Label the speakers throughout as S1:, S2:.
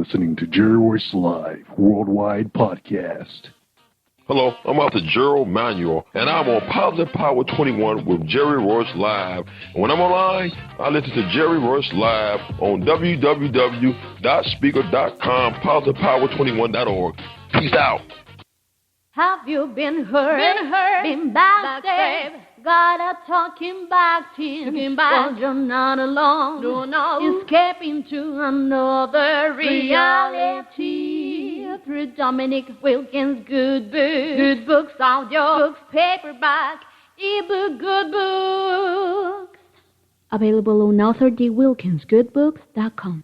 S1: listening to Jerry Royce Live Worldwide Podcast.
S2: Hello, I'm Author Gerald Manuel, and I'm on Positive Power 21 with Jerry Royce Live. And when I'm online, I listen to Jerry Royce Live on www.speaker.com, positivepower21.org. Peace out.
S3: Have you been hurt? Been backstabbed? Got a talking back team. Well, you're not alone. No. Escaping to another reality. Through Dominic Wilkins' good books. Good books, audio books, paperback, ebook, good books. Available on AuthorDWilkinsGoodBooks.com.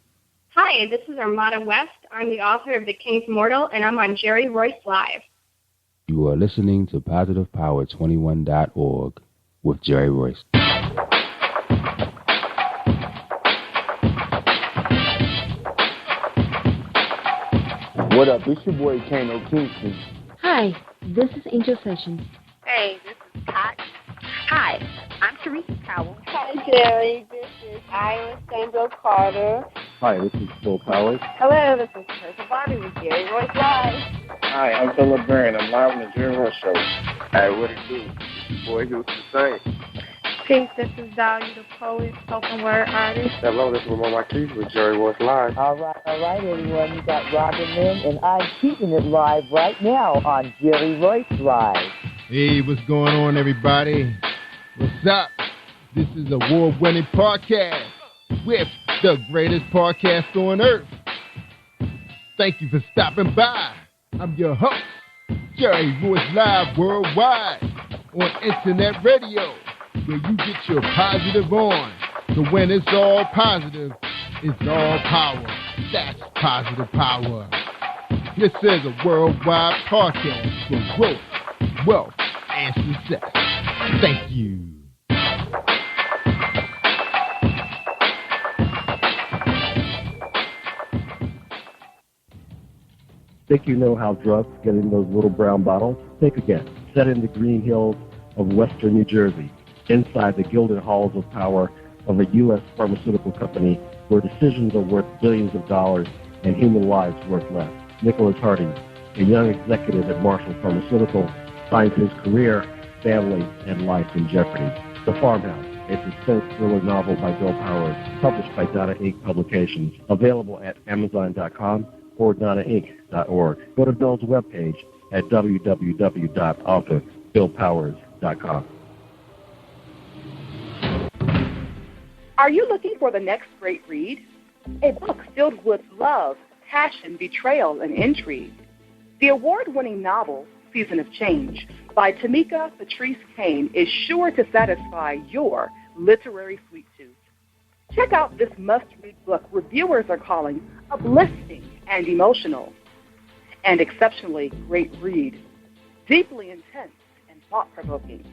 S4: Hi, this is Armada West. I'm the author of The King's Mortal, and I'm on Jerry Royce Live.
S5: You are listening to PositivePower21.org with Jerry Royce.
S6: What up? It's your boy Kano Kingston.
S7: Hi, this is Angel Sessions.
S8: Hey, this is Pat. Hi, I'm Teresa Powell.
S9: Hi, Jerry. This is Ira Sandro Carter.
S10: Hi, this is Phil Powers.
S9: Hello, this is Teresa Bobby with Jerry Royce Live.
S11: Hi, I'm Philip Byrne. I'm live on the Jerry Royce Show.
S12: Hey, what it do? Boy, he was the same.
S13: Peace, this is Dahlia the poet, spoken word artist.
S12: Hello, this is Ramon Marquis with Jerry Royce Live.
S14: All right, everyone. You got Robin Lynn, and I'm keeping it live right now on Jerry Royce Live.
S15: Hey, what's going on, everybody? What's up? This is a award-winning podcast with the greatest podcast on earth. Thank you for stopping by. I'm your host, Jerry Royce Live Worldwide on Internet Radio, where you get your positive on. So when it's all positive, it's all power. That's positive power. This is a worldwide podcast for growth, wealth, and success. Thank you.
S10: Think you know how drugs get in those little brown bottles? Think again. Set in the green hills of western New Jersey, inside the gilded halls of power of a U.S. pharmaceutical company where decisions are worth billions of dollars and human lives worth less. Nicholas Harding, a young executive at Marshall Pharmaceutical, finds his career, family, and life in jeopardy. The Farmhouse, a suspense thriller novel by Bill Powers, published by Donna Inc. Publications, available at Amazon.com or DonnaInc.org. Go to Bill's webpage at www.authorBillPowers.com.
S16: Are you looking for the next great read? A book filled with love, passion, betrayal, and intrigue. The award-winning novel, Season of Change, by Tamika Patrice Kane, is sure to satisfy your literary sweet tooth. Check out this must-read book reviewers are calling uplifting and emotional, and exceptionally great read, deeply intense and thought-provoking.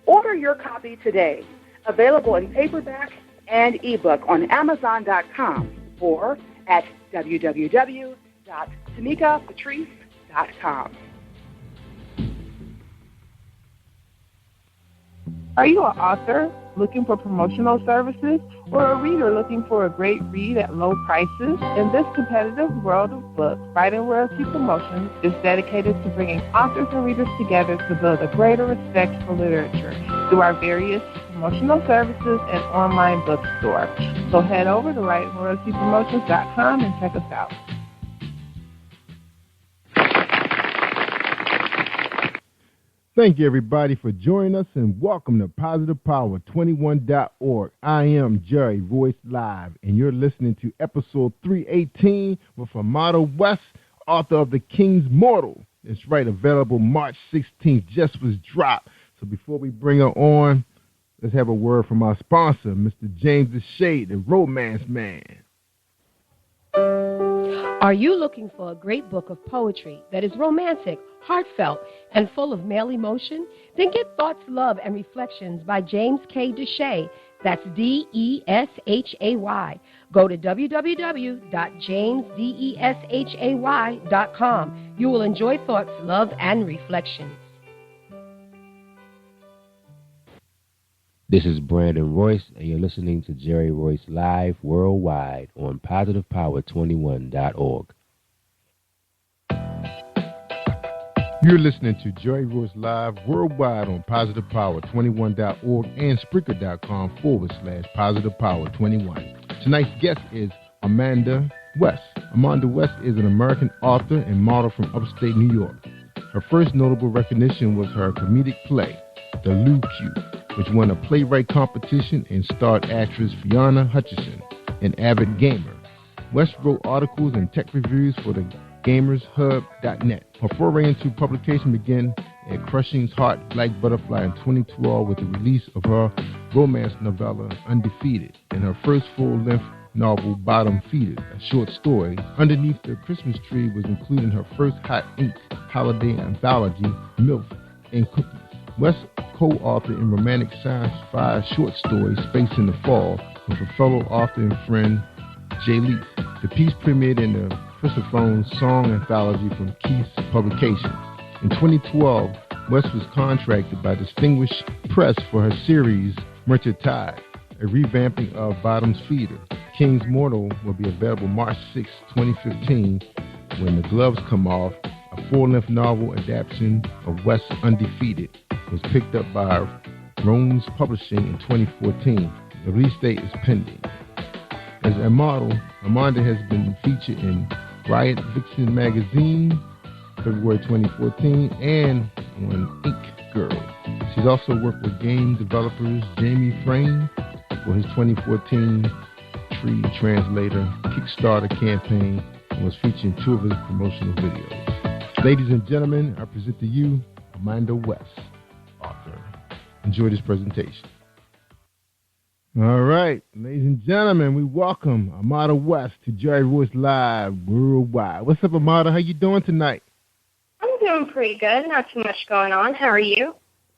S16: Order your copy today, available in paperback and ebook on Amazon.com or at www.tamikapatrice.com.
S17: Are you an author looking for promotional services or a reader looking for a great read at low prices? In this competitive world of books, Writing Royalty Promotions is dedicated to bringing authors and readers together to build a greater respect for literature through our various promotional services and online bookstore. So head over to WritingRoyaltyPromotions.com and check us out.
S15: Thank you, everybody, for joining us, and welcome to PositivePower21.org. I am Jerry Royce Live, and you're listening to episode 318 with Armada West, author of The King's Mortal. It's right, available March 16th, just was dropped. So before we bring her on, let's have a word from our sponsor, Mr. James Deshay, the Romance Man.
S18: Are you looking for a great book of poetry that is romantic, heartfelt, and full of male emotion? Then get Thoughts, Love, and Reflections by James K. Deshay. That's Deshay. Go to www.jamesdeshay.com. You will enjoy Thoughts, Love, and Reflections.
S5: This is Brandon Royce, and you're listening to Jerry Royce Live worldwide on PositivePower21.org.
S15: You're listening to Jerry Royce Live worldwide on PositivePower21.org and Spreaker.com/PositivePower21. Tonight's guest is Amanda West. Amanda West is an American author and model from upstate New York. Her first notable recognition was her comedic play, The Lou Q, which won a playwright competition and starred actress Fiona Hutchison, an avid gamer. West wrote articles and tech reviews for the GamersHub.net. Her foray into publication began at Crushing's Heart Black Butterfly in 2012 with the release of her romance novella Undefeated and her first full-length novel Bottom Feeder, a short story. Underneath the Christmas Tree was included in her first Hot Ink holiday anthology, MILF and Cookies. West co-authored in romantic sci-fi short story Space in the Fall with a fellow author and friend, Jay Leaf. The piece premiered in the Cruciphone Song Anthology from Keith's Publications. In 2012, West was contracted by Distinguished Press for her series Merchant Tide, a revamping of Bottom's Feeder. King's Mortal will be available March 6, 2015, when The Gloves Come Off, a full-length novel adaptation of West's Undefeated, was picked up by Rones Publishing in 2014. The release date is pending. As a model, Amanda has been featured in Riot Vixen magazine, February 2014, and on Ink Girl. She's also worked with game developers Jamie Frame for his 2014 Tree Translator Kickstarter campaign and was featured in 2 of his promotional videos. Ladies and gentlemen, I present to you Amanda West, author. Enjoy this presentation. All right, ladies and gentlemen, we welcome Amanda West to Jerry Royce Live worldwide. What's up, Amanda? How you doing tonight?
S4: I'm doing pretty good. Not too much going on. How are you?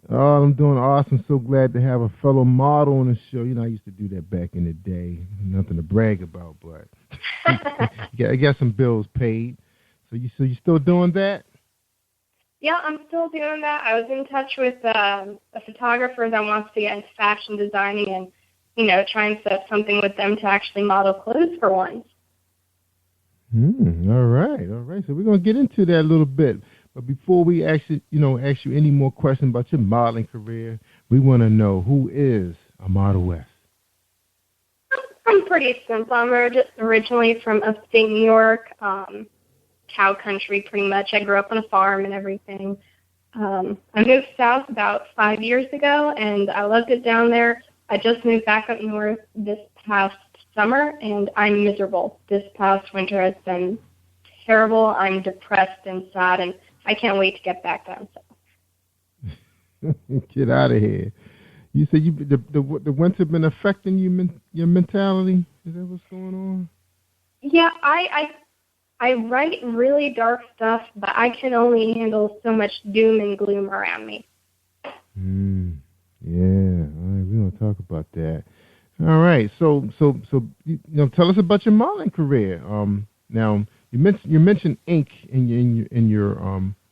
S15: Oh, I'm doing awesome. So glad to have a fellow model on the show. You know, I used to do that back in the day. Nothing to brag about, but I got some bills paid. So you still doing that?
S4: Yeah, I'm still doing that. I was in touch with a photographer that wants to get into fashion designing and, you know, try and set something with them to actually model clothes for once.
S15: All right. So we're going to get into that a little bit. But before we ask you any more questions about your modeling career, we want to know, who is Amanda West?
S4: I'm pretty simple. I'm originally from upstate New York, cow country pretty much. I grew up on a farm and everything. I moved south about 5 years ago, and I loved it down there. I just moved back up north this past summer, and I'm miserable. This past winter has been terrible. I'm depressed and sad, and I can't wait to get back down south.
S15: Get out of here. You said the winter been affecting your mentality? Is that what's going on?
S4: Yeah, I write really dark stuff, but I can only handle so much doom and gloom around me.
S15: Yeah. All right, we're gonna talk about that. All right. So tell us about your modeling career. Now you mentioned ink in your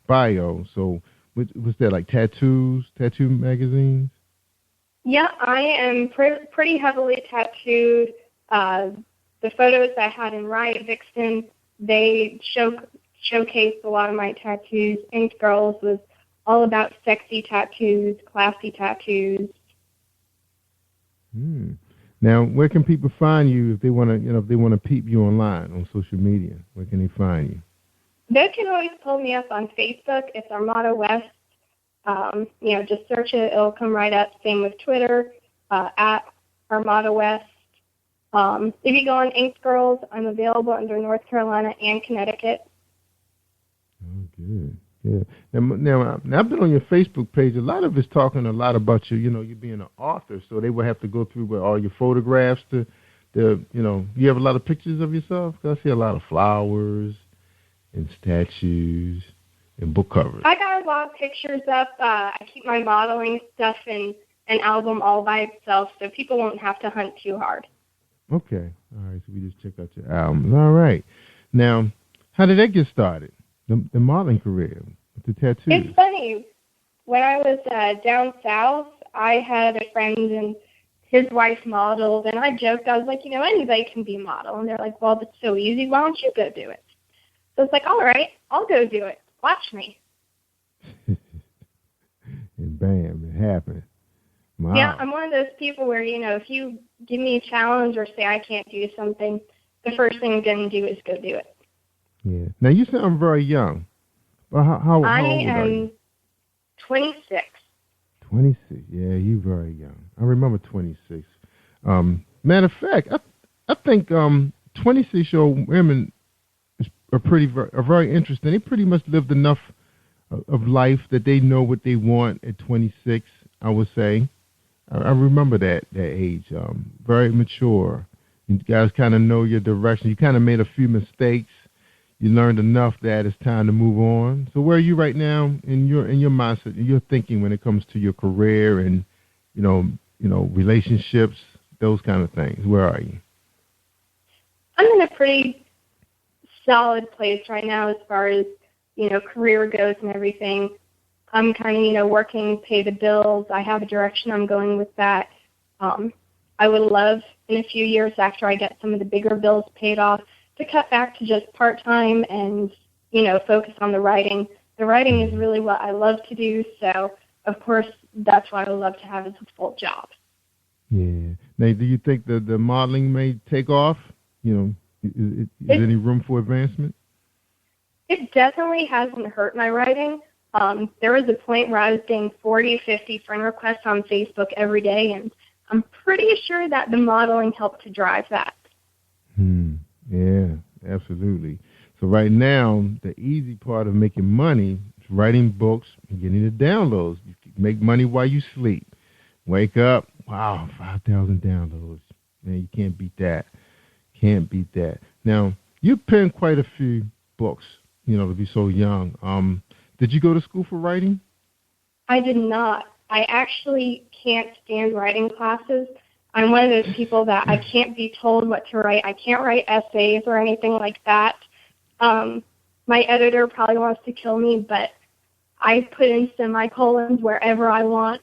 S15: bio. So was that like tattoo magazines?
S4: Yeah, I am pretty heavily tattooed. The photos I had in Riot Vixen, they showcased a lot of my tattoos. Inked Girls was all about sexy tattoos, classy tattoos.
S15: Now, where can people find you if they want to peep you online on social media? Where can they find you?
S4: They can always pull me up on Facebook. It's Armada West. Just search it. It'll come right up. Same with Twitter, at Armada West. If you go on Inked Girls, I'm available under North Carolina and Connecticut.
S15: Oh, good. Now, I've been on your Facebook page. A lot of it's talking a lot about you being an author. So they would have to go through all your photographs you have a lot of pictures of yourself? 'Cause I see a lot of flowers and statues and book covers.
S4: I got a lot of pictures up. I keep my modeling stuff in an album all by itself, so people won't have to hunt too hard.
S15: Okay. All right. So we just check out your albums. All right. Now, how did that get started? The modeling career with the tattoos.
S4: It's funny. When I was down south, I had a friend and his wife modeled, and I joked, I was like, anybody can be a model. And they're like, well, it's so easy, why don't you go do it? So it's like, all right, I'll go do it. Watch me.
S15: And bam, it happened. Wow.
S4: Yeah, I'm one of those people where, if you give me a challenge or say I can't do something, the first thing I'm going to do is go do it.
S15: Yeah. Now, you sound very young. Well, how old are you?
S4: I am 26.
S15: 26. Yeah, you're very young. I remember 26. Matter of fact, I think 26-year-old women are very interesting. They pretty much lived enough of life that they know what they want at 26, I would say. I remember that age. Very mature. You guys kind of know your direction. You kind of made a few mistakes. You learned enough that it's time to move on. So where are you right now in your mindset, in your thinking when it comes to your career and relationships, those kind of things? Where are you?
S4: I'm in a pretty solid place right now as far as career goes and everything. I'm kind of working, pay the bills. I have a direction I'm going with that. I would love in a few years after I get some of the bigger bills paid off to cut back to just part-time and, focus on the writing. The writing is really what I love to do, so, of course, that's what I would love to have as a full job.
S15: Yeah. Now, do you think that the modeling may take off? Is there any room for advancement?
S4: It definitely hasn't hurt my writing. There was a point where I was getting 40, 50 friend requests on Facebook every day, and I'm pretty sure that the modeling helped to drive that.
S15: Yeah, absolutely. So right now, the easy part of making money is writing books and getting the downloads. You can make money while you sleep. Wake up, wow, 5,000 downloads. Man, you can't beat that. Can't beat that. Now, you penned quite a few books, to be so young. Did you go to school for writing?
S4: I did not. I actually can't stand writing classes. I'm one of those people that I can't be told what to write. I can't write essays or anything like that. My editor probably wants to kill me, but I put in semicolons wherever I want.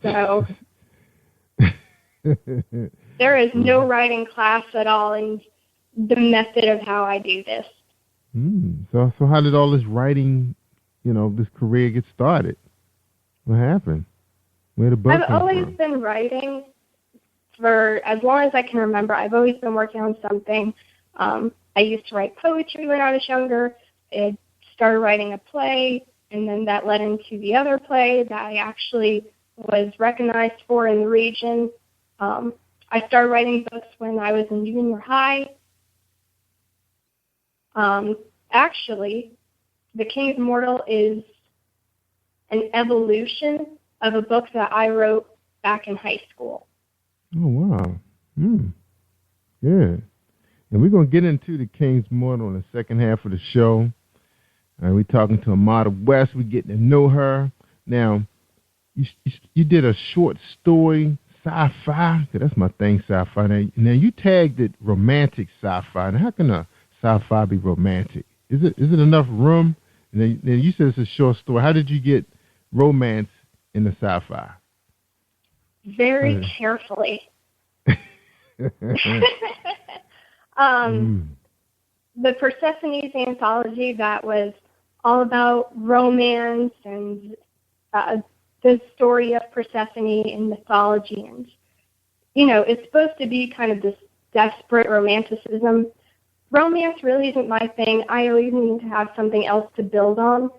S4: So there is no writing class at all in the method of how I do this.
S15: So how did all this writing, this career get started? What happened? Where the book
S4: I've
S15: come
S4: always
S15: from?
S4: been writing for as long as I can remember. I've always been working on something. I used to write poetry when I was younger. I started writing a play, and then that led into the other play that I actually was recognized for in the region. I started writing books when I was in junior high. Actually, The King's Mortal is an evolution of a book that I wrote back in high school.
S15: Oh, wow. Good. And we're going to get into The King's Mortal in the second half of the show. We're talking to Amada West. We're getting to know her. Now, you did a short story, sci-fi. That's my thing, sci-fi. Now you tagged it romantic sci-fi. Now, how can a sci-fi be romantic? Is it enough room? And then you said it's a short story. How did you get romance in the sci-fi?
S4: Very carefully. The Persephone's anthology, that was all about romance and the story of Persephone in mythology. And, it's supposed to be kind of this desperate romanticism. Romance really isn't my thing. I always need to have something else to build on.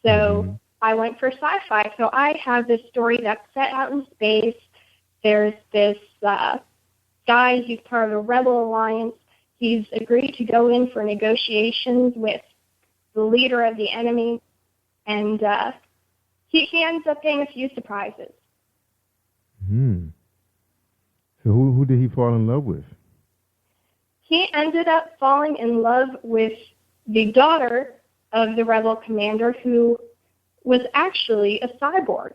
S4: So I went for sci-fi. So I have this story that's set out in space. There's this guy, he's part of the Rebel Alliance. He's agreed to go in for negotiations with the leader of the enemy, and he ends up getting a few surprises.
S15: So who did he fall in love with?
S4: He ended up falling in love with the daughter of the Rebel commander, who was actually a cyborg.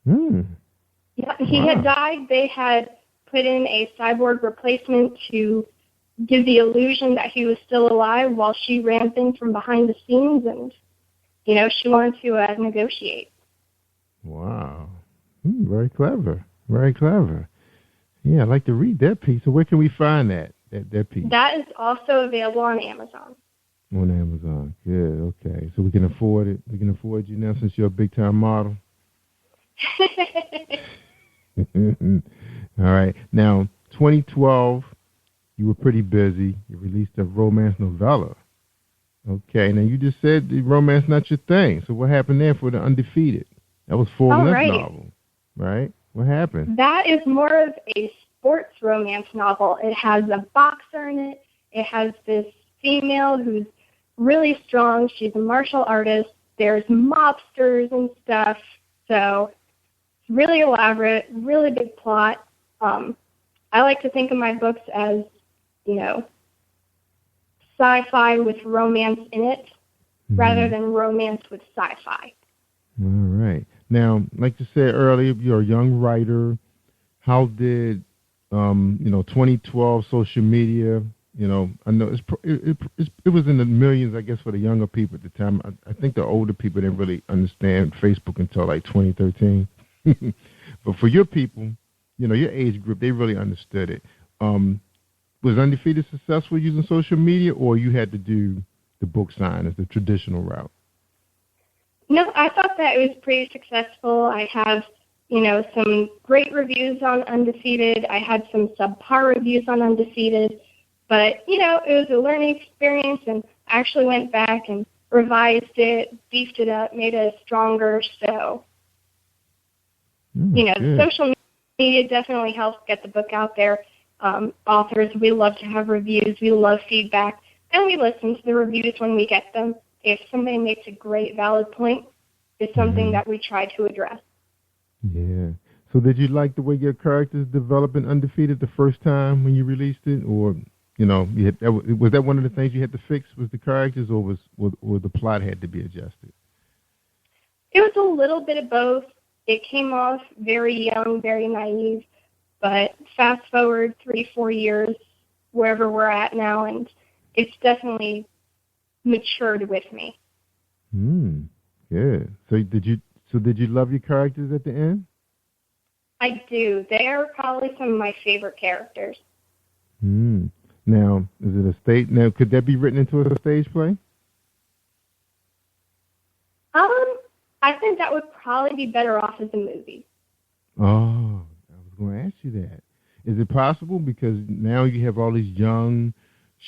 S4: Yeah, he had died. They had put in a cyborg replacement to give the illusion that he was still alive while she ran things from behind the scenes, and, she wanted to negotiate.
S15: Wow. Very clever. Very clever. Yeah, I'd like to read that piece. So where can we find that piece?
S4: That is also available on Amazon.
S15: On Amazon. Good, okay. So we can afford it. We can afford you now since you're a big-time model. All right. Now, 2012, you were pretty busy. You released a romance novella. Okay. Now, you just said the romance not your thing. So what happened there for The Undefeated? That was full-length novel, right? What happened?
S4: That is more of a sports romance novel. It has a boxer in it. It has this female who's really strong. She's a martial artist. There's mobsters and stuff. So it's really elaborate, really big plot. I like to think of my books as, sci-fi with romance in it rather than romance with sci-fi.
S15: All right. Now, like you said earlier, you're a young writer. How did, 2012 social media, I know it was in the millions, I guess, for the younger people at the time. I think the older people didn't really understand Facebook until like 2013. But for your people, your age group, they really understood it. Was Undefeated successful using social media, or you had to do the book sign as the traditional route?
S4: No, I thought that it was pretty successful. I have, some great reviews on Undefeated. I had some subpar reviews on Undefeated. But, it was a learning experience, and I actually went back and revised it, beefed it up, made it stronger. So, the social media definitely helps get the book out there. Authors, we love to have reviews. We love feedback. And we listen to the reviews when we get them. If somebody makes a great, valid point, it's something that we try to address.
S15: Yeah. So did you like the way your characters developed in Undefeated the first time when you released it? Or, was that one of the things you had to fix, was the characters, or the plot had to be adjusted?
S4: It was a little bit of both. It came off very young, very naive. But fast forward 3-4 years, wherever we're at now, and it's definitely matured with me.
S15: Good. So did you love your characters at the end?
S4: I do. They are probably some of my favorite characters.
S15: Now, is it a stage? Now, could that be written into a stage play?
S4: I think that would probably be better off as a movie.
S15: Oh, I was going to ask you that. Is it possible? Because now you have all these young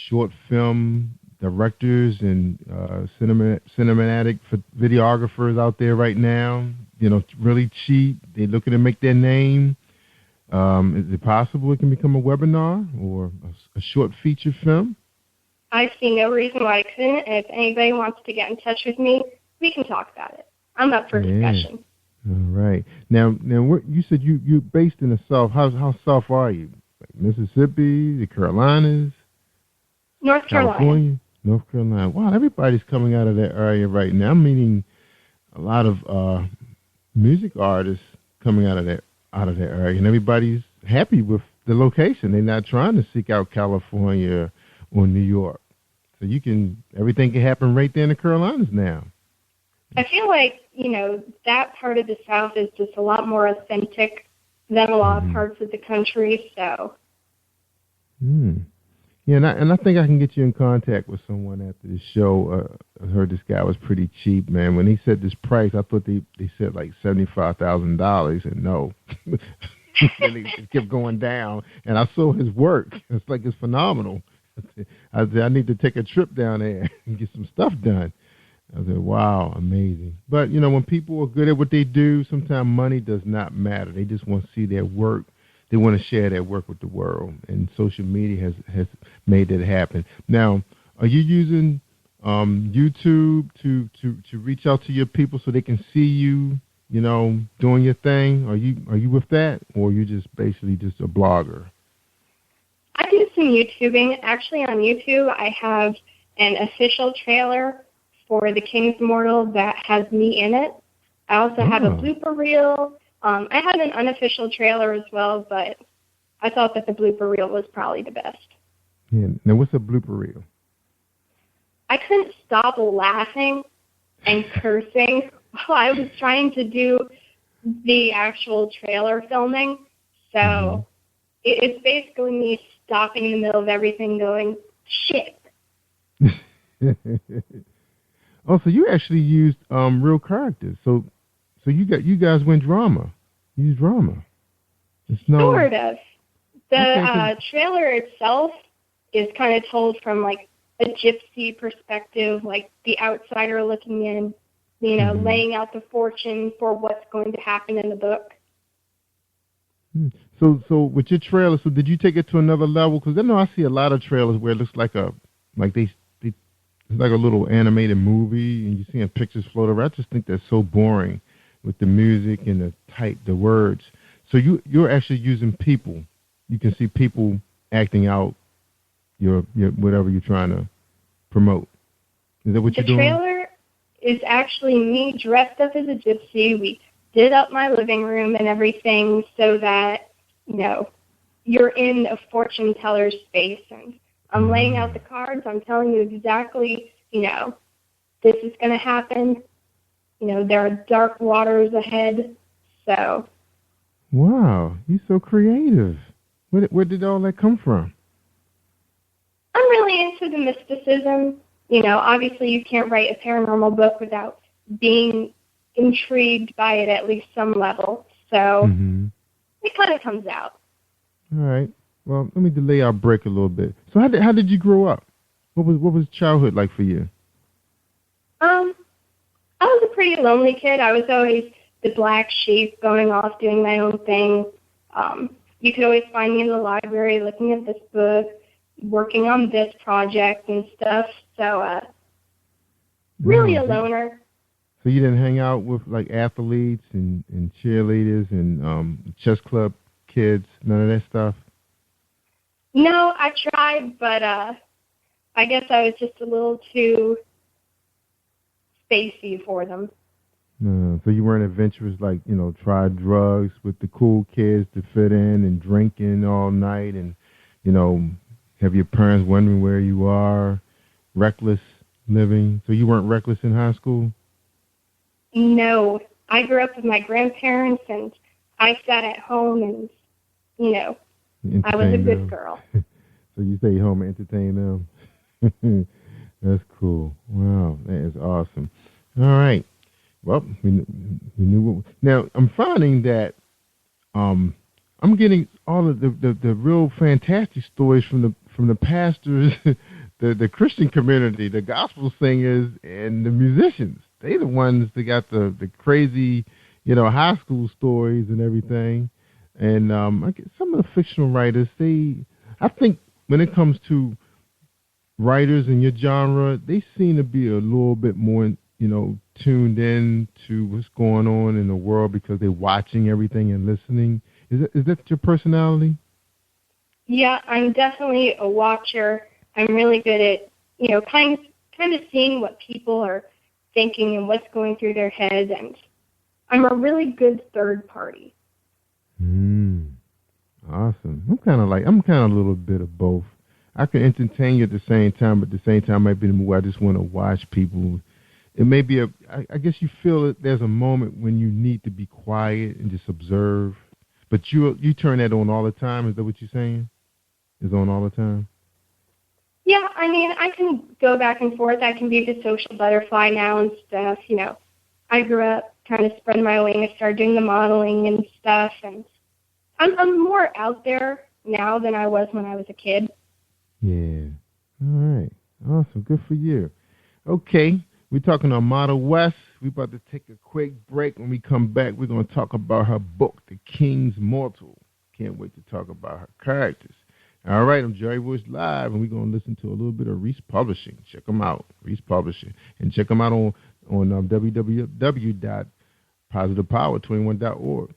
S15: short film directors and cinematic videographers out there right now, really cheap. They're looking to make their name. Is it possible it can become a webinar or a short feature film?
S4: I see no reason why it couldn't. And if anybody wants to get in touch with me, we can talk about it. I'm up for discussion.
S15: All right. Now, you said you're based in the South. How South are you? Like Mississippi, the Carolinas,
S4: North Carolina.
S15: California, North Carolina. Wow, everybody's coming out of that area right now. I'm meeting a lot of music artists coming out of that area, and everybody's happy with the location. They're not trying to seek out California or New York. So everything can happen right there in the Carolinas now.
S4: I feel like, that part of the South is just a lot more authentic than a lot of parts of the country, so.
S15: Yeah, and I think I can get you in contact with someone after the show. I heard this guy was pretty cheap, man. When he said this price, I thought they said like $75,000, and no. And it kept going down, and I saw his work. It's phenomenal. I said, I need to take a trip down there and get some stuff done. I said, wow, amazing. But, when people are good at what they do, sometimes money does not matter. They just want to see their work. They want to share their work with the world. And social media has made that happen. Now, are you using YouTube to reach out to your people so they can see you, doing your thing? Are you with that? Or are you just basically just a blogger?
S4: I do some YouTubing. Actually, on YouTube, I have an official trailer for The King's Immortal that has me in it. I also have a blooper reel. I had an unofficial trailer as well, but I thought that the blooper reel was probably the best.
S15: Yeah. Now, what's a blooper reel?
S4: I couldn't stop laughing and cursing while I was trying to do the actual trailer filming. So it's basically me stopping in the middle of everything going, shit.
S15: Oh, so you actually used real characters. So you guys went drama. You used drama.
S4: Sort of. The trailer itself is kind of told from like a gypsy perspective, like the outsider looking in, you know, laying out the fortune for what's going to happen in the book.
S15: So with your trailer, so did you take it to another level? Because I know I see a lot of trailers where it looks like it's like a little animated movie, and you're seeing pictures float around. I just think that's so boring with the music and the words. So you're actually using people. You can see people acting out your whatever you're trying to promote. Is that what you're doing?
S4: The trailer is actually me dressed up as a gypsy. We did up my living room and everything so that, you know, you're in a fortune teller's space, and I'm laying out the cards. I'm telling you exactly, you know, this is going to happen. You know, there are dark waters ahead. So.
S15: Wow, you're so creative. Where did all that come from?
S4: I'm really into the mysticism. You know, obviously you can't write a paranormal book without being intrigued by it at least some level. So it kind of comes out.
S15: All right. Well, let me delay our break a little bit. So how did you grow up? What was childhood like for you?
S4: I was a pretty lonely kid. I was always the black sheep, going off doing my own thing. You could always find me in the library looking at this book, working on this project and stuff. So really a loner.
S15: So you didn't hang out with like athletes and cheerleaders and chess club kids, none of that stuff?
S4: No, I tried, but I guess I was just a little too spacey for them.
S15: So you weren't adventurous, like, you know, try drugs with the cool kids to fit in and drinking all night and, you know, have your parents wondering where you are, reckless living. So you weren't reckless in high school?
S4: No. I grew up with my grandparents, and I sat at home and, you know, I was a good girl.
S15: So you stayed home and entertained them? That's cool. Wow, that is awesome. All right. Well, we knew what. Now I'm finding that I'm getting all of the real fantastic stories from the pastors, the Christian community, the gospel singers, and the musicians. They're the ones that got the crazy, you know, high school stories and everything. And I get some of the fictional writers. I think when it comes to writers in your genre, they seem to be a little bit more, you know, tuned in to what's going on in the world because they're watching everything and listening. Is that your personality?
S4: Yeah, I'm definitely a watcher. I'm really good at, you know, kind of seeing what people are thinking and what's going through their heads, and I'm a really good third party.
S15: Awesome. I'm kind of a little bit of both. I can entertain you at the same time, but at the same time, I might be in the mood. I just want to watch people. It may be I guess you feel that there's a moment when you need to be quiet and just observe, but you turn that on all the time. Is that what you're saying? Is on all the time?
S4: Yeah, I mean, I can go back and forth. I can be the social butterfly now and stuff. You know, I grew up trying to spread my wings, started doing the modeling and stuff, and I'm more out there now than I was when I was a kid.
S15: Yeah. All right. Awesome. Good for you. Okay. We're talking on Model West. We're about to take a quick break. When we come back, we're going to talk about her book, The King's Mortal. Can't wait to talk about her characters. All right, I'm Jerry Royce Live, and we're going to listen to a little bit of Reese Publishing. Check them out, Reese Publishing. And check them out on www.positivepower21.org.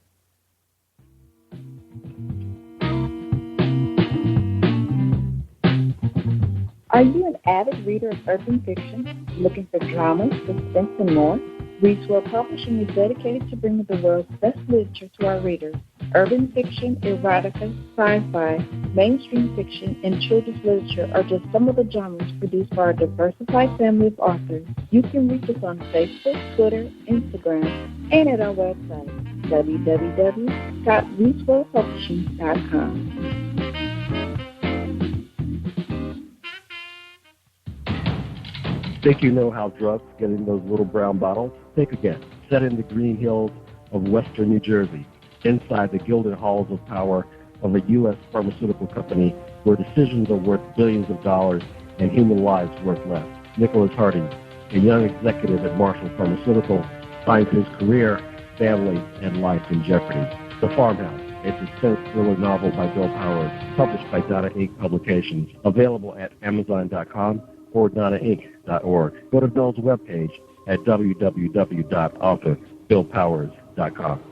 S14: Are you an avid reader of urban fiction, looking for drama, suspense, and more? Reads World Publishing is dedicated to bringing the world's best literature to our readers. Urban fiction, erotica, sci-fi, mainstream fiction, and children's literature are just some of the genres produced by our diversified family of authors. You can reach us on Facebook, Twitter, Instagram, and at our website. www.reachwellpublishing.com.
S10: Think you know how drugs get in those little brown bottles? Think again. Set in the green hills of western New Jersey, inside the gilded halls of power of a U.S. pharmaceutical company where decisions are worth billions of dollars and human lives worth less. Nicholas Harding, a young executive at Marshall Pharmaceutical, finds his career, family, and life in jeopardy. The Farmhouse, a suspense thriller novel by Bill Powers, published by Donna Inc. Publications, available at Amazon.com or DonnaInc.org. Go to Bill's webpage at www.author.BillPowers.com.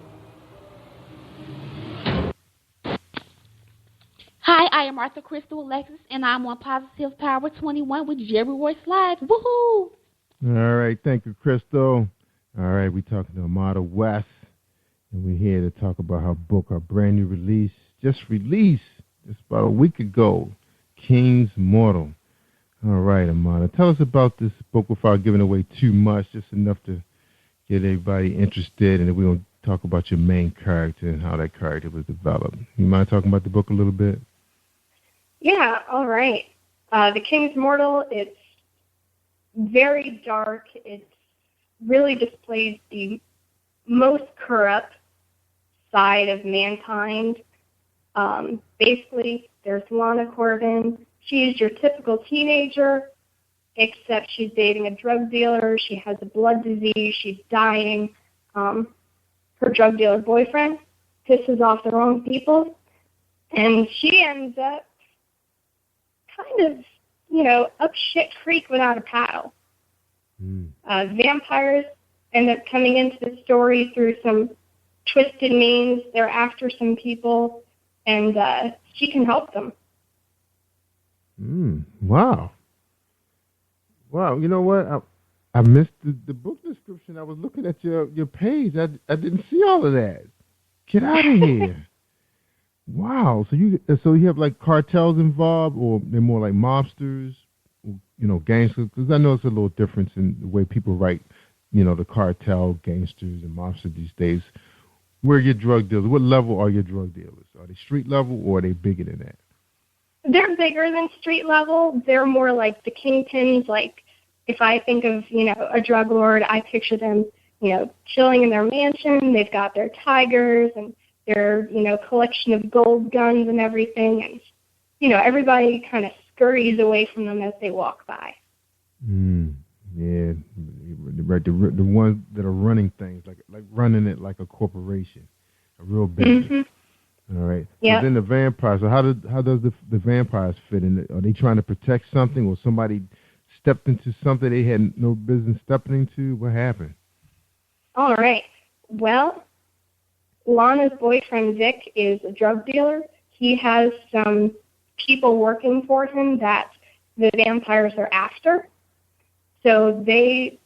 S19: Hi, I am Arthur Crystal Alexis, and I'm on Positive Power 21 with Jerry Royce Live. Woohoo!
S15: All right, thank you, Crystal. All right, we're talking to Amada West, and we're here to talk about her book, her brand new release, just about a week ago, King's Mortal. All right, Amada, tell us about this book without giving away too much, just enough to get everybody interested, and then we're going to talk about your main character and how that character was developed. You mind talking about the book a little bit?
S4: Yeah, all right. The King's Mortal, it's very dark. It really displays the most corrupt side of mankind. Basically, there's Lana Corbin. She's your typical teenager, except she's dating a drug dealer. She has a blood disease. She's dying. Her drug dealer boyfriend pisses off the wrong people, and she ends up kind of, up shit creek without a paddle. Vampires end up coming into the story through some twisted means. They're after some people, and she can help them.
S15: Wow. You know what? I missed the book description. I was looking at your page. I didn't see all of that. Get out of here. Wow. So you have like cartels involved, or they're more like mobsters, or, gangsters? Because I know it's a little difference in the way people write, the cartel, gangsters, and mobsters these days. Where are your drug dealers? What level are your drug dealers? Are they street level, or are they bigger than that?
S4: They're bigger than street level. They're more like the kingpins. Like, if I think of, a drug lord, I picture them, chilling in their mansion. They've got their tigers and their, collection of gold guns and everything. And, everybody kind of scurries away from them as they walk by.
S15: Yeah, right. The ones that are running things, like running it like a corporation, a real business. All right.
S4: Yeah.
S15: Then the vampires. So how does the vampires fit in? Are they trying to protect something, or somebody stepped into something they had no business stepping into? What happened?
S4: All right. Well, Lana's boyfriend, Vic, is a drug dealer. He has some people working for him that the vampires are after. So they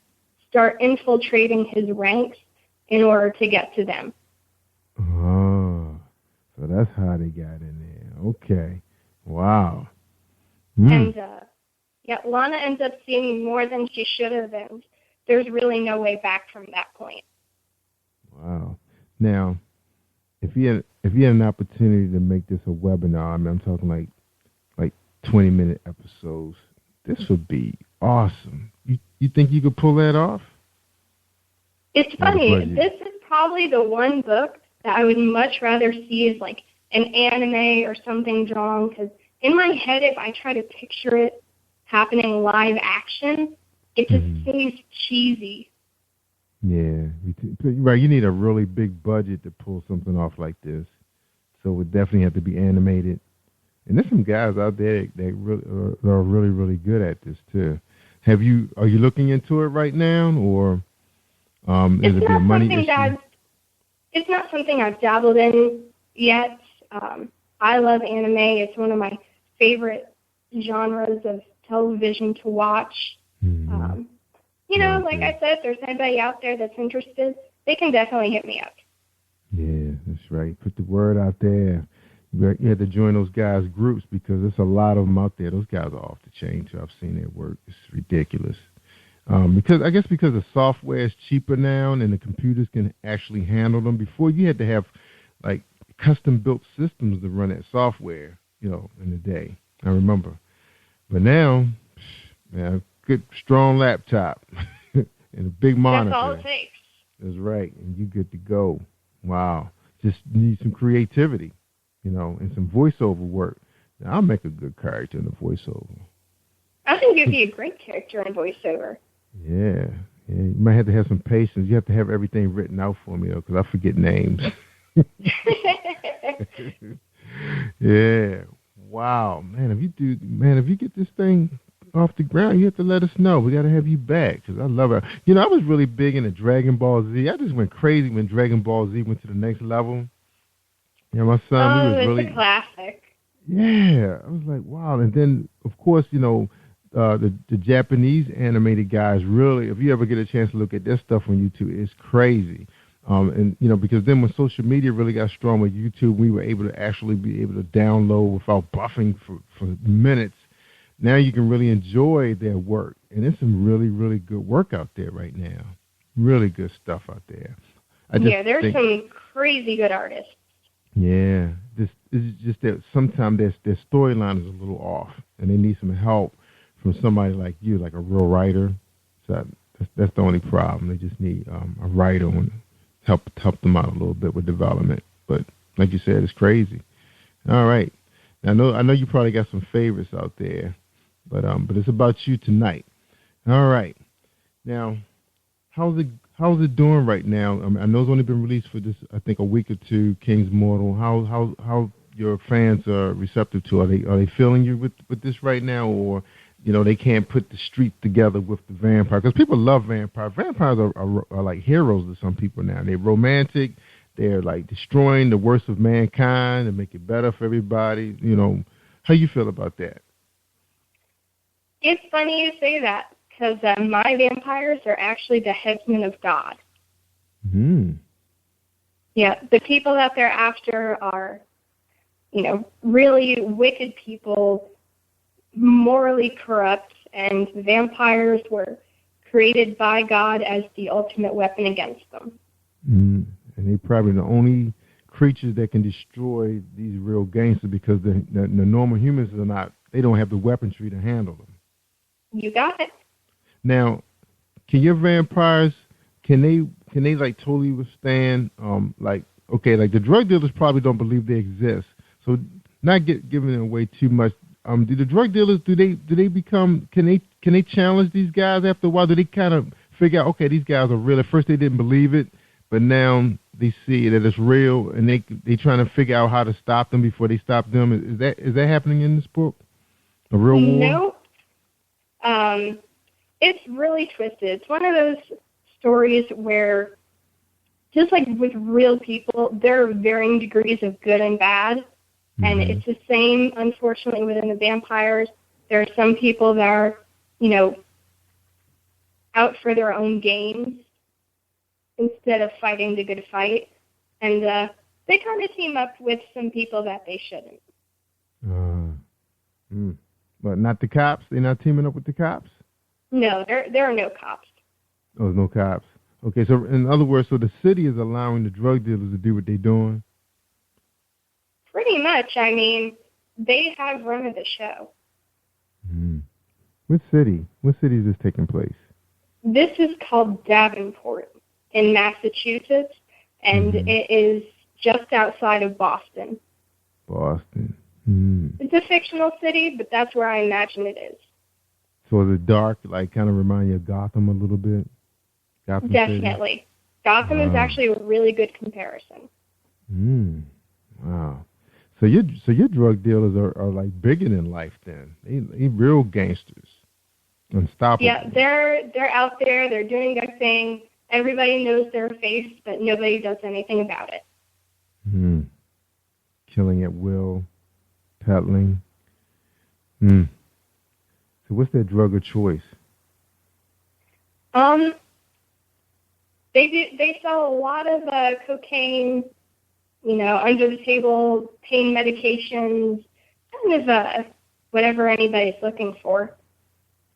S4: start infiltrating his ranks in order to get to them.
S15: Oh, so that's how they got in there. Okay. Wow.
S4: And, Lana ends up seeing more than she should have, and there's really no way back from that point.
S15: Wow. Now, if you had an opportunity to make this a webinar, I'm talking like 20-minute episodes, this would be awesome. You think you could pull that off?
S4: It's funny. This is probably the one book that I would much rather see as like an anime or something drawn, because in my head, if I try to picture it happening live action, it just seems cheesy.
S15: Yeah, right. You need a really big budget to pull something off like this, so it would definitely have to be animated. And there's some guys out there that are really, really good at this too. Are you looking into it right now, or is it a money issue?
S4: It's not something I've dabbled in yet. I love anime. It's one of my favorite genres of television to watch. Like I said, if there's anybody out there that's interested, they can definitely hit me up.
S15: Yeah, that's right. Put the word out there. You have to join those guys' groups, because there's a lot of them out there. Those guys are off the chain, too. I've seen their work. It's ridiculous. Because the software is cheaper now and the computers can actually handle them. Before you had to have like custom built systems to run that software, in the day. I remember. But now, man, a good strong laptop and a big monitor.
S4: That's all it takes.
S15: That's right, and you good to go. Wow. Just need some creativity, and some voiceover work. Now, I'll make a good character in the voiceover.
S4: I think you'd be a great character in voiceover.
S15: Yeah. You might have to have some patience. You have to have everything written out for me, though, because I forget names. Yeah. Wow, man. If you get this thing off the ground, you have to let us know. We got to have you back because I love it. I was really big into Dragon Ball Z. I just went crazy when Dragon Ball Z went to the next level. My son,
S4: it's a classic.
S15: Yeah, I was like, wow. And then, of course, the Japanese animated guys really, if you ever get a chance to look at their stuff on YouTube, it's crazy. Because then when social media really got strong with YouTube, we were able to actually be able to download without buffing for minutes. Now you can really enjoy their work. And there's some really, really good work out there right now. Really good stuff out there.
S4: There's some crazy good artists.
S15: Yeah. It's just that sometimes their storyline is a little off, and they need some help from somebody like you, like a real writer. So that's the only problem. They just need a writer to help them out a little bit with development. But like you said, it's crazy. All right. Now, I know you probably got some favorites out there, but it's about you tonight. All right. Now, how's it doing right now? I know it's only been released for this, I think, a week or two. King's Mortal. How your fans are receptive to? Are they feeling you with this right now, or they can't put the street together with the vampire? Because people love vampires. Vampires are like heroes to some people now. They're romantic. They're like destroying the worst of mankind and make it better for everybody. How you feel about that?
S4: It's funny you say that because my vampires are actually the headsmen of God. Yeah, the people that they're after are, really wicked people, morally corrupt, and vampires were created by God as the ultimate weapon against them.
S15: And they're probably the only creatures that can destroy these real gangsters because the normal humans they don't have the weaponry to handle them.
S4: You got it.
S15: Now, can your vampires, can they like totally withstand, like the drug dealers probably don't believe they exist. So not giving it away too much. Do the drug dealers, do they become, can they challenge these guys after a while? Do they kind of figure out, okay, these guys are real? At first they didn't believe it, but now they see that it's real, and they trying to figure out how to stop them before they stop them. Is that happening in this book? A real war?
S4: No. It's really twisted. It's one of those stories where, just like with real people, there are varying degrees of good and bad. And it's the same, unfortunately, within the vampires. There are some people that are, out for their own gains instead of fighting the good fight. And they kind of team up with some people that they shouldn't.
S15: But not the cops? They're not teaming up with the cops?
S4: No, there are no cops.
S15: Oh, there's no cops. Okay, so in other words, so the city is allowing the drug dealers to do what they're doing?
S4: Pretty much. I mean, they have run of the show.
S15: What city? What city is this taking place?
S4: This is called Davenport in Massachusetts, and it is just outside of Boston.
S15: Boston.
S4: It's a fictional city, but that's where I imagine it is.
S15: So is it dark, like kind of remind you of Gotham a little bit? Gotham
S4: Definitely.
S15: City?
S4: Gotham is actually a really good comparison.
S15: Wow. So your drug dealers are like bigger than life then. They real gangsters. Unstoppable.
S4: Yeah, they're out there, they're doing their thing. Everybody knows their face, but nobody does anything about it.
S15: Killing at will, peddling. So what's their drug of choice?
S4: They sell a lot of cocaine, under the table, pain medications, kind of whatever anybody's looking for.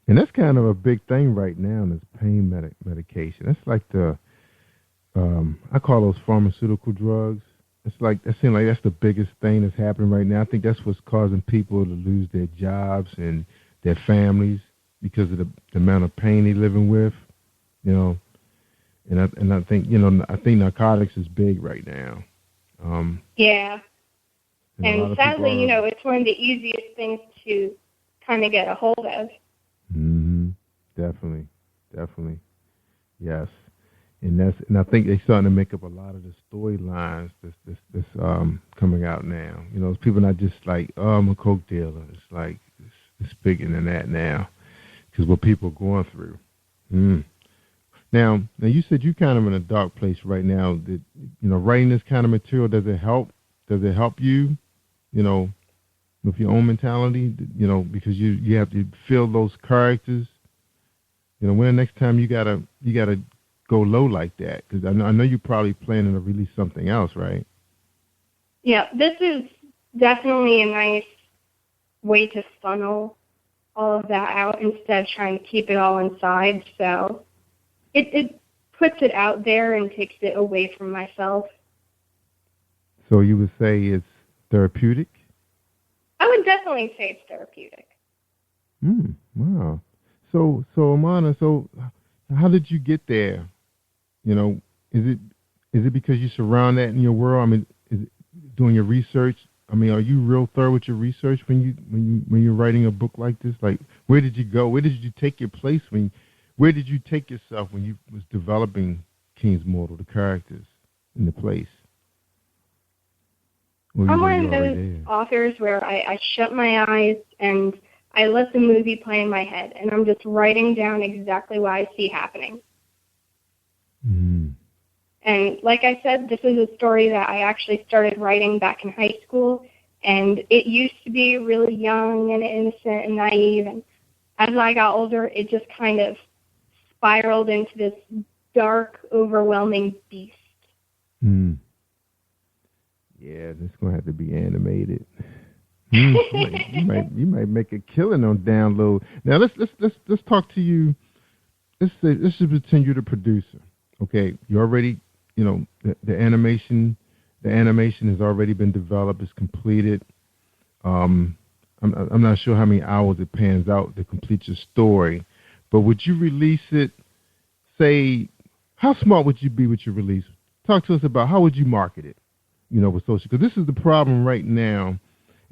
S15: And that's kind of a big thing right now, this pain medication. That's like I call those pharmaceutical drugs. It's like, that seems like that's the biggest thing that's happening right now. I think that's what's causing people to lose their jobs and their families because of the amount of pain they're living with, you know. And I think, I think narcotics is big right now.
S4: Yeah. And sadly, it's one of the easiest things to kind of get a hold of.
S15: Mm-hmm. Definitely. Yes. And I think they're starting to make up a lot of the storylines that's coming out now. It's people not just like, oh, I'm a coke dealer. It's like it's bigger than that now, because what people are going through. Now you said you're kind of in a dark place right now. That writing this kind of material, does it help? Does it help you? With your own mentality. Because you have to feel those characters. When the next time you gotta go low like that? Because I know you're probably planning to release something else, right?
S4: Yeah, this is definitely a nice way to funnel all of that out instead of trying to keep it all inside. So it puts it out there and takes it away from myself.
S15: So you would say it's therapeutic?
S4: I would definitely say it's therapeutic.
S15: Wow. So Amana, how did you get there? Is it because you surround that in your world? I mean, is it doing your research? I mean, are you real thorough with your research when you're writing a book like this? Like, where did you go? Where did you take your place where did you take yourself when you was developing King's Mortal, the characters and the place?
S4: I'm one of those authors where I shut my eyes and I let the movie play in my head, and I'm just writing down exactly what I see happening. And like I said, this is a story that I actually started writing back in high school, and it used to be really young and innocent and naive, and as I got older, it just kind of spiraled into this dark, overwhelming beast.
S15: Yeah, it's going to have to be animated. You might make a killing on download. Now let's talk to you. Let's just pretend you're the producer. Okay, you already, the animation has already been developed. It's completed. I'm not sure how many hours it pans out to complete your story, but would you release it? Say, how smart would you be with your release? Talk to us about how would you market it? With social, because this is the problem right now.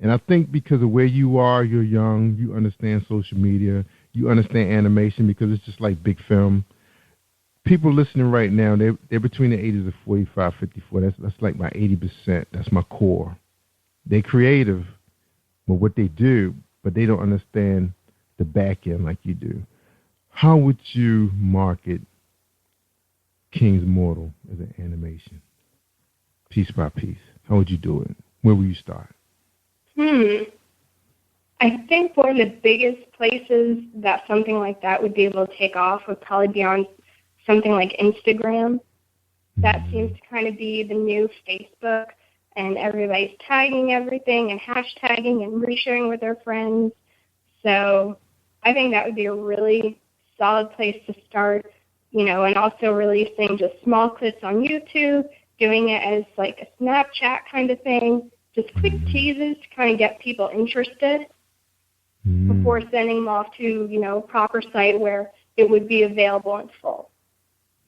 S15: And I think because of where you are, you're young, you understand social media, you understand animation because it's just like big film. People listening right now, they're between the ages of 45, 54. That's like my 80%. That's my core. They're creative with what they do, but they don't understand the back end like you do. How would you market King's Mortal as an animation? Piece by piece. How would you do it? Where would you start?
S4: I think one of the biggest places that something like that would be able to take off would probably be on something like Instagram. That seems to kind of be the new Facebook, and everybody's tagging everything and hashtagging and resharing with their friends. So I think that would be a really solid place to start, and also releasing just small clips on YouTube, doing it as like a Snapchat kind of thing, just quick teases to kind of get people interested before sending them off to, a proper site where it would be available in full.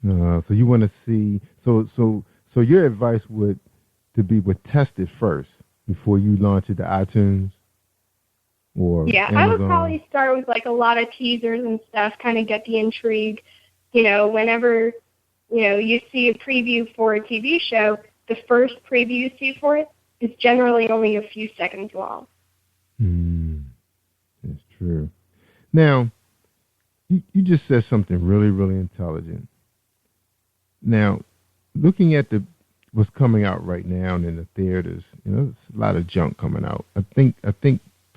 S15: So you want to see, so your advice would test it first before you launch it to iTunes or Amazon?
S4: I would probably start with like a lot of teasers and stuff, kind of get the intrigue. Whenever you see a preview for a TV show, the first preview you see for it is generally only a few seconds long.
S15: That's true. Now, you just said something really, really intelligent. Now, looking at what's coming out right now and in the theaters, there's a lot of junk coming out. I think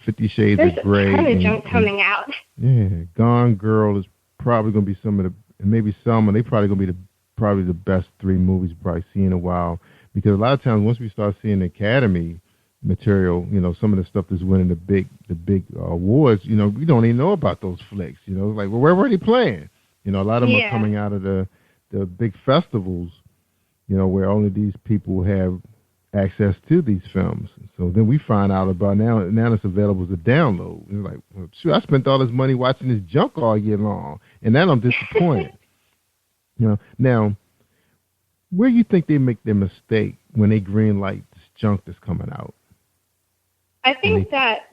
S15: 50 Shades of Grey.
S4: There's a ton of junk coming out.
S15: Yeah, Gone Girl is probably going to be some of the, and maybe Selma, they probably going to be probably the best 3 movies we've probably seen in a while. Because a lot of times once we start seeing the Academy, material. You know, some of the stuff that's winning the big awards. You know, we don't even know about those flicks. You know, like, well, where were they playing? You know, a lot of them are coming out of the big festivals. You know, where only these people have access to these films. So then we find out about now it's available as a download. It's like, well, shoot, I spent all this money watching this junk all year long, and then I'm disappointed. You know, now, where do you think they make their mistake when they greenlight this junk that's coming out?
S4: I think that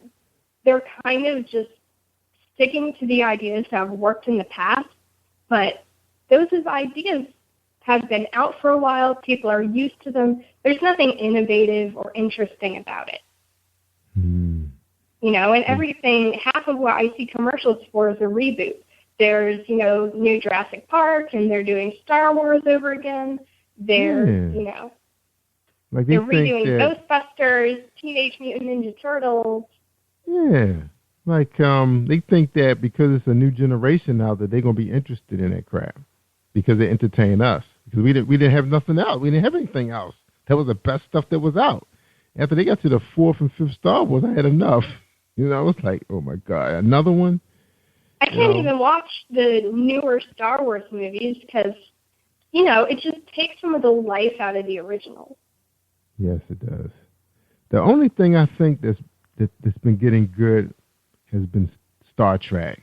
S4: they're kind of just sticking to the ideas that have worked in the past, but those ideas have been out for a while. People are used to them. There's nothing innovative or interesting about it. You know, and everything, half of what I see commercials for is a reboot. There's, you know, new Jurassic Park, and they're doing Star Wars over again. There's, you know,
S15: like
S4: they're redoing Ghostbusters, Teenage Mutant Ninja Turtles.
S15: Yeah. Like, they think that because it's a new generation now that they're going to be interested in that crap because they entertain us. Because we didn't have nothing else. We didn't have anything else. That was the best stuff that was out. After they got to the 4th and 5th Star Wars, I had enough. You know, it's like, oh my God, another one?
S4: I can't even watch the newer Star Wars movies because, you know, it just takes some of the life out of the original.
S15: Yes, it does. The only thing I think that's been getting good has been Star Trek.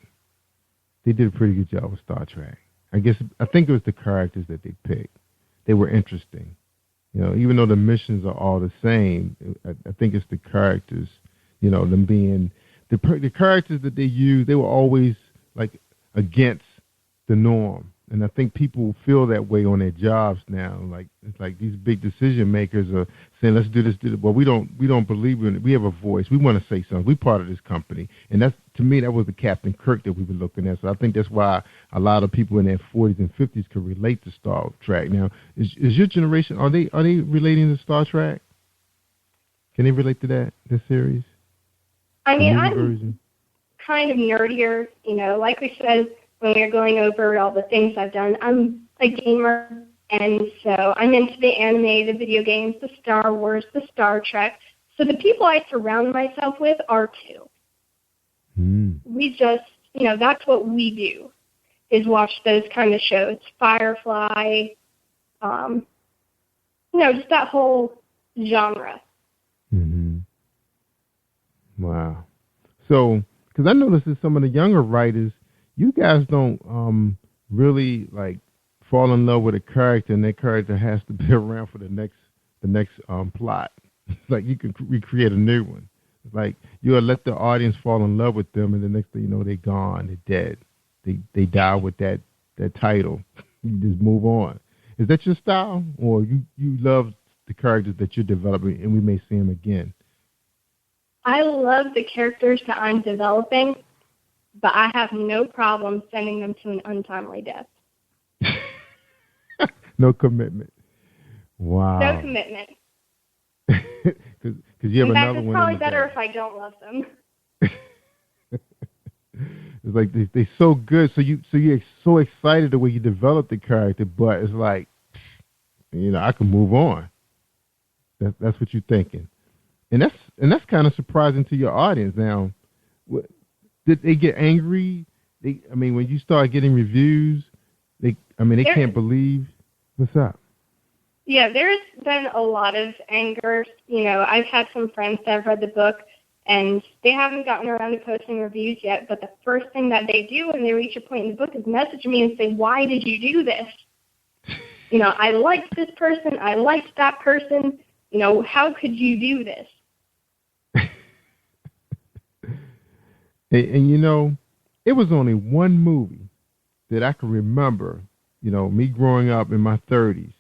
S15: They did a pretty good job with Star Trek. I think it was the characters that they picked. They were interesting. You know, even though the missions are all the same, I think it's the characters, you know, them being, the characters that they use, they were always, like, against the norm. And I think people feel that way on their jobs now. Like, it's like these big decision makers are saying, let's do this, do that. Well, we don't believe in it. We have a voice. We want to say something. We're part of this company. And that's, to me, that was the Captain Kirk that we were looking at. So I think that's why a lot of people in their 40s and 50s could relate to Star Trek. Now, is your generation, are they relating to Star Trek? Can they relate to this series?
S4: I mean, I'm kind of nerdier, you know, like we said, when we were going over all the things I've done. I'm a gamer, and so I'm into the anime, the video games, the Star Wars, the Star Trek. So the people I surround myself with are too. We just, you know, that's what we do, is watch those kind of shows. Firefly, you know, just that whole genre.
S15: Wow. So, because I noticed that some of the younger writers, you guys don't really like fall in love with a character, and that character has to be around for the next plot. Like you can recreate a new one. Like you'll let the audience fall in love with them, and the next thing you know, they're gone, they're dead. They die with that title. You just move on. Is that your style, or you love the characters that you're developing, and we may see them again?
S4: I love the characters that I'm developing, but I have no problem sending them to an untimely death.
S15: No commitment. Wow.
S4: No commitment.
S15: Because you have another one.
S4: It's probably better if I don't love them.
S15: It's like they're so good, so you're so excited the way you develop the character, but it's like, you know, I can move on. That's what you're thinking, and that's kind of surprising to your audience. Now, did they get angry? When you start getting reviews, they can't believe. What's up?
S4: Yeah, there's been a lot of anger. You know, I've had some friends that have read the book, and they haven't gotten around to posting reviews yet, but the first thing that they do when they reach a point in the book is message me and say, why did you do this? You know, I liked this person. I liked that person. You know, how could you do this?
S15: And you know, it was only one movie that I can remember, you know, me growing up in my 30s,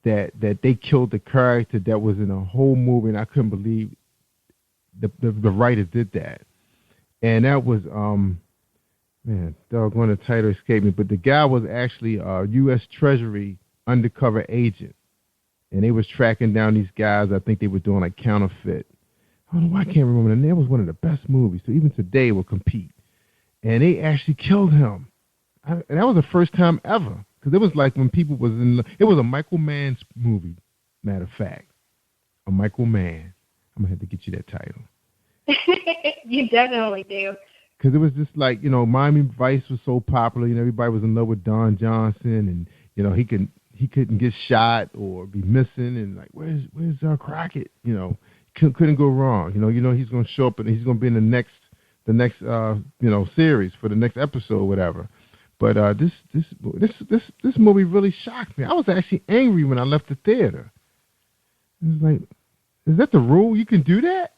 S15: that they killed the character that was in a whole movie, and I couldn't believe the writers did that. And that was, doggone, the title escaped me, but the guy was actually a U.S. Treasury undercover agent, and they was tracking down these guys. I think they were doing like counterfeit. I don't know why I can't remember the name. It was one of the best movies, so even today it will compete. And they actually killed him. And that was the first time ever. Because it was like when people was in... It was a Michael Mann's movie, matter of fact. A Michael Mann. I'm going to have to get you that title.
S4: You definitely do.
S15: Because it was just like, Miami Vice was so popular, everybody was in love with Don Johnson, and, he couldn't get shot or be missing, and like, where's Crockett? Couldn't go wrong. He's going to show up and he's going to be in the next series for the next episode, whatever. But this movie really shocked me. I was actually angry when I left the theater. It was like, is that the rule? You can do that?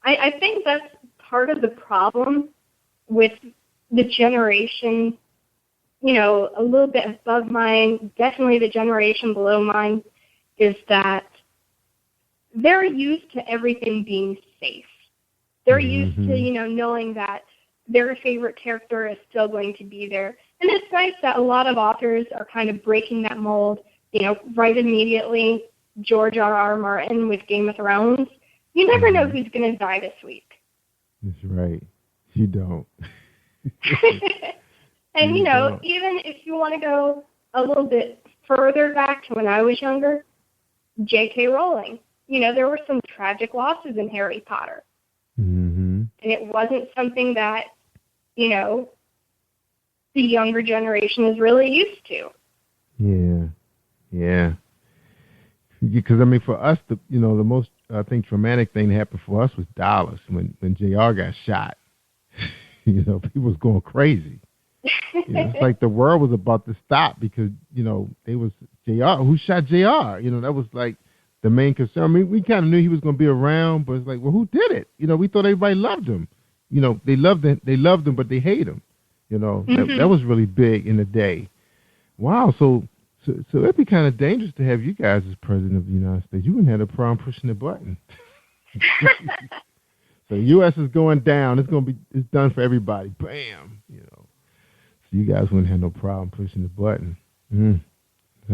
S4: I think that's part of the problem with the generation, a little bit above mine, definitely the generation below mine, is that they're used to everything being safe. They're used to, knowing that their favorite character is still going to be there. And it's nice that a lot of authors are kind of breaking that mold, right immediately. George R.R. Martin with Game of Thrones. You never know who's going to die this week.
S15: That's right. You don't.
S4: And, even if you want to go a little bit further back to when I was younger, J.K. Rowling. There were some tragic losses in Harry Potter.
S15: Mm-hmm.
S4: And it wasn't something that, the younger generation is really used to.
S15: Yeah. Because, for us, the most, I think, traumatic thing that happened for us was Dallas when JR got shot. People was going crazy. It's like the world was about to stop because, they was JR. Who shot JR? That was like the main concern. We kind of knew he was going to be around, but it's like, well, who did it? We thought everybody loved him. They loved him, but they hate him. That was really big in the day. Wow. So it'd be kind of dangerous to have you guys as president of the United States. You wouldn't have a problem pushing the button. So the U.S. is going down. It's done for everybody. Bam. So you guys wouldn't have no problem pushing the button. So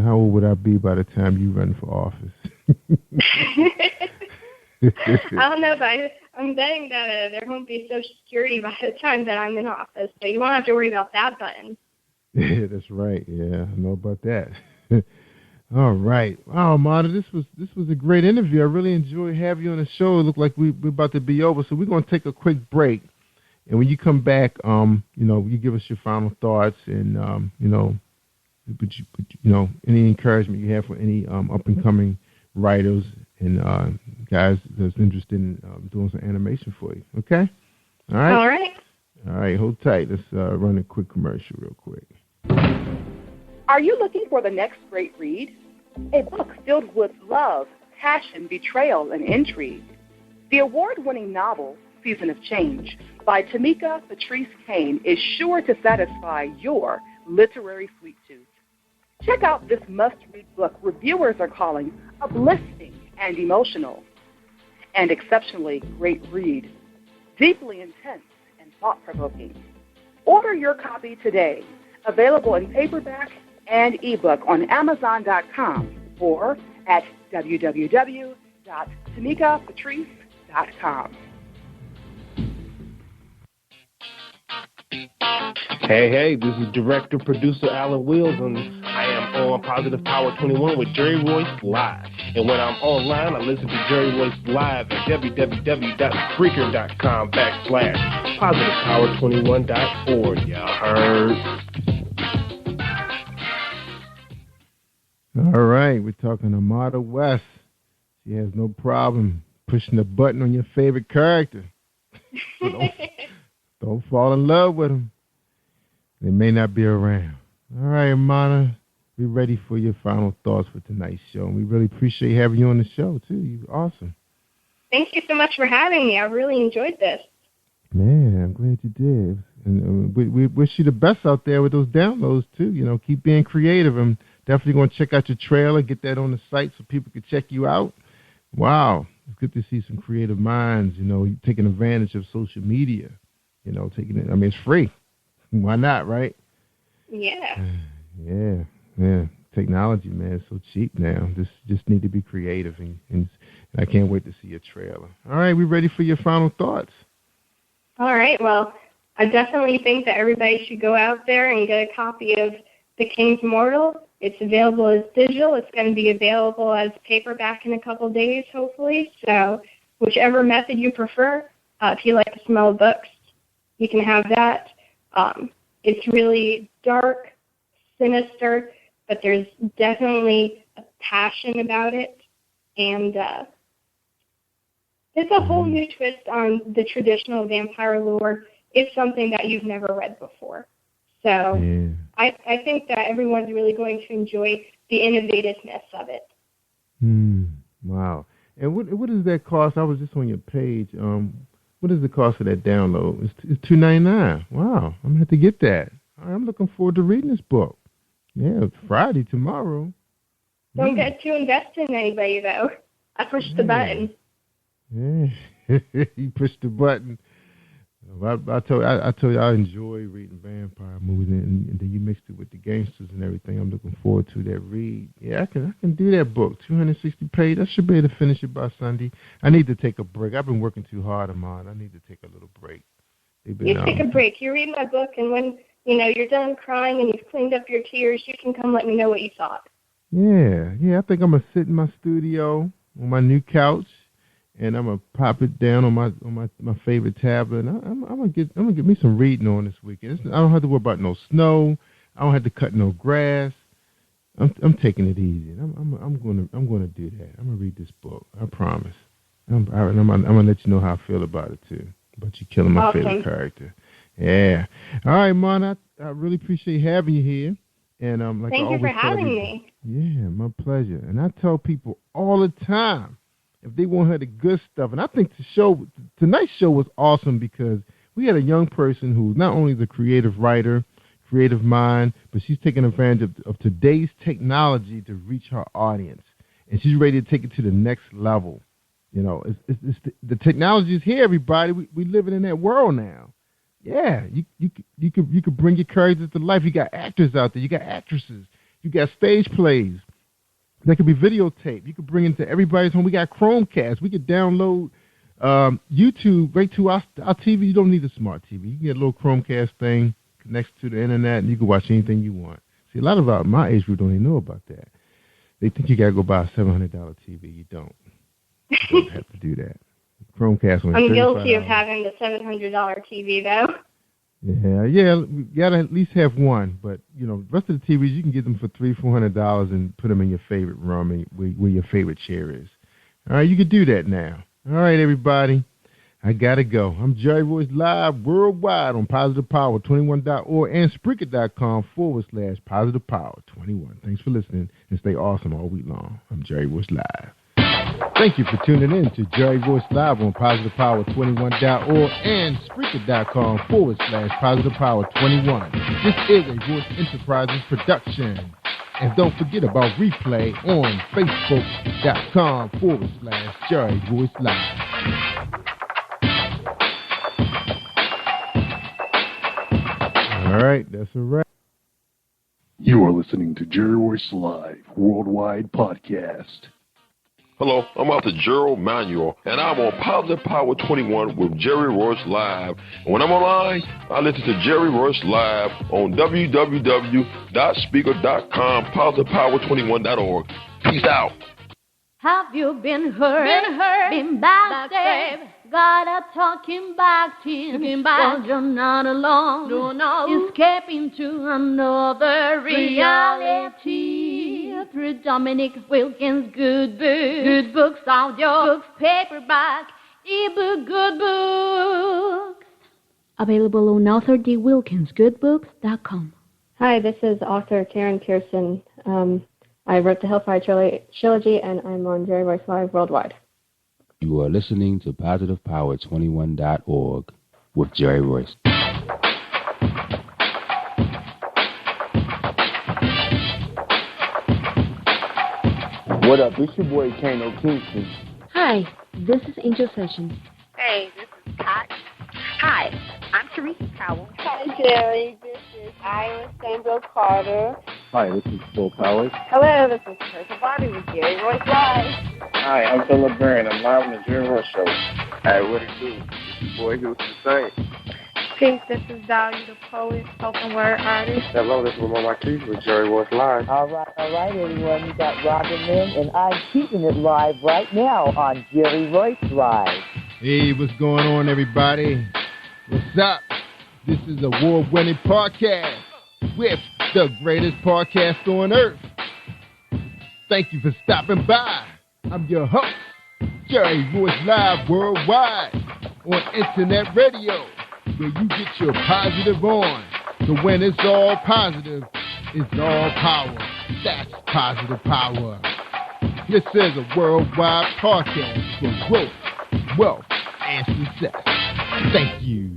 S15: how old would I be by the time you run for office?
S4: I don't know, but I'm betting that there won't be Social Security by the time that I'm in office, so you won't have to worry about that button.
S15: Yeah, that's right. Yeah, I know about that. All right. Wow, Marta, this was a great interview. I really enjoyed having you on the show. It looked like we're about to be over, so we're going to take a quick break. And when you come back, you give us your final thoughts and, any encouragement you have for any up-and-coming writers and guys that's interested in doing some animation for you. Okay? All right?
S4: All right.
S15: All right, hold tight. Let's run a quick commercial real quick.
S16: Are you looking for the next great read? A book filled with love, passion, betrayal, and intrigue. The award-winning novel, Season of Change, by Tamika Patrice Kane, is sure to satisfy your literary sweet tooth. Check out this must-read book reviewers are calling uplifting and emotional. And exceptionally great read, deeply intense and thought-provoking. Order your copy today. Available in paperback and ebook on Amazon.com or at www.tamikapatrice.com.
S12: Hey, this is director-producer Alan Wills, and I am on Positive Power 21 with Jerry Royce Live. And when I'm online, I listen to Jerry Royce Live at www.spreaker.com/positivepower21.org. Y'all heard?
S15: All right, we're talking to Marta West. She has no problem pushing the button on your favorite character. So don't fall in love with them. They may not be around. All right, Marta, we're ready for your final thoughts for tonight's show. And we really appreciate having you on the show, too. You're awesome.
S4: Thank you so much for having me. I really enjoyed this.
S15: Man, I'm glad you did. And we wish you the best out there with those downloads, too. Keep being creative. I'm definitely going to check out your trailer, get that on the site so people can check you out. Wow. It's good to see some creative minds, taking advantage of social media, taking it. I mean, it's free. Why not, right?
S4: Yeah.
S15: Yeah. Technology, man, is so cheap now. Just need to be creative, and I can't wait to see your trailer. All right, we ready for your final thoughts?
S4: All right, well, I definitely think that everybody should go out there and get a copy of The King's Mortal. It's available as digital. It's going to be available as paperback in a couple days, hopefully. So whichever method you prefer, if you like the smell of books, you can have that. It's really dark, sinister, but there's definitely a passion about it. And it's a whole new twist on the traditional vampire lore. It's something that you've never read before. So I think that everyone's really going to enjoy the innovativeness of it.
S15: Wow. And what does that cost? I was just on your page. What is the cost of that download? It's $2.99. Wow. I'm going to have to get that. I'm looking forward to reading this book. Yeah, it's Friday, tomorrow.
S4: Don't get too invested in anybody, though. I pushed the button.
S15: Yeah, you pushed the button. I told you I enjoy reading vampire movies, and then you mixed it with the gangsters and everything. I'm looking forward to that read. Yeah, I can do that book, 260 pages. I should be able to finish it by Sunday. I need to take a break. I've been working too hard on mine. I need to take a little break.
S4: You take a break. You read my book, and when you're done crying and you've cleaned up your tears, you can come let me know what you thought.
S15: Yeah. I think I'm gonna sit in my studio on my new couch. And I'm gonna pop it down on my favorite tablet. And I'm gonna get me some reading on this weekend. I don't have to worry about no snow. I don't have to cut no grass. I'm taking it easy. I'm gonna do that. I'm gonna read this book. I promise. I'm gonna let you know how I feel about it too. About you killing my favorite character. Yeah. All right, Mon. I really appreciate having you here. And
S4: thank you for having me.
S15: Yeah, my pleasure. And I tell people all the time, if they want to hear the good stuff. And I think tonight's show was awesome because we had a young person who not only is a creative writer, creative mind, but she's taking advantage of today's technology to reach her audience. And she's ready to take it to the next level. The technology is here, everybody. We living in that world now. Yeah, you could bring your characters to life. You got actors out there. You got actresses. You got stage plays. That could be videotape. You could bring it to everybody's home. We got Chromecast. We could download YouTube right to our TV. You don't need a smart TV. You can get a little Chromecast thing, connects to the internet, and you can watch anything you want. See, a lot of my age group don't even know about that. They think you got to go buy a $700 TV. You don't. You don't have to do that. Chromecast on
S4: I'm guilty of having the $700 TV, though.
S15: Yeah, you gotta at least have one. But the rest of the TVs you can get them for $300-400 and put them in your favorite room where your favorite chair is. All right, you can do that now. All right, everybody, I gotta go. I'm Jerry Royce live worldwide on PositivePower21.org and Spreaker.com/PositivePower21. Thanks for listening and stay awesome all week long. I'm Jerry Royce live. Thank you for tuning in to Jerry Royce Live on PositivePower21.org and Spreaker.com/PositivePower21. This is a Voice Enterprises production. And don't forget about replay on Facebook.com/Jerry Royce Live. All right, that's a wrap.
S1: You are listening to Jerry Royce Live Worldwide Podcast.
S2: Hello, I'm Author Gerald Manuel, and I'm on Positive Power 21 with Jerry Royce Live. And when I'm online, I listen to Jerry Royce Live on www.speaker.com, positivepower21.org. Peace out.
S3: Have you been hurt? Been backstabbed? God are talking back to him. Well, you're not alone. No. Escaping to another reality. Through Dominic Wilkins' good books, audio books, paperback, ebook, good books. Available on authordwilkinsgoodbooks.com.
S20: Hi, this is author Karen Pearson. I wrote the Hellfire Trilogy, and I'm on Jerry Royce Live Worldwide.
S5: You are listening to PositivePower21.org with Jerry Royce.
S6: What up? It's your boy Kano Kingston.
S7: Hi, this is Angel Sessions.
S8: Hey, this is Pat. Hi, I'm Teresa Cowell.
S9: Hi, Jerry. This is Ira Sandro Carter.
S10: Hi, this is Phil Powers.
S9: Hello, this is Teresa Bobby with Jerry Royce Live.
S11: Hi, I'm Philip Barron. I'm live on the Jerry Royce Show.
S6: Hey, what it do? It's your boy Houston Saint.
S13: think this is Dahlia the poet, spoken word artist.
S11: Hello, this is Lamar Marquis with Jerry Royce Live.
S21: All right, everyone. You got Robin Lynn, and I'm keeping it live right now on Jerry Royce Live.
S15: Hey, what's going on, everybody? What's up? This is award-winning podcast with the greatest podcast on earth. Thank you for stopping by. I'm your host, Jerry Royce Live Worldwide on Internet Radio, where you get your positive on. So when it's all positive, it's all power. That's positive power. This is a worldwide podcast for growth, wealth, and success. Thank you.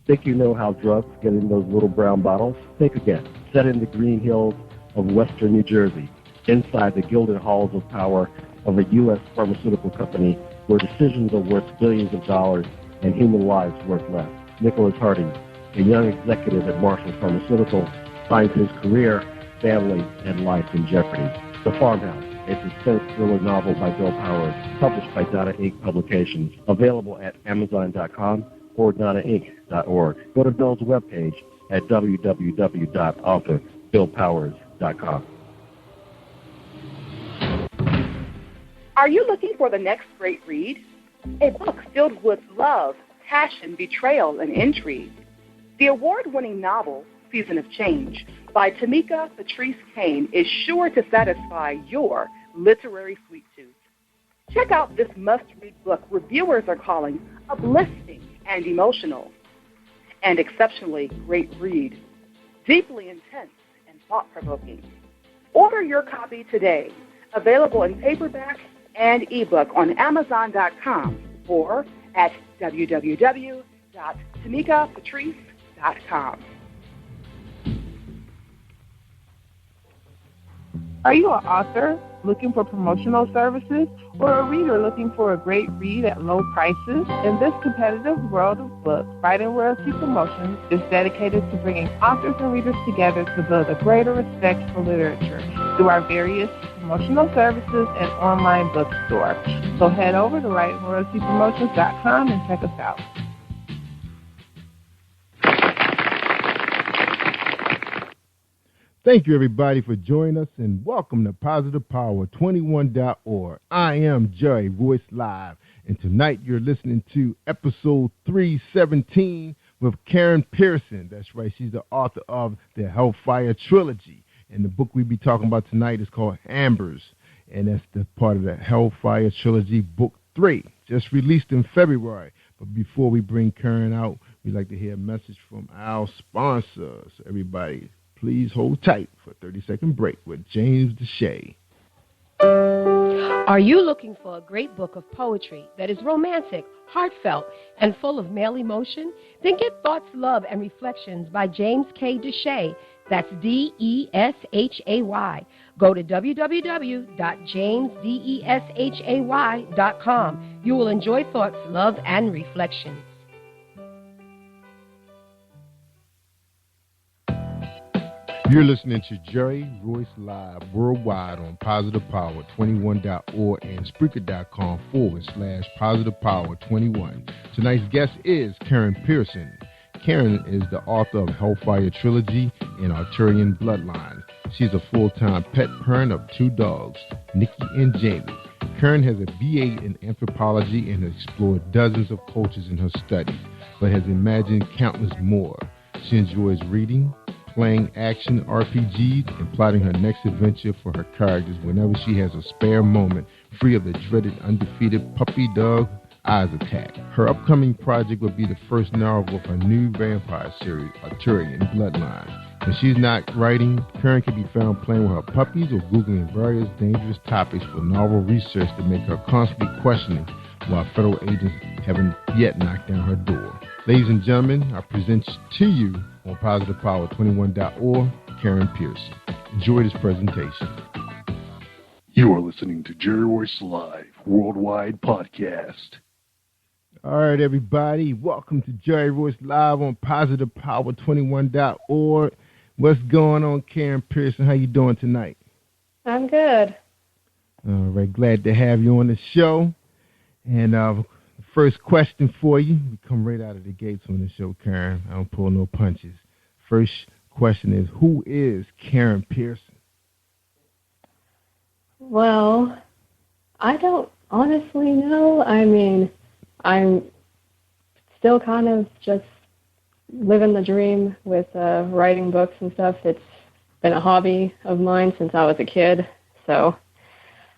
S10: Think you know how drugs get in those little brown bottles? Think again. Set in the green hills of western New Jersey, inside the gilded halls of power of a U.S. pharmaceutical company where decisions are worth billions of dollars and human lives worth less. Nicholas Harding, a young executive at Marshall Pharmaceutical, finds his career, family, and life in jeopardy. The Farmhouse, a suspense thriller novel by Bill Powers, published by Donna Inc. Publications, available at Amazon.com or DonnaInc.org. Go to Bill's webpage at www.author.billpowers.com.
S16: Are you looking for the next great read? A book filled with love, passion, betrayal, and intrigue. The award-winning novel, Season of Change, by Tamika Patrice Kane, is sure to satisfy your literary sweet tooth. Check out this must-read book reviewers are calling uplifting and emotional, and exceptionally great read, deeply intense and thought-provoking. Order your copy today, available in paperback and ebook on Amazon.com or at www.tamikapatrice.com.
S17: Are you an author looking for promotional services or a reader looking for a great read at low prices? In this competitive world of books, Fighting Royalty Promotions is dedicated to bringing authors and readers together to build a greater respect for literature through our various promotional services and online bookstore. So head over to WritingRoyaltyPromotions.com and check us out.
S15: Thank you, everybody, for joining us, and welcome to Positive Power 21.org. I am Jerry Royce Live, and tonight you're listening to episode 317 with Karen Pearson. That's right, she's the author of the Hellfire Trilogy, and the book we'll be talking about tonight is called Ambers, and that's the part of the Hellfire Trilogy, Book 3, just released in February. But before we bring Karen out, we'd like to hear a message from our sponsors. Everybody, please hold tight for a 30-second break with James Deshay.
S18: Are you looking for a great book of poetry that is romantic, heartfelt, and full of male emotion? Then get Thoughts, Love, and Reflections by James K. Deshay. That's Deshay. Go to www.jamesdeshay.com. You will enjoy Thoughts, Love, and Reflections.
S15: You're listening to Jerry Royce Live worldwide on Positive Power 21.org and Spreaker.com/Positive Power 21. Tonight's guest is Karen Pearson. Karen is the author of Hellfire Trilogy and Arthurian Bloodline. She's a full-time pet parent of 2 dogs, Nikki and Jamie. Karen has a BA in anthropology and has explored dozens of cultures in her studies, but has imagined countless more. She enjoys reading, playing action RPGs, and plotting her next adventure for her characters whenever she has a spare moment, free of the dreaded undefeated puppy dog eyes attack. Her upcoming project will be the first novel of her new vampire series, Arthurian Bloodline. When she's not writing, Karen can be found playing with her puppies or Googling various dangerous topics for novel research to make her constantly questioning while federal agents haven't yet knocked down her door. Ladies and gentlemen, I present to you on Positive Power 21.org, Karen Pearson. Enjoy this presentation.
S1: You are listening to Jerry Royce Live Worldwide Podcast.
S15: All right, everybody. Welcome to Jerry Royce Live on Positive Power 21.org. What's going on, Karen Pearson? How you doing tonight?
S20: I'm good.
S15: All right, glad to have you on the show. And first question for you. We come right out of the gates on the show, Karen. I don't pull no punches. First question is, who is Karen Pearson?
S20: Well, I don't honestly know. I mean, I'm still kind of just living the dream with writing books and stuff. It's been a hobby of mine since I was a kid. So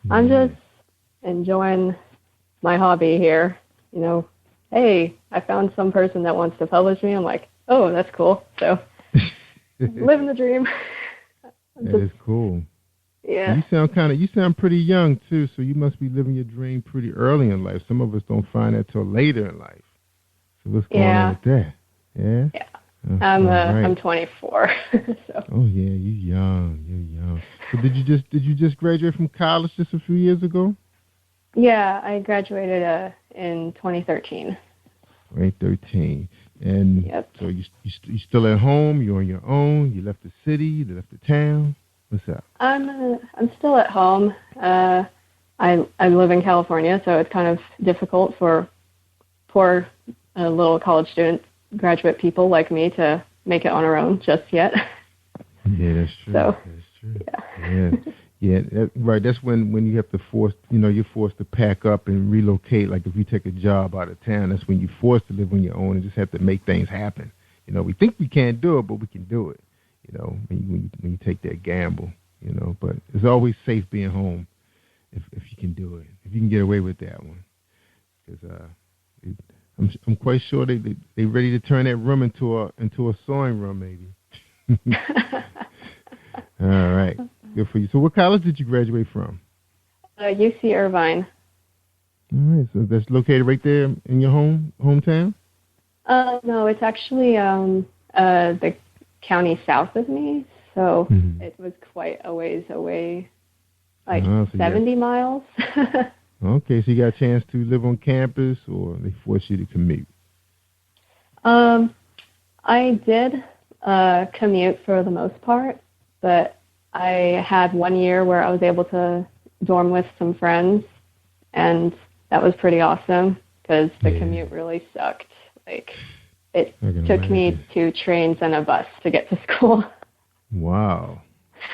S20: I'm just enjoying my hobby here. You know, hey, I found some person that wants to publish me. I'm like, oh, that's cool. So living the dream.
S15: That is cool.
S20: Yeah.
S15: You sound pretty young too, so you must be living your dream pretty early in life. Some of us don't find that till later in life. So what's going on with that? Yeah.
S20: Yeah.
S15: Right.
S20: I'm 24. So.
S15: Oh yeah, you're young. So did you just graduate from college just a few years ago?
S20: Yeah, I graduated in 2013.
S15: 2013. And so you still at home? You're on your own? You left the city? You left the town? What's up?
S20: I'm still at home. I live in California, so it's kind of difficult for poor little college student graduate people like me to make it on our own just yet.
S15: Yeah, that's true.
S20: So,
S15: that's true. Yeah, right. That's when you have to you're forced to pack up and relocate. Like if you take a job out of town, that's when you're forced to live on your own and just have to make things happen. You know, we think we can't do it, but we can do it. You know, when you take that gamble. You know, but it's always safe being home if you can do it. If you can get away with that one, because I'm quite sure they ready to turn that room into a sewing room, maybe. All right, good for you. So, what college did you graduate from?
S20: UC Irvine.
S15: All right, so that's located right there in your hometown.
S20: No, it's actually the county south of me, so it was quite a ways away, like 70 miles.
S15: Okay, so you got a chance to live on campus, or they force you to commute?
S20: I did commute for the most part, but I had 1 year where I was able to dorm with some friends, and that was pretty awesome because the commute really sucked. Like, it took me 2 trains and a bus to get to school.
S15: Wow.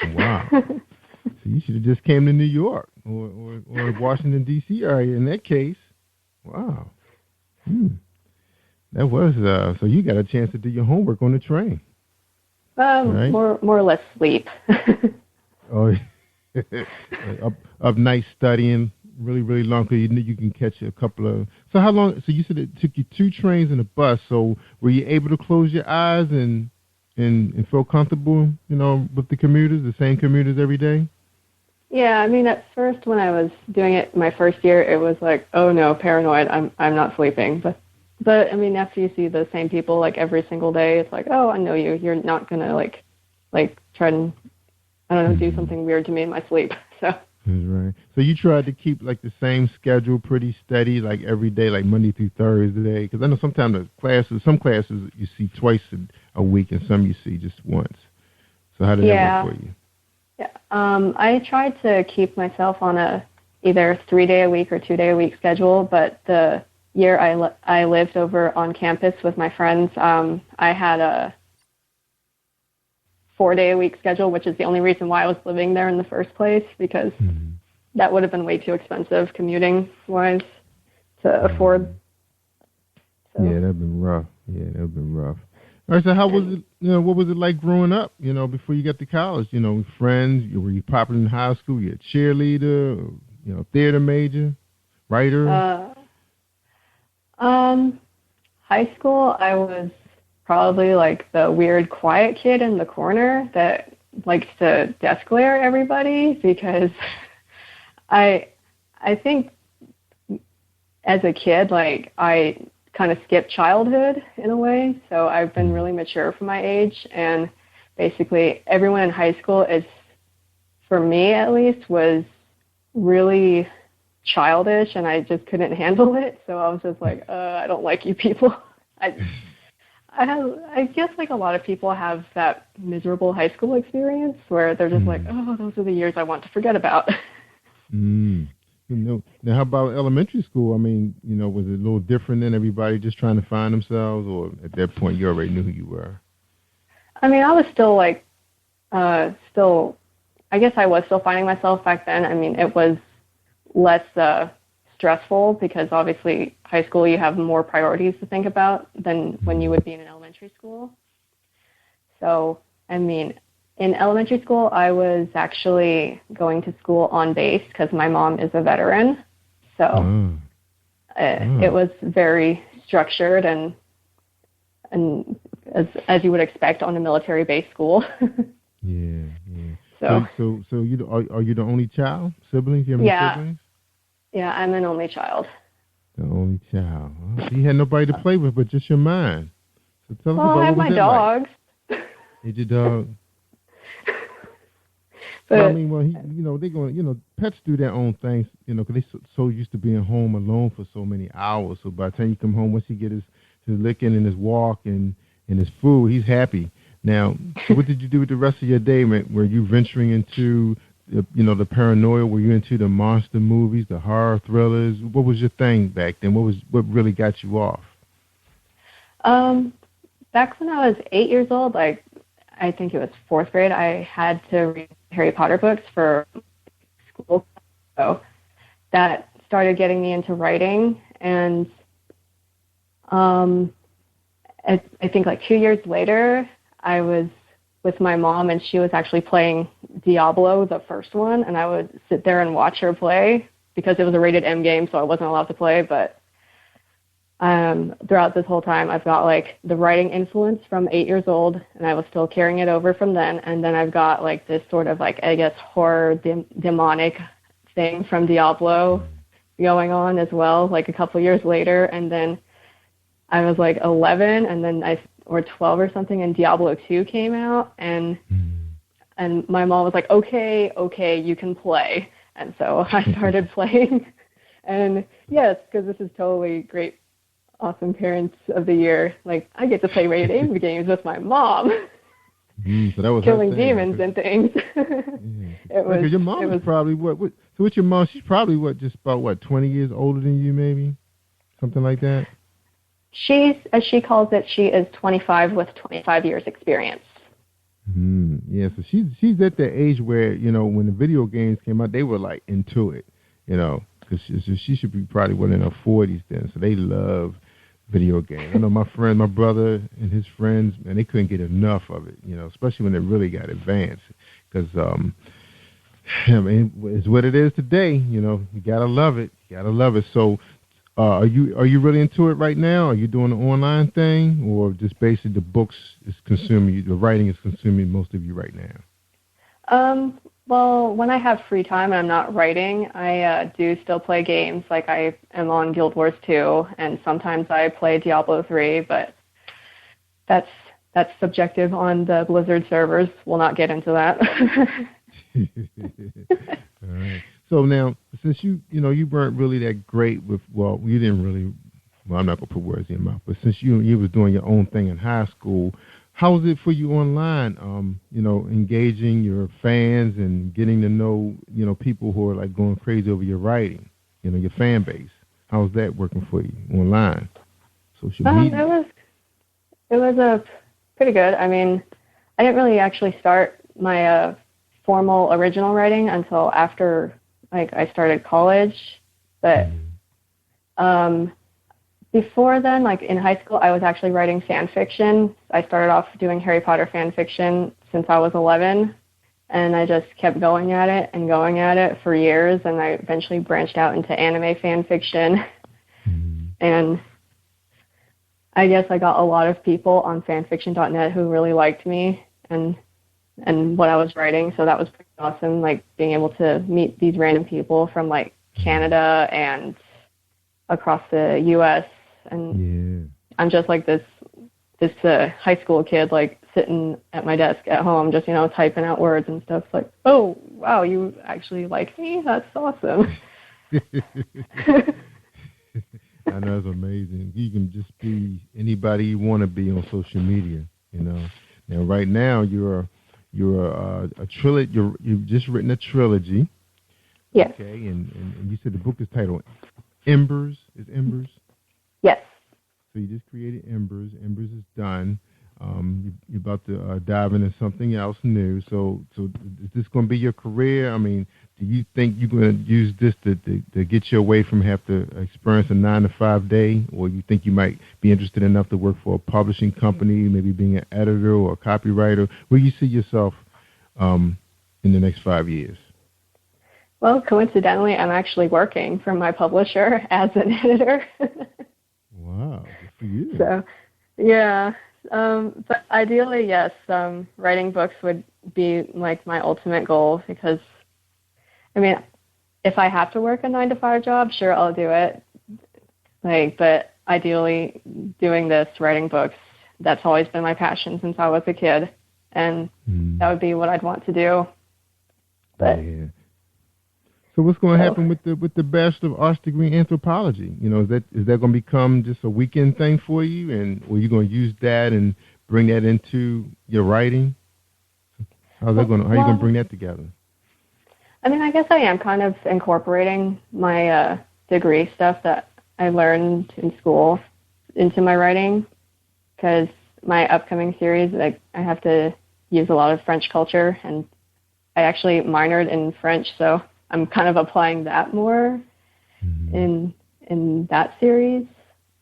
S15: So you should have just came to New York or Washington, D.C. area in that case. Wow. That was, so you got a chance to do your homework on the train. Right?
S20: More or less sleep.
S15: Oh, up night studying really, really long because you can catch a couple of. So how long? So you said it took you 2 trains and a bus. So were you able to close your eyes and feel comfortable, with the commuters, the same commuters every day?
S20: Yeah, I mean, at first when I was doing it my first year, it was like, oh no, paranoid. I'm not sleeping. But I mean, after you see the same people like every single day, it's like, oh, I know you. You're not gonna like try and do something weird to me in my sleep. So.
S15: That's right. So you tried to keep like the same schedule pretty steady, like every day, like Monday through Thursday. Because I know sometimes some classes you see twice a week, and some you see just once. So how did that work for you?
S20: Yeah. I tried to keep myself on a either 3-day-a-week or 2-day-a-week schedule, but the year I lived over on campus with my friends, I had a 4-day-a-week schedule, which is the only reason why I was living there in the first place, because that would have been way too expensive commuting-wise to afford. So.
S15: Yeah, that'd been rough. All right, so how was it, what was it like growing up, before you got to college? Friends, were you popular in high school? Were you a cheerleader, or, theater major, writer?
S20: High school, I was probably like the weird quiet kid in the corner that likes to desk glare everybody, because I think as a kid, like, I kind of skipped childhood in a way, so I've been really mature for my age, and basically everyone in high school for me at least, was really childish, and I just couldn't handle it, so I was just like, I don't like you people. I guess like a lot of people have that miserable high school experience where they're just like, oh, those are the years I want to forget about.
S15: Now how about elementary school? I mean, was it a little different than everybody just trying to find themselves, or at that point you already knew who you were?
S20: I mean, I was still I guess I was still finding myself back then. I mean, it was less stressful because obviously high school you have more priorities to think about than when you would be in an elementary school. So, I mean, in elementary school, I was actually going to school on base because my mom is a veteran. So it was very structured and as you would expect on a military base school.
S15: Yeah.
S20: So
S15: are you the only child? Siblings? You have any siblings?
S20: Yeah, I'm an only child.
S15: The only child. Oh, so you had nobody to play with but just your mind. So tell us about
S20: I have
S15: what was
S20: my dogs.
S15: Like? Had your dog?
S20: But,
S15: I mean, they're going. Pets do their own things. Because they so used to being home alone for so many hours. So by the time you come home, once he get his licking and his walk and his food, he's happy. Now, so what did you do with the rest of your day, man? Were you venturing into the paranoia? Were you into the monster movies, the horror thrillers? What was your thing back then? What really got you off?
S20: Back when I was 8 years old, I think it was 4th grade, I had to read Harry Potter books for school. So that started getting me into writing. And I think 2 years later, I was with my mom, and she was actually playing Diablo, the first one, and I would sit there and watch her play because it was a rated M game, so I wasn't allowed to play. But throughout this whole time, I've got the writing influence from 8 years old, and I was still carrying it over from then. And then I've got this sort of I guess horror demonic thing from Diablo going on as well. A couple years later, and then I was 11, and then or 12 or something, and Diablo 2 came out, and my mom was like, okay, you can play. And so I started playing. And yes, because this is totally great, awesome Parents of the Year. I get to play rated M games with my mom.
S15: So that was
S20: killing demons and things.
S15: Because your mom was probably what? So what's your mom? She's probably just about 20 years older than you, maybe, something like that.
S20: She's, as she calls it, she is 25 with 25 years experience.
S15: Yeah, so she's at the age where when the video games came out, they were into it, because she should be probably in her 40s then. So they love video games. I know my brother and his friends, man, they couldn't get enough of it, especially when it really got advanced. Because I mean, it's what it is today. You gotta love it. So. Are you really into it right now? Are you doing the online thing, or just basically the books is consuming you, the writing is consuming most of you right now?
S20: Well, when I have free time and I'm not writing, I do still play games. I am on Guild Wars 2, and sometimes I play Diablo 3, but that's subjective on the Blizzard servers. We'll not get into that.
S15: All right. So now, since you weren't really that great with, you didn't really, I'm not going to put words in your mouth, but since you was doing your own thing in high school, how was it for you online, engaging your fans and getting to know, people who are going crazy over your writing, your fan base? How was that working for you online, social media?
S20: It was pretty good. I mean, I didn't really actually start my formal original writing until after I started college, but before then, in high school, I was actually writing fan fiction. I started off doing Harry Potter fan fiction since I was 11, and I just kept going at it for years, and I eventually branched out into anime fan fiction. And I guess I got a lot of people on fanfiction.net who really liked me and what I was writing, so that was pretty awesome, being able to meet these random people from Canada and across the U.S. and I'm just this high school kid sitting at my desk at home just typing out words and stuff. Oh wow, you actually like me? That's awesome.
S15: I know, it's amazing. You can just be anybody you want to be on social media. Now right now you're a trilogy. You've just written a trilogy.
S20: Yes.
S15: Okay, and you said the book is titled Embers. Is Embers?
S20: Yes.
S15: So you just created Embers. Embers is done. You're about to dive into something else new. So is this going to be your career? I mean, do you think you're going to use this to get you away from have to experience a 9-to-5 day, or you think you might be interested enough to work for a publishing company, maybe being an editor or a copywriter? Where do you see yourself in the next 5 years?
S20: Well, coincidentally, I'm actually working for my publisher as an editor.
S15: Wow, good for you.
S20: So, yeah. But ideally, yes, writing books would be like my ultimate goal because, I mean, if I have to work a 9-to-5 job, sure, I'll do it. But ideally, doing this, writing books, that's always been my passion since I was a kid, and that would be what I'd want to do. But
S15: yeah. So what's going to happen with the Bachelor of Arts degree in anthropology? You know, is that going to become just a weekend thing for you, and or are you going to use that and bring that into your writing? How are you going to bring that together?
S20: I mean, I guess I am kind of incorporating my degree stuff that I learned in school into my writing, because my upcoming series, I have to use a lot of French culture, and I actually minored in French, so I'm kind of applying that more in that series.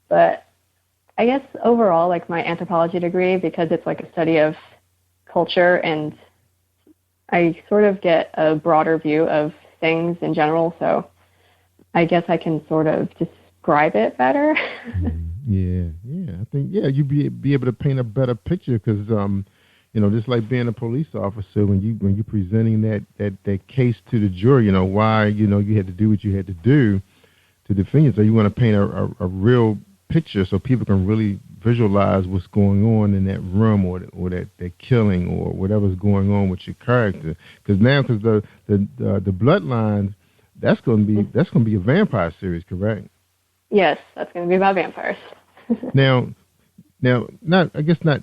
S20: But I guess overall, like my anthropology degree, because it's like a study of culture, and I sort of get a broader view of things in general, so I guess I can sort of describe it better.
S15: Yeah. I think you'd be able to paint a better picture because you know, just like being a police officer, when you're presenting that case to the jury, you know, why, you know, you had to do what you had to do to defend yourself. So you want to paint a real picture so people can really visualize what's going on in that room or that killing or whatever's going on with your character. Because the Bloodlines, that's going to be a vampire series, correct?
S20: Yes, that's going to be about vampires.
S15: Now, I guess not.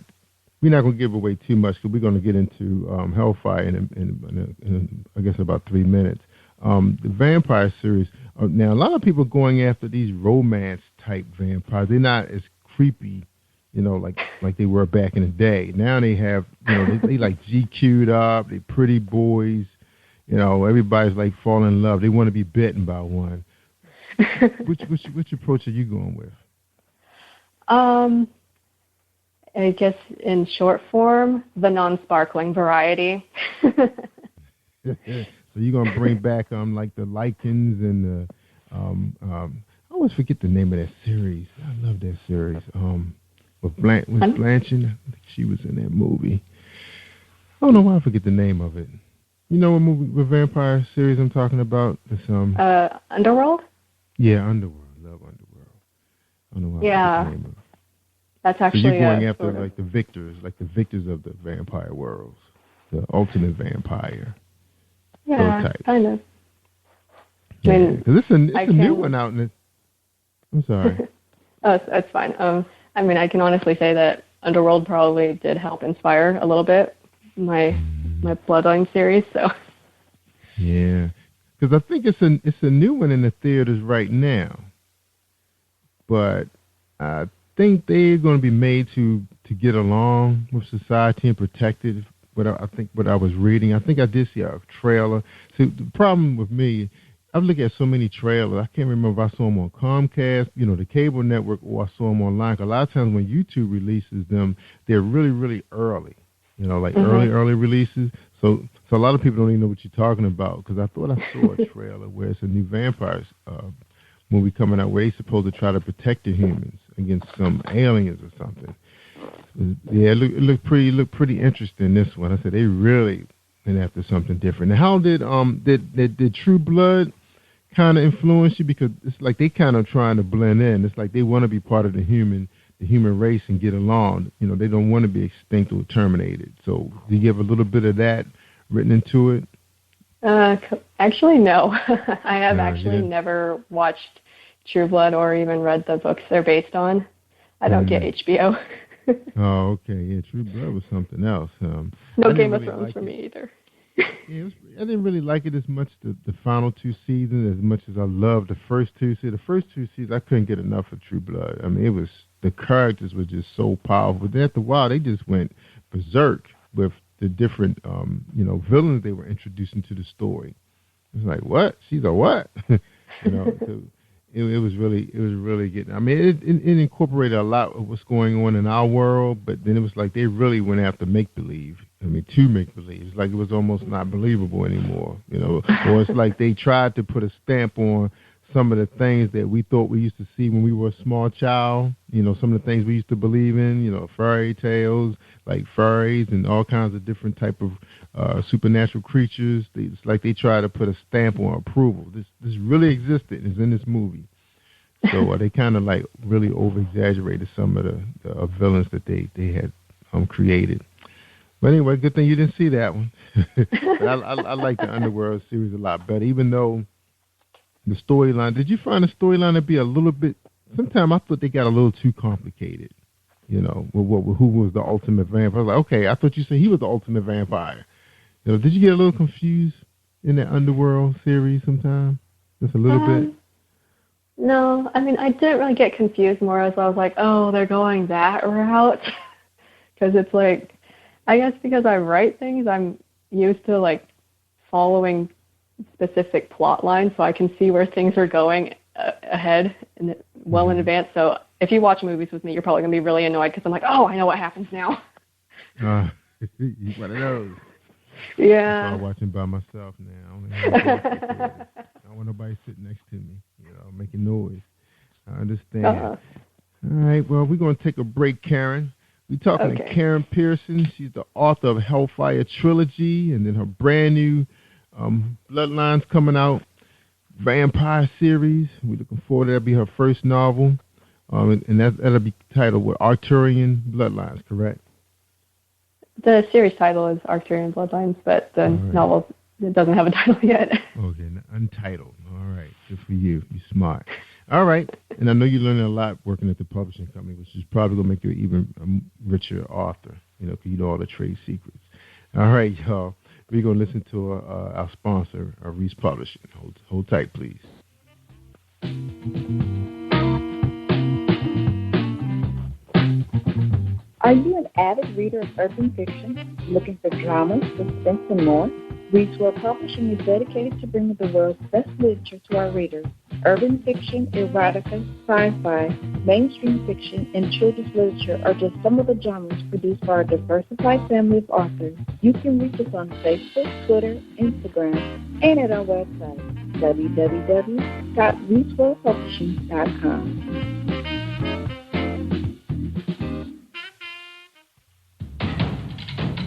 S15: We're not going to give away too much because we're going to get into Hellfire in I guess about 3 minutes. The vampire series. Now, a lot of people are going after these romance type vampires. They're not as creepy, you know, like they were back in the day. Now they have, you know, they like GQ'd up. They pretty boys. You know, everybody's like falling in love. They want to be bitten by one. Which approach are you going with?
S20: I guess in short form, the non-sparkling variety.
S15: So you're gonna bring back like the Lycans and the I always forget the name of that series. I love that series. With Blanchard, I think she was in that movie. I don't know why I forget the name of it. You know what movie, what vampire series I'm talking about? It's
S20: Underworld?
S15: Yeah, Underworld. Love Underworld. I don't know why I forget the name of it.
S20: That's actually
S15: so you're going after like the victors of the vampire worlds, the ultimate vampire.
S20: Yeah, kind of.
S15: Yeah, because it's a new one out in it. I'm sorry.
S20: Oh, it's fine. I mean, I can honestly say that Underworld probably did help inspire a little bit my Bloodline series. So.
S15: Yeah, because I think it's a new one in the theaters right now, but I think they're going to be made to get along with society and protect it. What I was reading, I think I did see a trailer. See, the problem with me, I've looked at so many trailers. I can't remember if I saw them on Comcast, you know, the cable network, or I saw them online. 'Cause a lot of times when YouTube releases them, they're really, really early. You know, like early releases. So a lot of people don't even know what you're talking about. Because I thought I saw a trailer where it's a new vampires movie coming out where they're supposed to try to protect the humans against some aliens or something. Yeah, it looked pretty interesting. This one, I said they really went after something different. Now, how did True Blood kind of influence you? Because it's like they kind of trying to blend in. It's like they want to be part of the human race and get along. You know, they don't want to be extinct or terminated. So, do you have a little bit of that written into it?
S20: Actually, no. I have never watched True Blood or even read the books they're based on. I don't get HBO.
S15: Oh, okay. Yeah, True Blood was something else.
S20: No Game of Thrones for me either.
S15: Yeah, I didn't really like it as much, the final two seasons, as much as I loved the first two. See, the first two seasons, I couldn't get enough of True Blood. I mean, the characters were just so powerful. Then after a while, they just went berserk with the different, villains they were introducing to the story. It's like, what? She's a what? So it was really getting. I mean, it incorporated a lot of what's going on in our world, but then it was like they really went after make believe. I mean, to make believe. It's like it was almost not believable anymore, Or it's like they tried to put a stamp on some of the things that we thought we used to see when we were a small child. Some of the things we used to believe in. Fairy tales, like fairies and all kinds of different type of supernatural creatures. It's like they try to put a stamp on approval. This really existed. It's in this movie. So they kind of like really over-exaggerated some of the villains that they had created. But anyway, good thing you didn't see that one. But I like the Underworld series a lot better, even though the storyline. Did you find the storyline to be a little bit? Sometimes I thought they got a little too complicated. With who was the ultimate vampire? I was like, okay, I thought you said he was the ultimate vampire. Did you get a little confused in that Underworld series sometime? Just a little bit?
S20: No, I mean, I didn't really get confused more as I was like, oh, they're going that route. Because it's like, I guess because I write things, I'm used to like following specific plot lines, so I can see where things are going ahead and well in advance. So if you watch movies with me, you're probably going to be really annoyed because I'm like, oh, I know what happens now.
S15: One of those.
S20: Yeah.
S15: I'm watching by myself now. I don't want nobody sitting next to me, making noise. I understand. All right, well, we're going to take a break, Karen. We're talking to Karen Pearson. She's the author of Hellfire Trilogy, and then her brand new Bloodlines coming out, vampire series. We're looking forward to that. Be her first novel, and that'll be titled with Arthurian Bloodlines, correct?
S20: The series title is Arthurian Bloodlines, but the novel doesn't have a title yet.
S15: Okay, untitled. All right, good for you. You're smart. All right, and I know you're learning a lot working at the publishing company, which is probably going to make you an even richer author, because you know all the trade secrets. All right, y'all. We're going to listen to our sponsor, Reese Publishing. Hold tight, please.
S21: Are you an avid reader of urban fiction, looking for drama, suspense, and more? Reese World Publishing is dedicated to bringing the world's best literature to our readers. Urban fiction, erotica, sci-fi, mainstream fiction, and children's literature are just some of the genres produced by our diversified family of authors. You can reach us on Facebook, Twitter, Instagram, and at our website, www.reeseworldpublishing.com.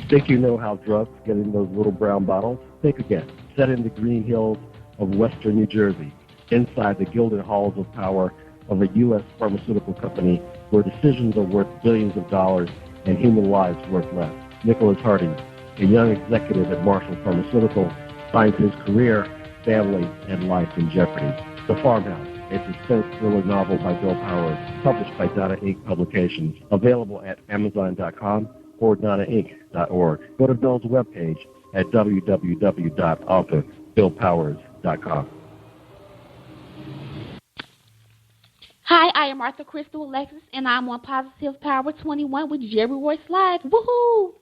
S10: Think you know how drugs get in those little brown bottles? Think again. Set in the green hills of western New Jersey, inside the gilded halls of power of a U.S. pharmaceutical company where decisions are worth billions of dollars and human lives worth less. Nicholas Harding, a young executive at Marshall Pharmaceutical, finds his career, family, and life in jeopardy. The Farmhouse, a suspense thriller novel by Bill Powers, published by Donna Inc. Publications, available at Amazon.com or DonnaInc.org. Go to Bill's webpage at www.authorBillPowers.com.
S19: Hi, I am Martha Crystal Alexis, and I'm on Positive Power 21 with Jerry Royce Live. Woohoo!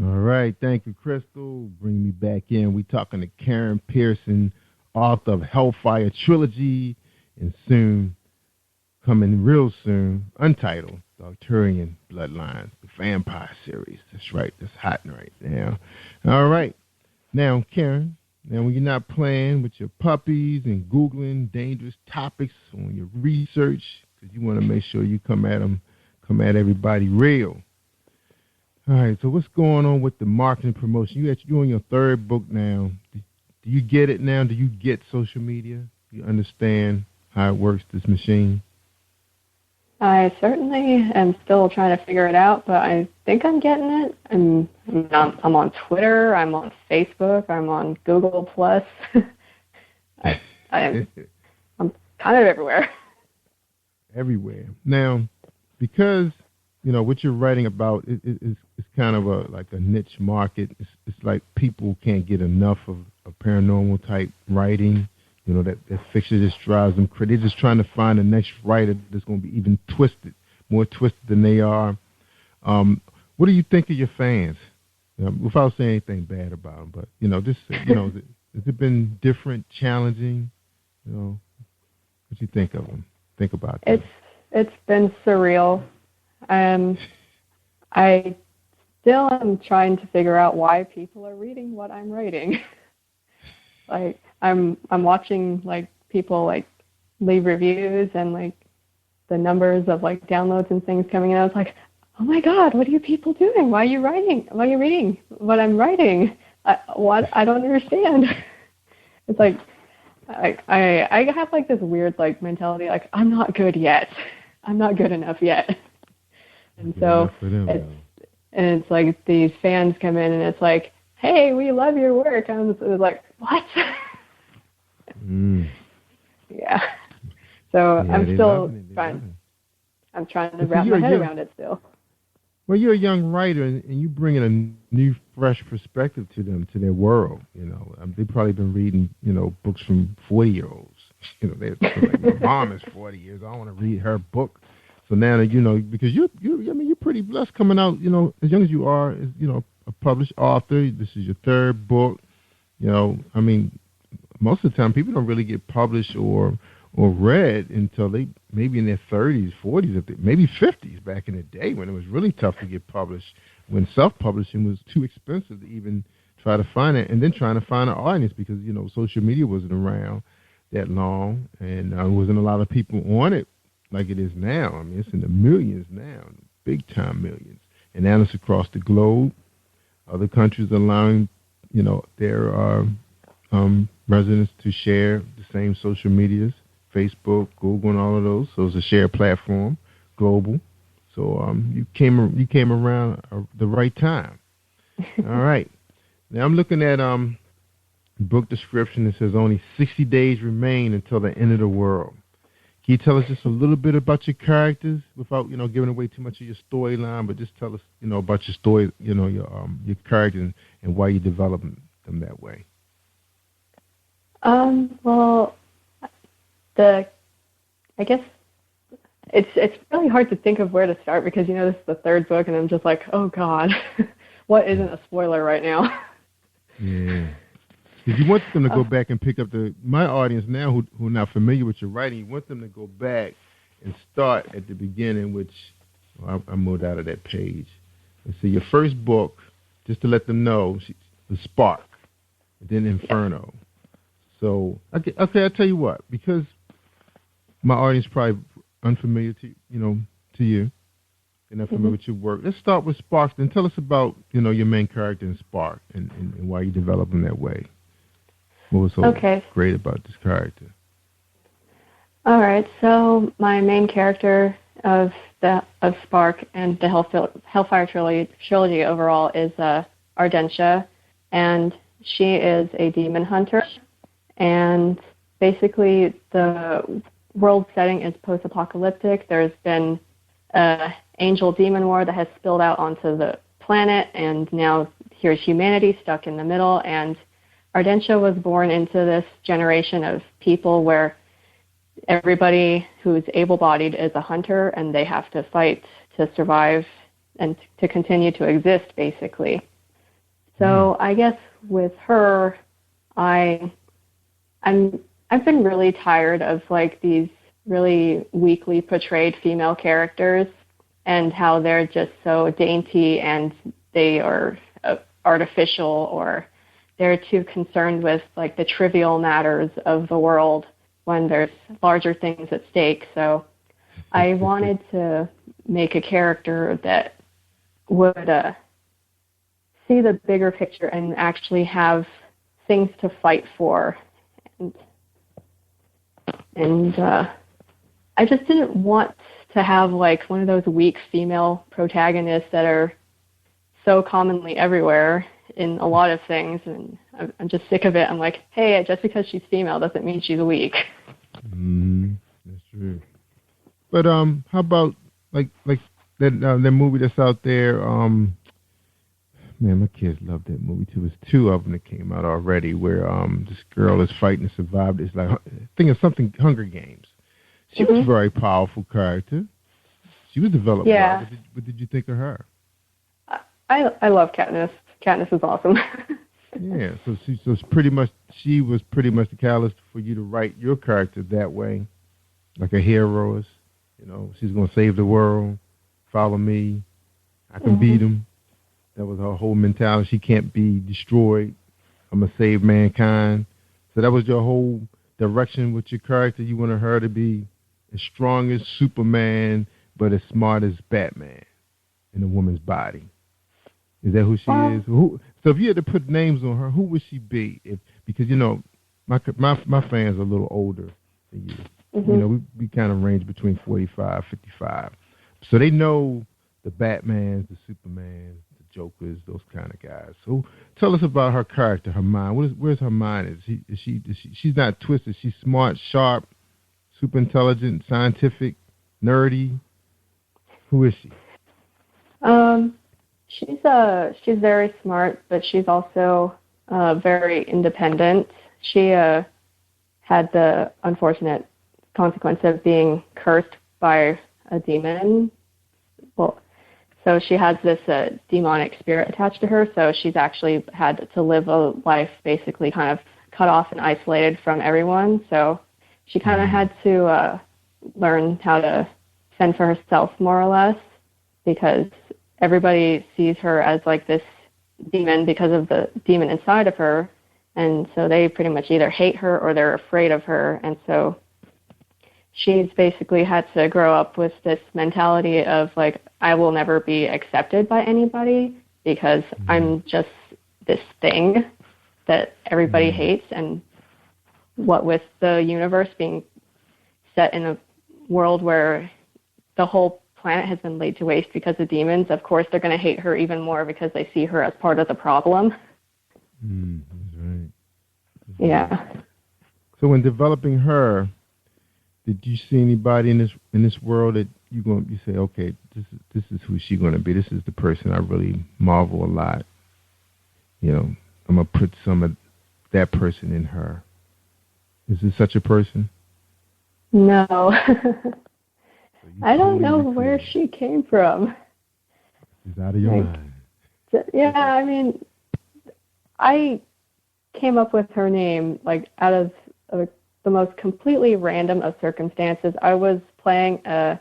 S15: All right, thank you, Crystal. Bring me back in. We're talking to Karen Pearson, author of Hellfire Trilogy, and soon, coming real soon, untitled, the Arthurian Bloodlines, the vampire series. That's right, that's hot right now. All right, now, Karen, when you're not playing with your puppies and Googling dangerous topics on your research, because you want to make sure you come at everybody real. All right, so what's going on with the marketing promotion? You're on your third book now. Do you get it now? Do you get social media? You understand how it works, this machine?
S20: I certainly am still trying to figure it out, but I think I'm getting it. I'm on Twitter. I'm on Facebook. I'm on Google Plus. I'm kind of everywhere.
S15: Everywhere. Now, because, what you're writing about is kind of like a niche market. It's like people can't get enough of paranormal type writing. That fiction just drives them crazy. They're just trying to find the next writer that's going to be even more twisted than they are. What do you think of your fans? Without saying anything bad about them, but has it been different, challenging? What do you think of them? Think about that.
S20: It's been surreal. I still am trying to figure out why people are reading what I'm writing. Like I'm watching like people like leave reviews and like the numbers of like downloads and things coming in. I was like, oh my God, what are you people doing? Why are you writing? Why are you reading what I'm writing? I don't understand. It's like I have like this weird like mentality, like I'm not good yet. I'm not good enough yet. And so it's like these fans come in and it's like, hey, we love your work. I'm like, what? Yeah. So I'm still trying. I'm trying to wrap my head around it still.
S15: Well, you're a young writer, and you bring in a new, fresh perspective to them, to their world. They've probably been reading, books from 40-year-olds. They're like, my mom is 40 years. I want to read her book. So now, because you're pretty blessed coming out, as young as you are, as, a published author. This is your third book. Most of the time people don't really get published or read until they maybe in their 30s, 40s, maybe 50s back in the day when it was really tough to get published, when self-publishing was too expensive to even try to find it, and then trying to find an audience because, social media wasn't around that long, and there wasn't a lot of people on it like it is now. It's in the millions now, big-time millions. And now it's across the globe. Other countries are allowing, their residents to share the same social medias, Facebook, Google, and all of those. So it's a shared platform, global. So you came around the right time. All right. Now I'm looking at book description. It says only 60 days remain until the end of the world. Can you tell us just a little bit about your characters without giving away too much of your storyline, but just tell us about your story, your character and why you develop them that way.
S20: Well, I guess it's really hard to think of where to start because this is the third book and I'm just like, oh God, what isn't a spoiler right now?
S15: Yeah. Because you want them to go back and pick up my audience now who are not familiar with your writing, you want them to go back and start at the beginning, which I moved out of that page. And so your first book, just to let them know, The Spark, and then Inferno. So, okay, I'll tell you what, because my audience is probably unfamiliar to you. They're not familiar with your work. Let's start with Spark, then tell us about, your main character in Spark and why you developed him that way. What was so great about this character?
S20: All right, so my main character of Spark and the Hellfire trilogy overall is Ardentia, and she is a demon hunter. And basically, the world setting is post-apocalyptic. There's been an angel-demon war that has spilled out onto the planet, and now here's humanity stuck in the middle. And Ardentia was born into this generation of people where everybody who's able-bodied is a hunter, and they have to fight to survive and to continue to exist, basically. So I guess with her, I've been really tired of like these really weakly portrayed female characters and how they're just so dainty and they are artificial, or they're too concerned with like the trivial matters of the world when there's larger things at stake. So I wanted to make a character that would see the bigger picture and actually have things to fight for. And I just didn't want to have like one of those weak female protagonists that are so commonly everywhere in a lot of things, and I'm just sick of it. I'm like, hey, just because she's female doesn't mean she's weak.
S15: That's true. But how about like that movie that's out there. Man, my kids love that movie too. There's two of them that came out already, where this girl is fighting to survive. It's like, I think it's something Hunger Games. She was a very powerful character. She was developed well. What did you think of her?
S20: I love Katniss. Katniss is awesome.
S15: Yeah, so she was pretty much the catalyst for you to write your character that way, like a hero is. You know, she's gonna save the world. Follow me. I can beat him. That was her whole mentality. She can't be destroyed. I'm gonna save mankind. So that was your whole direction with your character. You wanted her to be as strong as Superman, but as smart as Batman in a woman's body. Is that who she is? So if you had to put names on her, who would she be? Because you know, my fans are a little older than you. You know, we kind of range between 45, 55. So they know the Batmans, the Supermans, the Jokers, those kind of guys. So tell us about her character, her mind. Where's her mind? She's not twisted. She's smart, sharp, super intelligent, scientific, nerdy. Who is she?
S20: She's very smart, but she's also very independent. She had the unfortunate consequence of being cursed by a demon. Well, so she has this demonic spirit attached to her, so she's actually had to live a life basically kind of cut off and isolated from everyone. So she kind of had to learn how to fend for herself, more or less, because everybody sees her as like this demon because of the demon inside of her, and so they pretty much either hate her or they're afraid of her. And so she's basically had to grow up with this mentality of like, I will never be accepted by anybody because I'm just this thing that everybody hates. And what with the universe being set in a world where the whole planet has been laid to waste because of demons, of course they're going to hate her even more because they see her as part of the problem.
S15: That's right.
S20: Yeah.
S15: So when developing her, did you see anybody in this world that you say, okay, this is who she's going to be. This is the person I really marvel a lot. You know, I'm gonna put some of that person in her. Is there such a person?
S20: No. I don't know where she came from.
S15: It's out of your mind.
S20: Yeah, I mean, I came up with her name like out of the most completely random of circumstances. I was playing a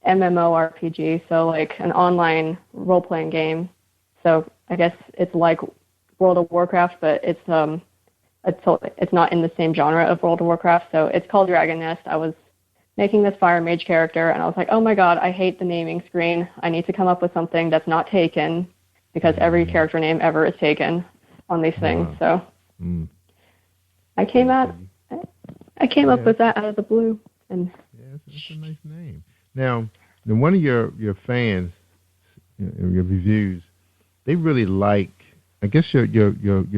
S20: MMORPG, so like an online role-playing game. So I guess it's like World of Warcraft, but it's not in the same genre of World of Warcraft. So it's called Dragon Nest. I was making this fire mage character, and I was like, oh my god, I hate the naming screen. I need to come up with something that's not taken, because every character name ever is taken on these things. So I came up with that out of the blue. And
S15: it's a nice name. Now one of your fans, your reviews, they really like. I guess your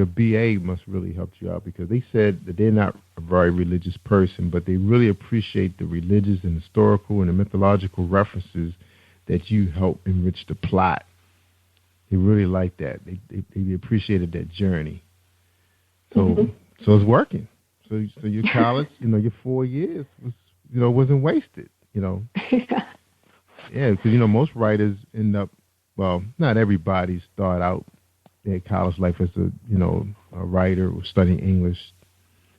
S15: BA must really help you out, because they said that they're not a very religious person, but they really appreciate the religious and historical and the mythological references that you help enrich the plot. They really like that. They appreciated that journey. So it's working. So your college, your 4 years wasn't wasted. Yeah, because most writers end up, well, not everybody start out their college life as a writer or studying English.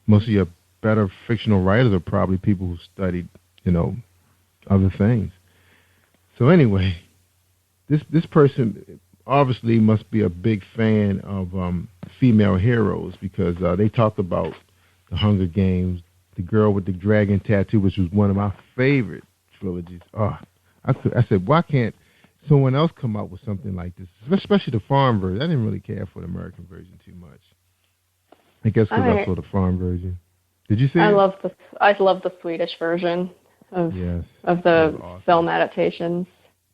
S15: Most of your better fictional writers are probably people who studied other things. So anyway, this person obviously must be a big fan of female heroes, because they talk about the Hunger Games, the girl with the dragon tattoo, which was one of my favorite trilogies. I said, why can't someone else come out with something like this, especially the farm version? I didn't really care for the American version too much. I guess because I saw the farm version. Did you see it? I love
S20: the Swedish version of the film adaptations.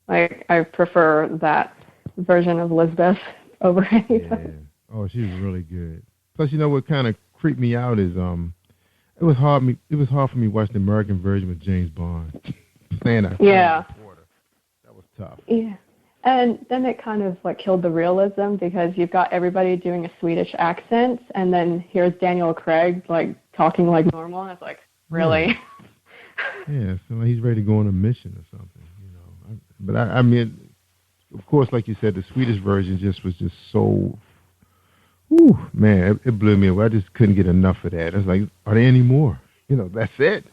S20: I prefer that version of Lisbeth over anything.
S15: Yeah. Oh, she was really good. Plus, what kind of creeped me out is it was hard for me watching the American version with James Bond playing a reporter. That was tough.
S20: Yeah. And then it kind of like killed the realism because you've got everybody doing a Swedish accent, and then here's Daniel Craig like talking like normal, and it's like, really?
S15: Yeah, so he's ready to go on a mission or something, you know. But I mean, of course, like you said, the Swedish version was just so, whew, man, it blew me away. I just couldn't get enough of that. I was like, are there any more? You know, that's it.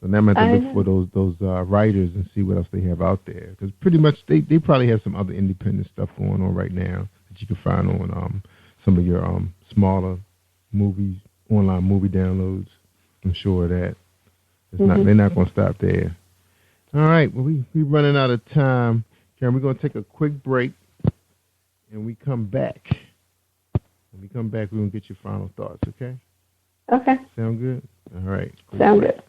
S15: So now I'm going to have to look for those writers and see what else they have out there. Because pretty much they probably have some other independent stuff going on right now that you can find on some of your smaller movies, online movie downloads. I'm sure of that. They're not going to stop there. All right, well, we're running out of time. Karen, we're going to take a quick break, and we come back. When we come back, we're going to get your final thoughts, okay?
S20: Okay.
S15: Sound good? All right.
S20: Sound good.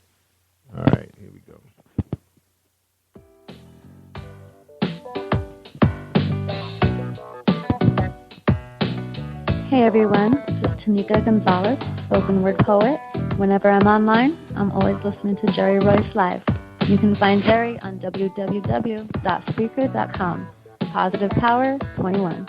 S15: All right, here we go.
S3: Hey everyone, this is Tanika Gonzalez, spoken word poet. Whenever I'm online, I'm always listening to Jerry Royce Live. You can find Jerry on www.speaker.com. Positive Power 21.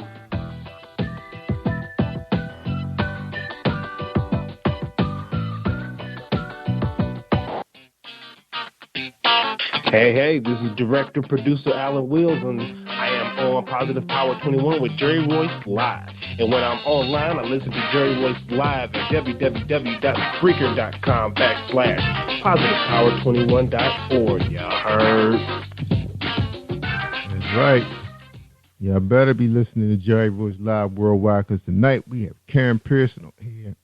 S12: Hey, this is director, producer Alan Wills, and I am on Positive Power 21 with Jerry Royce Live. And when I'm online, I listen to Jerry Royce Live at www.spreaker.com/positivepower21.org. Y'all heard?
S15: That's right. Y'all better be listening to Jerry Royce Live Worldwide, because tonight we have Karen Pearson on here.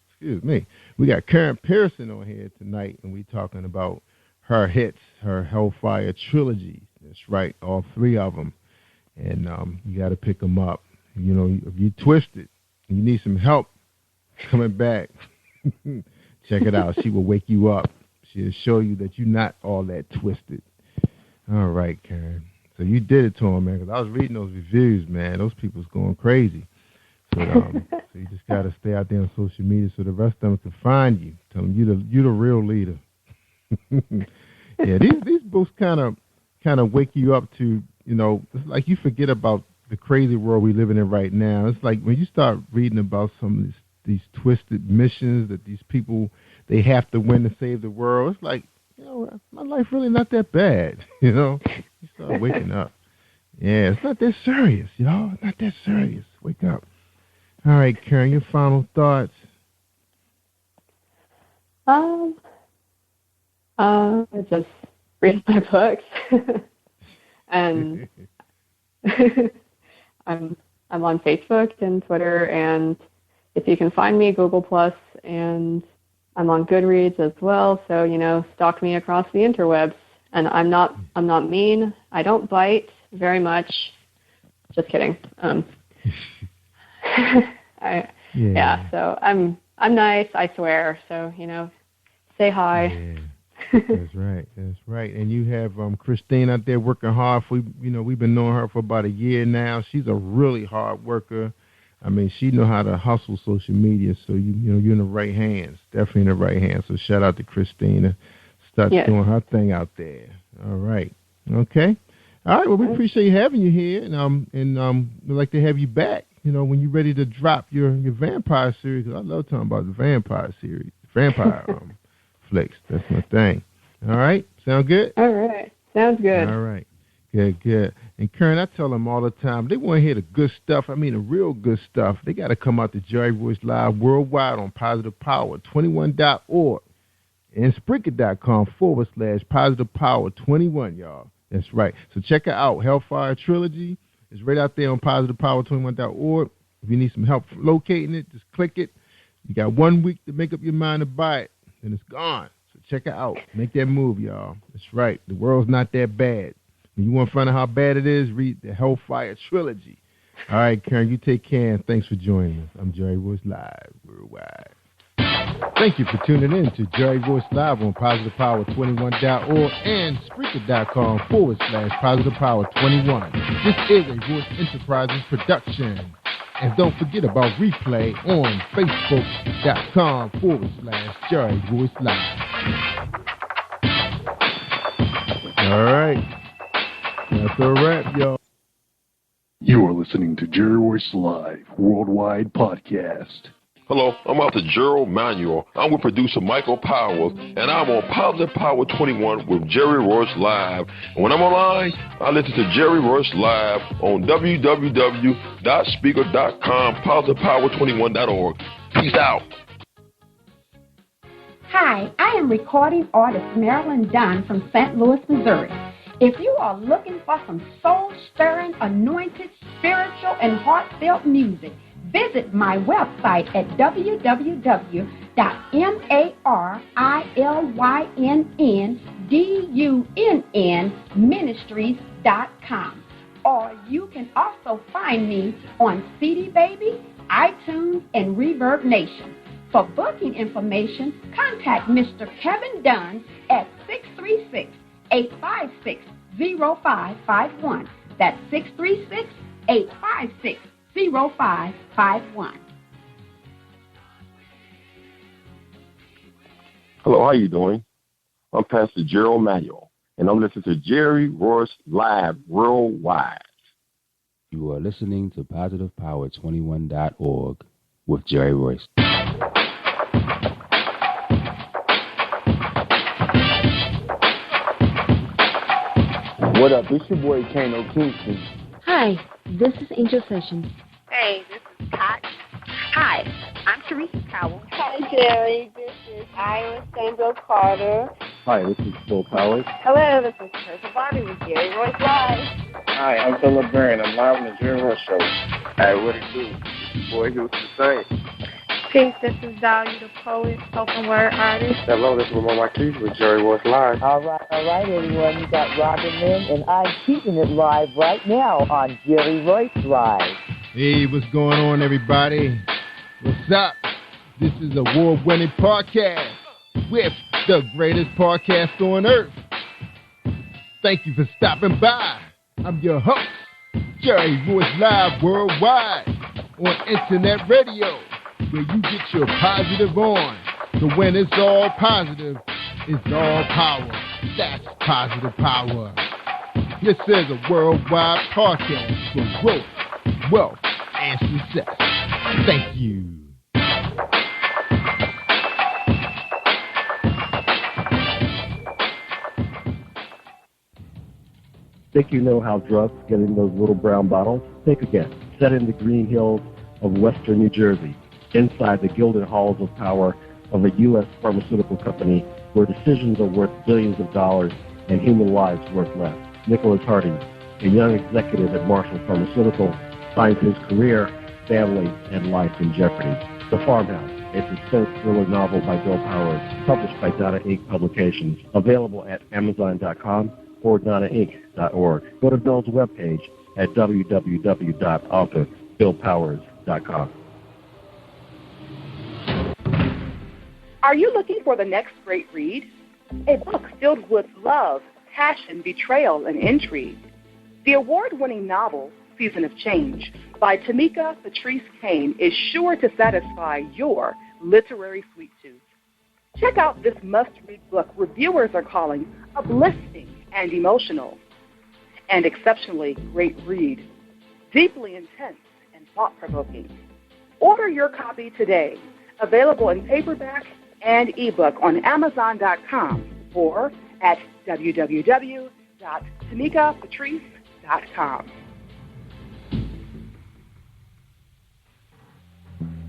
S15: Excuse me. We got Karen Pearson on here tonight, and we're talking about her hits, her Hellfire trilogy. That's right, all three of them. And you got to pick them up. You know, if you twisted, you need some help coming back, check it out. She will wake you up. She'll show you that you're not all that twisted. All right, Karen. So you did it to him, man, because I was reading those reviews, man. Those people's going crazy. So you just got to stay out there on social media so the rest of them can find you. Tell them you're the real leader. Yeah, these books kind of wake you up to, you know, it's like you forget about the crazy world we're living in right now. It's like when you start reading about some of these twisted missions that these people, they have to win to save the world. It's like, you know, my life really not that bad, you know. You start waking up. Yeah, it's not that serious, y'all. Not that serious. Wake up. All right, Karen, your final thoughts.
S20: Just read my books, and I'm on Facebook and Twitter, and if you can find me, Google Plus, and I'm on Goodreads as well. So stalk me across the interwebs. And I'm not mean. I don't bite very much. Just kidding. Yeah. So I'm nice. I swear. So say hi.
S15: Yeah. That's right. And you have Christine out there working hard. We've been knowing her for about a year now. She's a really hard worker. I mean, she know how to hustle social media. So you're in the right hands. Definitely in the right hands. So shout out to Christina. Start doing her thing out there. All right. Okay. All right. Well, we appreciate having you here, and we'd like to have you back. When you're ready to drop your vampire series. 'Cause I love talking about the vampire series, vampire flicks. That's my thing. All right. Sound good?
S20: All right. Sounds good.
S15: All right. Good. And Karen, I tell them all the time, they want to hear the good stuff. I mean, the real good stuff. They got to come out to Jerry Royce Live Worldwide on positivepower21.org and Spreaker.com/positivepower21, y'all. That's right. So check it out. Hellfire Trilogy is right out there on positivepower21.org. If you need some help locating it, just click it. You got 1 week to make up your mind to buy it, and it's gone. So check it out. Make that move, y'all. That's right. The world's not that bad. When you want to find out how bad it is, read the Hellfire Trilogy. All right, Karen, you take care, and thanks for joining us. I'm Jerry Royce Live Worldwide. Thank you for tuning in to Jerry Royce Live on PositivePower21.org and Spreaker.com/PositivePower21. This is a Royce Enterprises production. And don't forget about replay on Facebook.com/Jerry Royce Live. All right. That's a wrap, y'all.
S1: You are listening to Jerry Royce Live Worldwide Podcast.
S2: Hello, I'm Author Gerald Manuel. I'm with producer Michael Powers, and I'm on Positive Power 21 with Jerry Royce Live. And when I'm online, I listen to Jerry Royce Live on www.speaker.com, positivepower21.org. Peace out.
S14: Hi, I am recording artist Marilyn Dunn from St. Louis, Missouri. If you are looking for some soul-stirring, anointed, spiritual, and heartfelt music, visit my website at www.marilynnDunnMinistries.com. Or you can also find me on CD Baby, iTunes, and Reverb Nation. For booking information, contact Mr. Kevin Dunn at 636-856-0551. That's 636-856-0551.
S2: Hello, how you doing? I'm Pastor Gerald Manuel, and I'm listening to Jerry Royce Live Worldwide.
S5: You are listening to PositivePower21.org with Jerry Royce.
S6: What up? It's your boy Kano Kingston.
S7: Hi, this is Angel Sessions.
S8: Hey, this is Pat. Hi, I'm Teresa Cowell.
S9: Hi, Jerry. This is Ira Sandro Carter.
S10: Hi, this is Phil Powers.
S9: Hello, this is Teresa Bobby with Jerry Royce Live.
S11: Hi, I'm Philip Barron. I'm live on the Jerry Royce Show.
S6: Hey, what it do? It's your boy Houston Saint.
S13: Peace, this is Dahlia the Poet, spoken word artist.
S11: Hello, this is Lamar Marquise with Jerry Royce Live.
S21: All right, everyone. You got Robin Lynn, and I'm keeping it live right now on Jerry Royce Live.
S15: Hey, what's going on, everybody? What's up? This is award-winning podcast with the greatest podcast on earth. Thank you for stopping by. I'm your host, Jerry Royce Live Worldwide on Internet Radio, where you get your positive on. So when it's all positive, it's all power. That's positive power. This is a worldwide podcast for growth, wealth, and success. Thank you.
S10: Think you know how drugs get in those little brown bottles? Think again. Set in the green hills of western New Jersey, inside the gilded halls of power of a U.S. pharmaceutical company where decisions are worth billions of dollars and human lives worth less. Nicholas Harding, a young executive at Marshall Pharmaceutical, finds his career, family, and life in jeopardy. The Farmhouse, a suspense thriller novel by Bill Powers, published by Donna Inc. Publications, available at Amazon.com or DonnaInc.org. Go to Bill's webpage at www.authorBillPowers.com.
S16: Are you looking for the next great read? A book filled with love, passion, betrayal, and intrigue. The award-winning novel, Season of Change, by Tamika Patrice Kane, is sure to satisfy your literary sweet tooth. Check out this must-read book reviewers are calling uplifting and emotional, and exceptionally great read, deeply intense and thought-provoking. Order your copy today, available in paperback and ebook on Amazon.com or at www.tamikapatrice.com.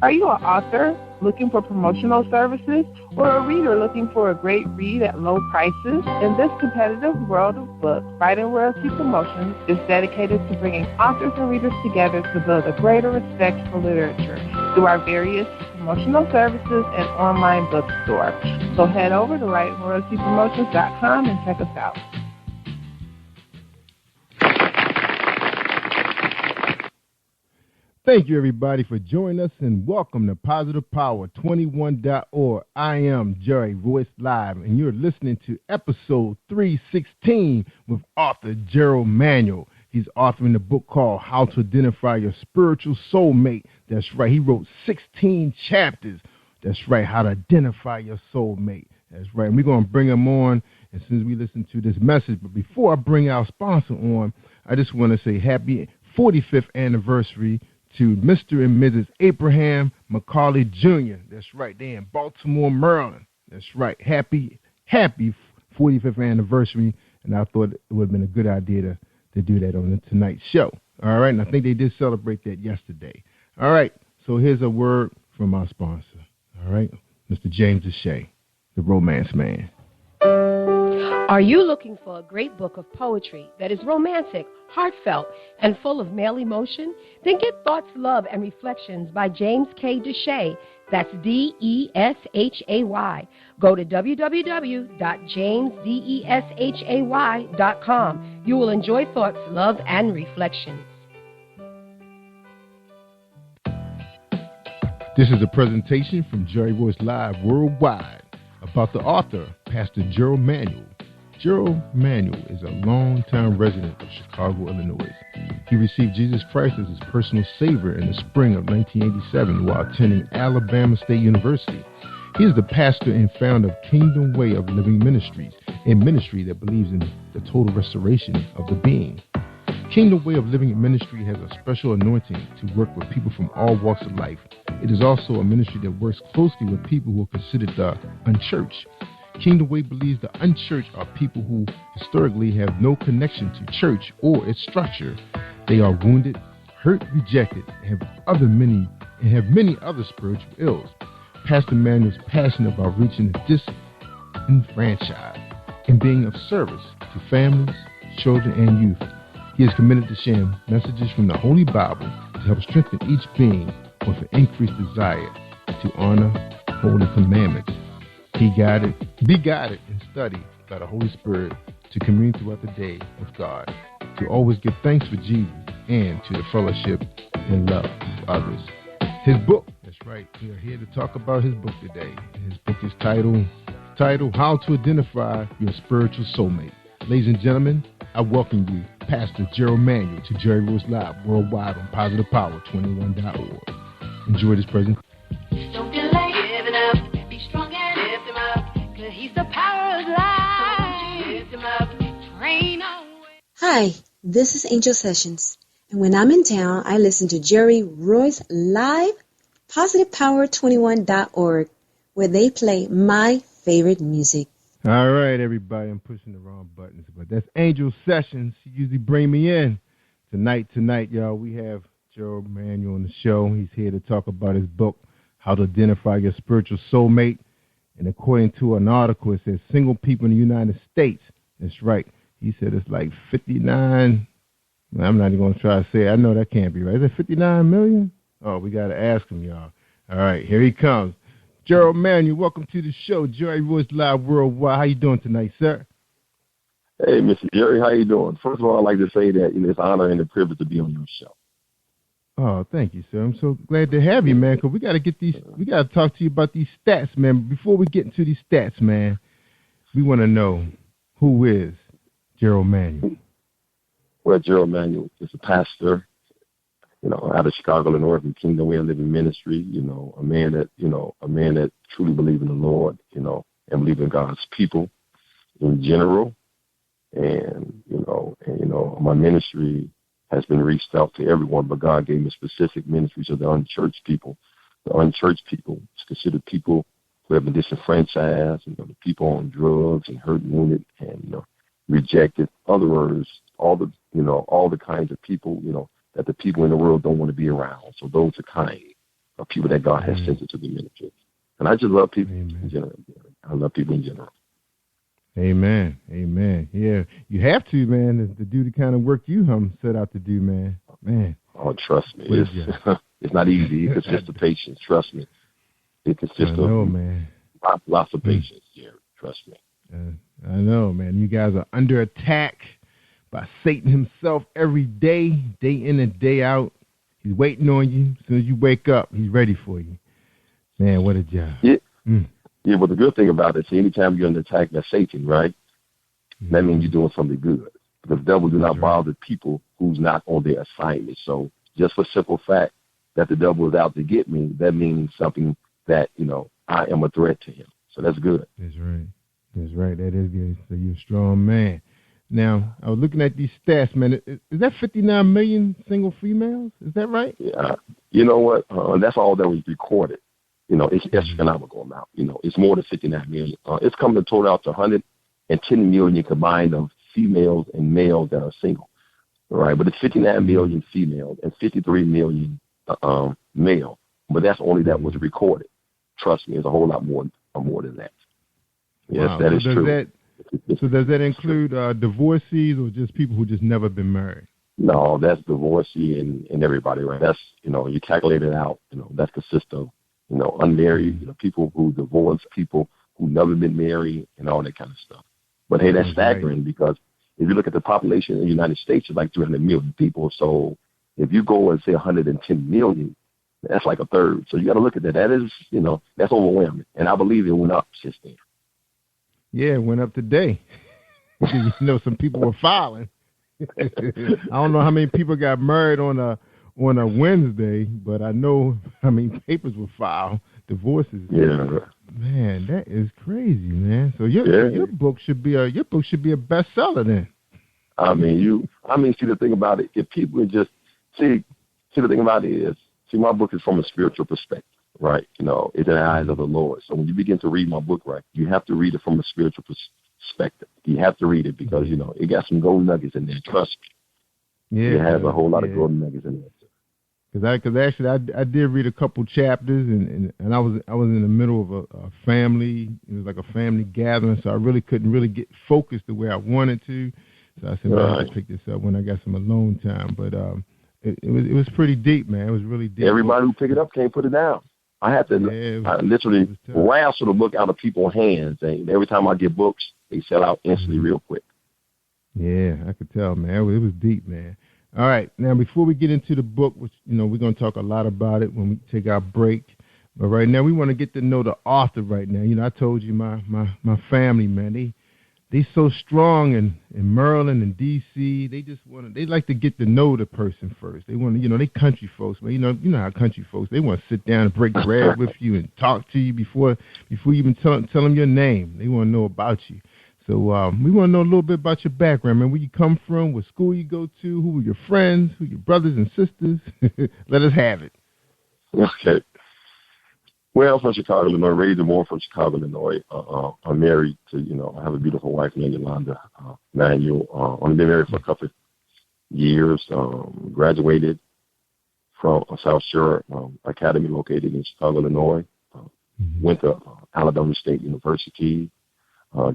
S17: Are you an author looking for promotional services or a reader looking for a great read at low prices? In this competitive world of books, Writing Royalty Promotions is dedicated to bringing authors and readers together to build a greater respect for literature through our various promotional services and online bookstore. So head over to WritingRoyaltyPromotions.com and check us out.
S15: Thank you, everybody, for joining us, and welcome to PositivePower21.org. I am Jerry Royce Live, and you're listening to episode 316 with author Gerald Manuel. He's authoring the book called How to Identify Your Spiritual Soulmate. That's right. He wrote 16 chapters. That's right. How to identify your soulmate. That's right. And we're going to bring him on as soon as we listen to this message. But before I bring our sponsor on, I just want to say happy 45th anniversary to Mr. and Mrs. Abraham McCauley Jr. That's right. They're in Baltimore, Maryland. That's right. Happy 45th anniversary. And I thought it would have been a good idea to do that on tonight's show. All right. And I think they did celebrate that yesterday. All right. So here's a word from our sponsor. All right. Mr. James Deshay, the romance man.
S18: Are you looking for a great book of poetry that is romantic, heartfelt, and full of male emotion? Then get Thoughts, Love, and Reflections by James K. Deshay. That's Deshay. Go to www.jamesdeshay.com. You will enjoy Thoughts, Love, and Reflections.
S15: This is a presentation from Jerry Royce Live Worldwide about the author, Pastor Gerald Manuel. Gerald Manuel is a longtime resident of Chicago, Illinois. He received Jesus Christ as his personal Savior in the spring of 1987 while attending Alabama State University. He is the pastor and founder of Kingdom Way of Living Ministries, a ministry that believes in the total restoration of the being. Kingdom Way of Living Ministry has a special anointing to work with people from all walks of life. It is also a ministry that works closely with people who are considered the unchurched. Kingdom Way believes the unchurched are people who historically have no connection to church or its structure. They are wounded, hurt, rejected, and have many other spiritual ills. Pastor Manuel is passionate about reaching the disenfranchised and being of service to families, children, and youth. He is committed to sharing messages from the Holy Bible to help strengthen each being with an increased desire to honor holy commandments. Be guided and study by the Holy Spirit to commune throughout the day with God, to always give thanks for Jesus and to the fellowship and love of others. His book, that's right, we are here to talk about his book today. His book is titled How to Identify Your Spiritual Soulmate. Ladies and gentlemen, I welcome you, Pastor Gerald Manuel, to Jerry Royce Live Worldwide on PositivePower21.org. Enjoy this presentation.
S3: Don't delay giving up. Be strong and lift him up. 'Cause he's the power of life. Lift him up. Train away.
S7: Hi, this is Angel Sessions. And when I'm in town, I listen to Jerry Royce Live, PositivePower21.org, where they play my favorite music.
S15: All right, everybody, I'm pushing the wrong buttons, but that's Angel Sessions. She usually bring me in. Tonight, y'all, we have Gerald Manuel on the show. He's here to talk about his book, How to Identify Your Spiritual Soulmate. And according to an article, it says single people in the United States. That's right. He said it's like 59. I'm not even going to try to say it. I know that can't be right. Is it 59 million? Oh, we got to ask him, y'all. All right, here he comes. Gerald Manuel, welcome to the show, Jerry Royce Live Worldwide. How you doing tonight, sir?
S2: Hey, Mr. Jerry, how you doing? First of all, I'd like to say that it's an honor and a privilege to be on your show.
S15: Oh, thank you, sir. I'm so glad to have you, man, because we got to talk to you about these stats, man. Before we get into these stats, man, we want to know, who is Gerald Manuel?
S2: Well, Gerald Manuel is a pastor, out of Chicago, Illinois, from Kingdom Way of Living Ministry, a man that truly believes in the Lord, and believe in God's people in general. And my ministry has been reached out to everyone, but God gave me specific ministries of the unchurched people. The unchurched people is considered people who have been disenfranchised, the people on drugs and hurt, wounded, and rejected. In other words, all the kinds of people, that the people in the world don't want to be around. So those are kind of people that God has sent into the ministry. And I just love people in general. I love people in general.
S15: Amen. Yeah, you have to, man, to do the kind of work you set out to do, man.
S2: Oh, trust me. It's not easy. It consists of patience. Trust me. It consists of
S15: man.
S2: Lots of patience, Jerry. Trust me.
S15: I know, man. You guys are under attack by Satan himself every day in and day out. He's waiting on you. As soon as you wake up, he's ready for you. Man, what a job.
S2: Yeah. Yeah, but the good thing about it is anytime you're under attack by Satan, right, that means you're doing something good. Because the devil do not bother people who's not on their assignment. So just for simple fact that the devil is out to get me, that means something that, I am a threat to him. So that's good.
S15: That's right. That's right. That is good. So you're a strong man. Now, I was looking at these stats, man. Is that 59 million single females? Is that right?
S2: Yeah. You know what? That's all that was recorded. You know, it's astronomical amount. You know, it's more than 59 million. It's coming to total out to 110 million combined of females and males that are single. Right, but it's 59 million females and 53 million male. But that's only that was recorded. Trust me, it's a whole lot more than that. Yes,
S15: wow.
S2: That is true.
S15: So does that include divorcees or just people who just never been married?
S2: No, that's divorcee and everybody, right? That's, you know, you calculate it out, you know, that consists of, you know, unmarried, you know, people who divorce, people who never been married and all that kind of stuff. But hey, that's staggering because if you look at the population in the United States, it's like 300 million people. So if you go and say 110 million, that's like a third. So you got to look at that. That is, you know, that's overwhelming. And I believe it went up since then.
S15: Yeah, it went up today. You know, some people were filing. I don't know how many people got married on a Wednesday, but I know how many papers were filed, divorces.
S2: Yeah.
S15: Man, that is crazy, man. So your book should be a bestseller then.
S2: See the thing about it, if people would just see the thing about it is, my book is from a spiritual perspective, right? You know, it's in the eyes of the Lord. So when you begin to read my book, right, you have to read it from a spiritual perspective. You have to read it because, you know, it got some gold nuggets in there. Trust me. Yeah, it has a whole lot of gold nuggets in there.
S15: Because actually I did read a couple chapters and I was in the middle of a family. It was like a family gathering, so I really couldn't really get focused the way I wanted to. So I said, well, I have to pick this up when I got some alone time. But it was pretty deep, man. It was really deep.
S2: Everybody who picked it up can't put it down. I had to I literally wrestle the book out of people's hands. And every time I get books, they sell out instantly real quick.
S15: Yeah, I could tell, man. It was deep, man. All right. Now, before we get into the book, which, you know, we're going to talk a lot about it when we take our break. But right now, we want to get to know the author right now. You know, I told you my family, man, they so strong in Maryland and D.C. They like to get to know the person first. They want to, you know, they country folks, man. You know how country folks, they want to sit down and break bread with you and talk to you before you even tell them your name. They want to know about you. So we want to know a little bit about your background, man. Where you come from, what school you go to, who were your friends, who your brothers and sisters. Let us have it.
S2: Okay. Well, I'm from Chicago, Illinois, raised and born from Chicago, Illinois. I'm married to, you know, I have a beautiful wife named Yolanda Manuel. Only been married for a couple of years. Graduated from South Shore Academy located in Chicago, Illinois. Went to Alabama State University.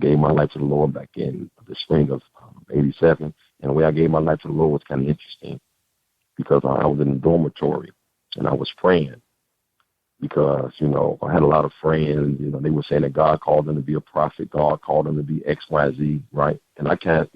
S2: Gave my life to the Lord back in the spring of '87. And the way I gave my life to the Lord was kind of interesting because I was in the dormitory and I was praying. Because, you know, I had a lot of friends, you know, they were saying that God called them to be a prophet, God called them to be X, Y, Z, right? And I got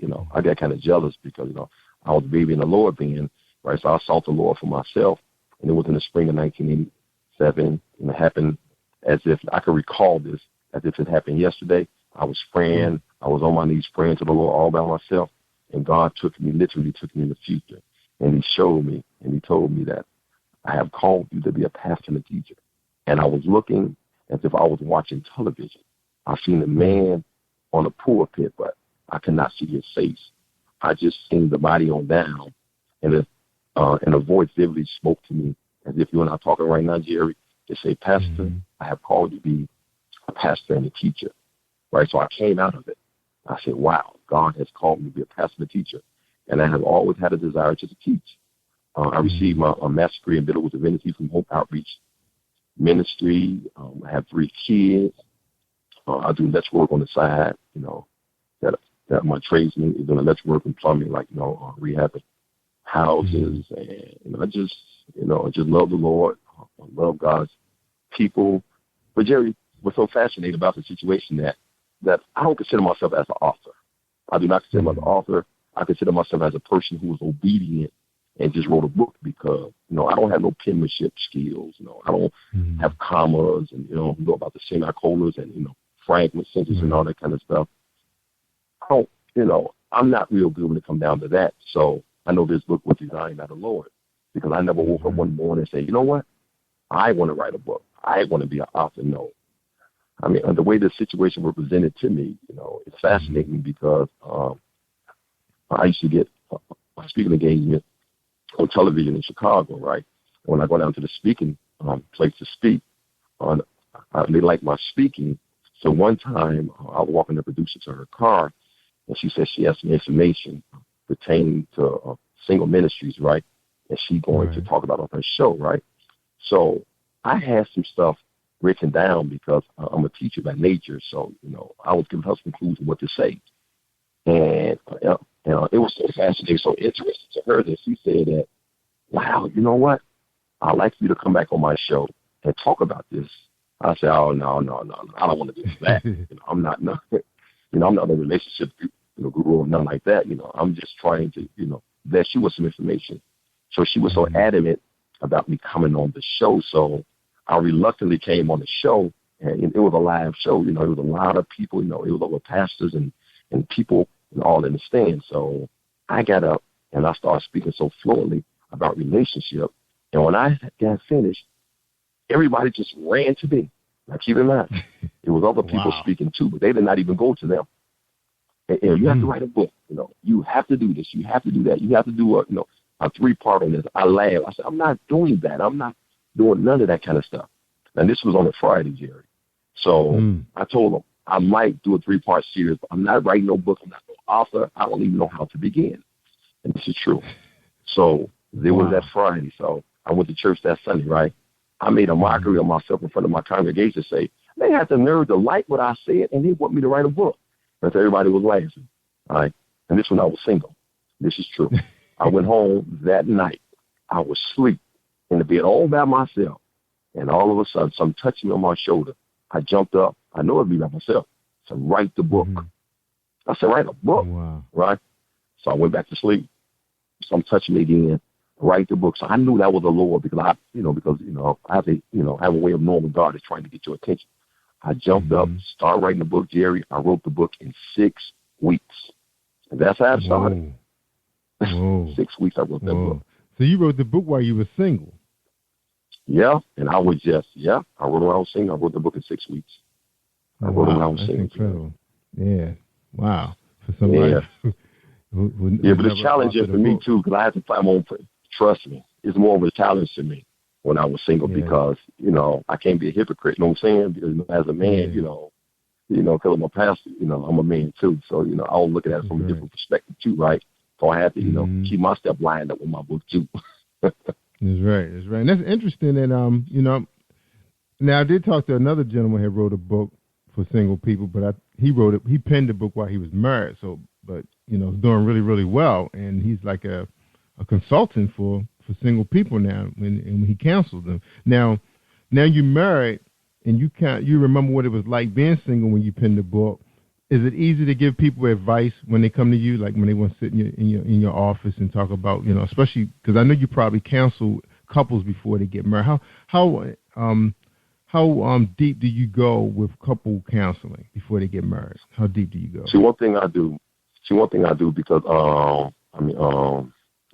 S2: kind of jealous because, you know, I was a baby in the Lord then, right? So I sought the Lord for myself, and it was in the spring of 1987, and it happened as if I could recall this, as if it happened yesterday. I was praying, I was on my knees praying to the Lord all by myself, and God literally took me in the future, and he showed me, and he told me that I have called you to be a pastor and a teacher. And I was looking as if I was watching television. I seen a man on the pulpit, but I could not see his face. I just seen the body on down, and a voice vividly spoke to me, as if you and I are talking right now, Jerry. They say, Pastor, I have called you to be a pastor and a teacher. Right? So I came out of it. I said, wow, God has called me to be a pastor and a teacher. And I have always had a desire to teach. I received my master's degree in biblical divinity from Hope Outreach Ministry. I have 3 kids. I do electrical work on the side, you know, that my tradesman is doing electrical work and plumbing, like, you know, rehabbing houses. And, you know, I just love the Lord. I love God's people. But Jerry was so fascinated about the situation that I don't consider myself as an author. I do not consider myself an author. I consider myself as a person who was obedient and just wrote a book because, you know, I don't have no penmanship skills. You know, I don't have commas and, you know about the semicolons and, you know, fragment sentences and all that kind of stuff. I'm not real good when it comes down to that. So I know this book was designed by the Lord because I never woke up one morning and said, you know what? I want to write a book. I want to be an author. No. I mean, the way the situation was presented to me, it's fascinating because I used to get a speaking engagement on television in Chicago, right? When I go down to the speaking place to speak, they like my speaking. So one time I was walking the producer to her car, and she said she has some information pertaining to single ministries, right? And she's going to talk about it on her show, right? So I had some stuff written down because I'm a teacher by nature. So, I was giving her some clues on what to say. And it was so fascinating, so interesting to her that she said that, wow, you know what? I'd like you to come back on my show and talk about this. I said, oh, no, I don't want to do that. I'm not a relationship guru or nothing like that. I'm just trying to, that she was some information. So she was so adamant about me coming on the show. So I reluctantly came on the show, and it was a live show. It was a lot of people. It was over pastors and people all in the stand. So I got up and I started speaking so fluently about relationship. And when I got finished, everybody just ran to me. Now, keep in mind, it was other people speaking too, but they did not even go to them. And you have to write a book. You have to do this. You have to do that. You have to do a 3-part on this. I laughed. I said, I'm not doing that. I'm not doing none of that kind of stuff. And this was on a Friday, Jerry. So I told them I might do a 3-part series, but I'm not writing no book. I'm not no author. I don't even know how to begin. And this is true. So there was that Friday. So I went to church that Sunday, right? I made a mockery of myself in front of my congregation, say, they had the nerve to like what I said, and they want me to write a book. And so everybody was laughing, all right? And this when I was single. This is true. I went home that night. I was asleep in the bed all by myself, and all of a sudden, something touched me on my shoulder. I jumped up. I know it'd be by myself. So write the book. I said, write a book, right? So I went back to sleep. Something touched me again. Write the book. So I knew that was the Lord because I have a way of knowing when God is trying to get your attention. I jumped up, started writing the book, Jerry. I wrote the book in 6 weeks. And that's how it started. 6 weeks I wrote that book.
S15: So you wrote the book while you were single?
S2: Yeah, and I was I wrote it when I was single. I wrote the book in 6 weeks. I wrote it when I was single.
S15: Incredible. Yeah. Wow. For somebody who
S2: but it's challenging for me, too, because I had to find my own. Trust me, it's more of a challenge to me when I was single because, I can't be a hypocrite, you know what I'm saying? Because as a man, because I'm a pastor, I'm a man too. So, I'll look at it from a different perspective too, right? So I have to, keep my stuff lined up with my book too.
S15: That's right. And that's interesting. And, now I did talk to another gentleman who wrote a book for single people, but he penned the book while he was married. So, but, doing really, really well. And he's like a consultant for single people now, when he counsels them. Now you're married, and you remember what it was like being single when you penned the book. Is it easy to give people advice when they come to you, like when they want to sit in your office and talk about, especially because I know you probably counsel couples before they get married. How deep do you go with couple counseling before they get married? How deep do you go?
S2: See, one thing I do because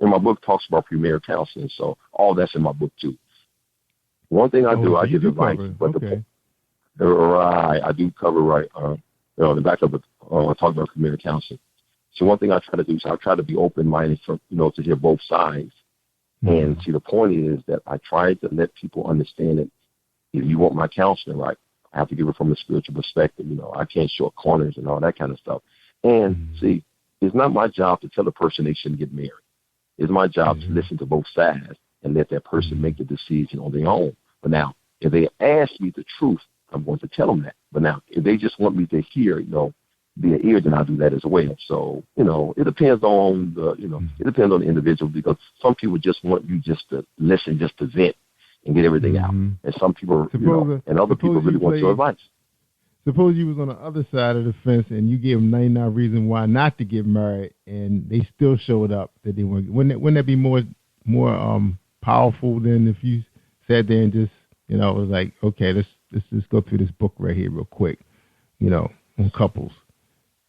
S2: and my book talks about premarital counseling, so all that's in my book too. One thing I do, I give advice, but I do cover the back of it. I talk about premarital counseling. So one thing I try to do is I try to be open-minded, to hear both sides. And see, the point is that I try to let people understand that if you want my counseling, right, I have to give it from a spiritual perspective. I can't short corners and all that kind of stuff. And see, it's not my job to tell a person they shouldn't get married. It's my job to listen to both sides and let that person make the decision on their own. But now, if they ask me the truth, I'm going to tell them that. But now, if they just want me to hear, be an ear, then I'll do that as well. So, it depends on it depends on the individual because some people just want you just to listen, just to vent and get everything out. And some people, and other people really want your advice.
S15: Suppose you was on the other side of the fence and you gave them 99 reasons why not to get married, and they still showed up that they weren't. Wouldn't that be more powerful than if you sat there and just it was like, okay, let's just go through this book right here real quick, on couples.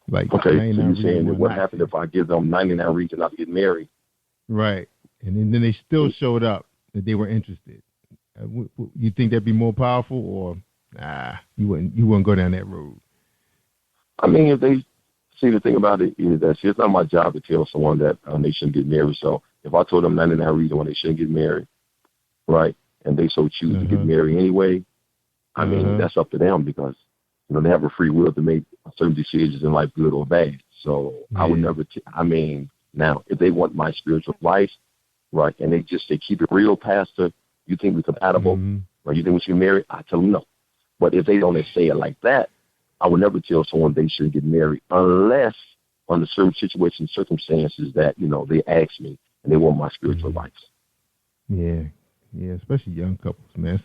S15: Like,
S2: okay, so you're saying that what happened if I give them 99 reasons not to get married?
S15: Right, and then they still showed up that they were interested. You think that'd be more powerful, or nah, you wouldn't go down that road?
S2: I mean, if they see, the thing about it is that it's not my job to tell someone that they shouldn't get married. So if I told them 99 reasons why they shouldn't get married, right, and they so choose to get married anyway, I mean, that's up to them because, you know, they have a free will to make certain decisions in life, good or bad. So I would never, now, if they want my spiritual advice, right, and they keep it real, Pastor, you think we're compatible, or you think we should marry, I tell them no. But if they don't say it like that, I would never tell someone they should get married unless under certain situations, circumstances that, you know, they ask me and they want my spiritual advice.
S15: Yeah, especially young couples, man.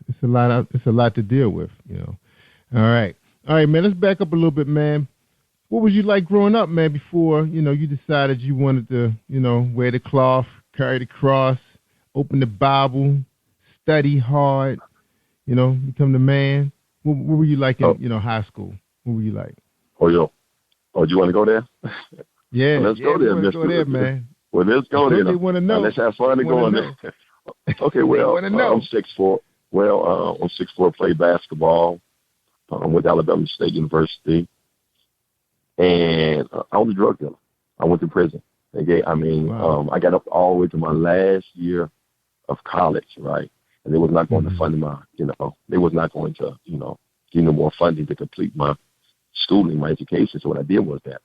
S15: It's a lot to deal with, you know. All right, man. Let's back up a little bit, man. What was you like growing up, man? Before you decided you wanted to, wear the cloth, carry the cross, open the Bible, study hard, become the man. What were you like in high school? What were you like?
S2: Oh, do you want to go there?
S15: Yeah,
S2: well, let's go there,
S15: Let's go there, man.
S2: Well, let's go there.
S15: They want to know.
S2: Let's have fun and go in there. Okay, well, I'm 6'4". Well, I'm 6'4", played basketball with Alabama State University, and I was a drug dealer. I went to prison. I got up all the way to my last year of college, right? And they was not going to fund my, they was not going to, give me more funding to complete my schooling, my education. So what I did was that